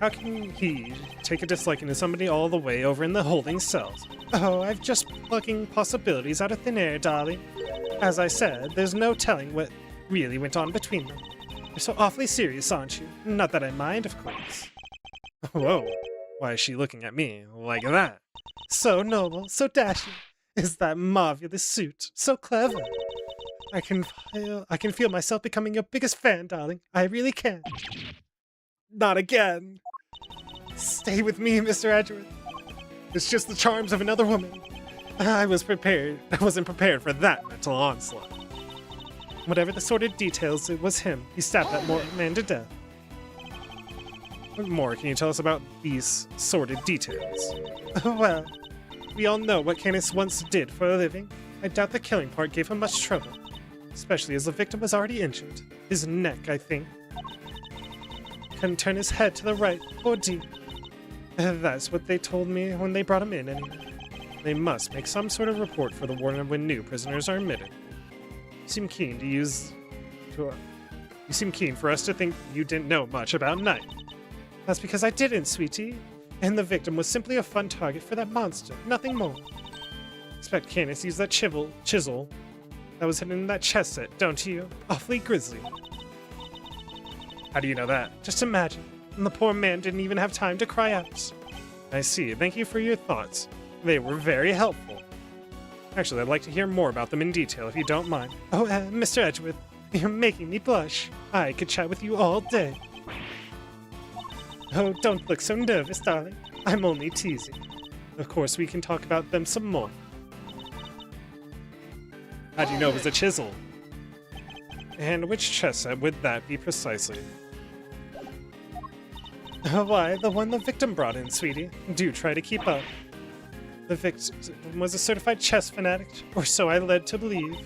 How can he take a disliking to somebody all the way over in the holding cells? Oh, I've just plucking possibilities out of thin air, darling. As I said, there's no telling what really went on between them. You're so awfully serious, aren't you? Not that I mind, of course. Whoa. Why is she looking at me like that? So noble, so dashing. Is that marvelous suit. So clever. I can feel myself becoming your biggest fan, darling. I really can. Not again. Stay with me, Mr. Azrren. It's just the charms of another woman. I wasn't prepared for that mental onslaught. Whatever the sordid details, it was him. He stabbed that man to death. What more can you tell us about these sordid details? Well, we all know what Canis once did for a living. I doubt the killing part gave him much trouble, especially as the victim was already injured. His neck, I think. Couldn't turn his head to the right or deep. That's what they told me when they brought him in, anyway. They must make some sort of report for the warden when new prisoners are admitted. You seem keen for us to think you didn't know much about Knight. That's because I didn't, sweetie. And the victim was simply a fun target for that monster, nothing more. Expect Canis used that chisel that was hidden in that chest set, don't you? Awfully grisly. How do you know that? Just imagine. And the poor man didn't even have time to cry out. I see. Thank you for your thoughts. They were very helpful. Actually, I'd like to hear more about them in detail, if you don't mind. Oh, Mr. Edgeworth, you're making me blush. I could chat with you all day. Oh, don't look so nervous, darling. I'm only teasing. Of course, we can talk about them some more. How do you know it was a chisel? And which chess set would that be precisely? Why, the one the victim brought in, sweetie. Do try to keep up. The victim was a certified chess fanatic, or so I led to believe.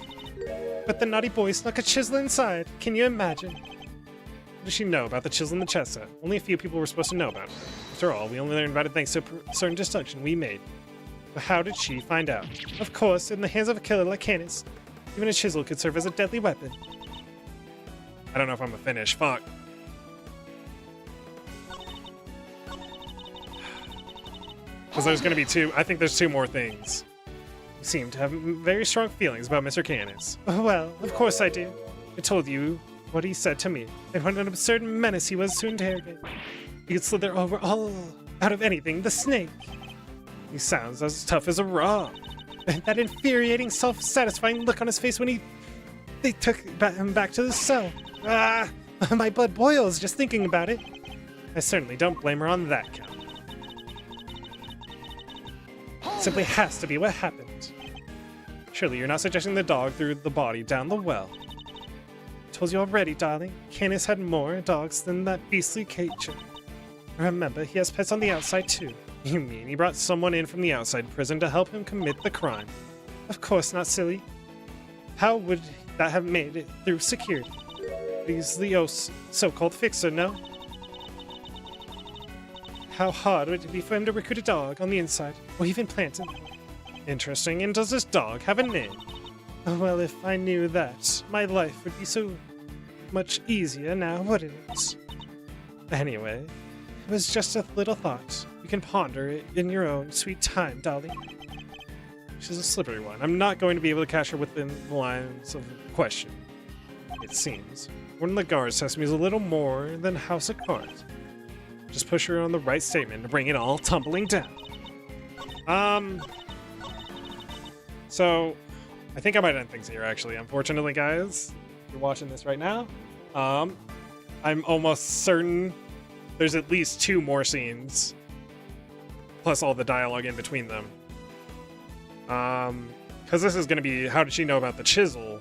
But the naughty boy snuck a chisel inside. Can you imagine? What does she know about the chisel in the chess set? Only a few people were supposed to know about it. After all, we only learned about it thanks to a certain deduction we made. But how did she find out? Of course, in the hands of a killer like Canis, even a chisel could serve as a deadly weapon. I don't know if I'm gonna finish. Fuck. Because there's gonna be two. I think there's two more things. You seem to have very strong feelings about Mr. Canis. Well, of course I do. I told you what he said to me, and what an absurd menace he was to interrogate. He could slither over all out of anything, the snake. He sounds as tough as a rock. And that infuriating, self-satisfying look on his face when they took him back to the cell. Ah, my blood boils just thinking about it. I certainly don't blame her on that count. Simply has to be what happened. Surely you're not suggesting the dog threw the body down the well. I told you already, darling. Canis had more dogs than that beastly creature. Remember, he has pets on the outside too. You mean he brought someone in from the outside prison to help him commit the crime? Of course not, silly. How would that have made it through security? He's the so-called fixer, no? How hard would it be for him to recruit a dog on the inside, or even plant him? Interesting, and does this dog have a name? Well, if I knew that, my life would be so much easier now, wouldn't it? Anyway, it was just a little thought. You can ponder it in your own sweet time, darling. She's a slippery one. I'm not going to be able to catch her within the lines of question, it seems. One of the guards test me is a little more than a house of cards. Just push her on the right statement to bring it all tumbling down. So, I think I might end things here, actually. Unfortunately, guys, if you're watching this right now, I'm almost certain there's at least 2 more scenes, plus all the dialogue in between them. Because this is going to be, how did she know about the chisel?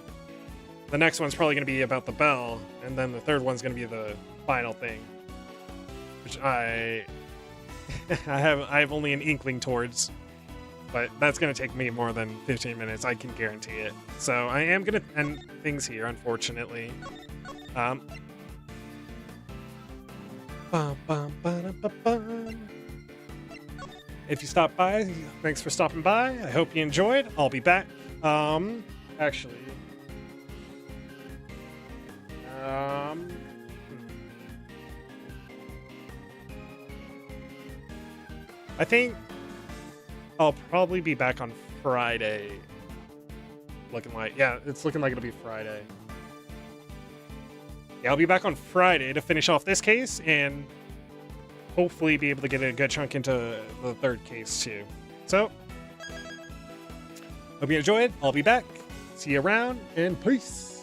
The next one's probably going to be about the bell, and then the third one's going to be the final thing, which I have only an inkling towards, but that's going to take me more than 15 minutes, I can guarantee it. So I am going to end things here, unfortunately. If you stopped by, thanks for stopping by. I hope you enjoyed. I'll be back. Actually, I think I'll probably be back on Friday. It's looking like it'll be Friday. Yeah, I'll be back on Friday to finish off this case and hopefully be able to get a good chunk into the third case too. So, hope you enjoyed. I'll be back. See you around, and peace.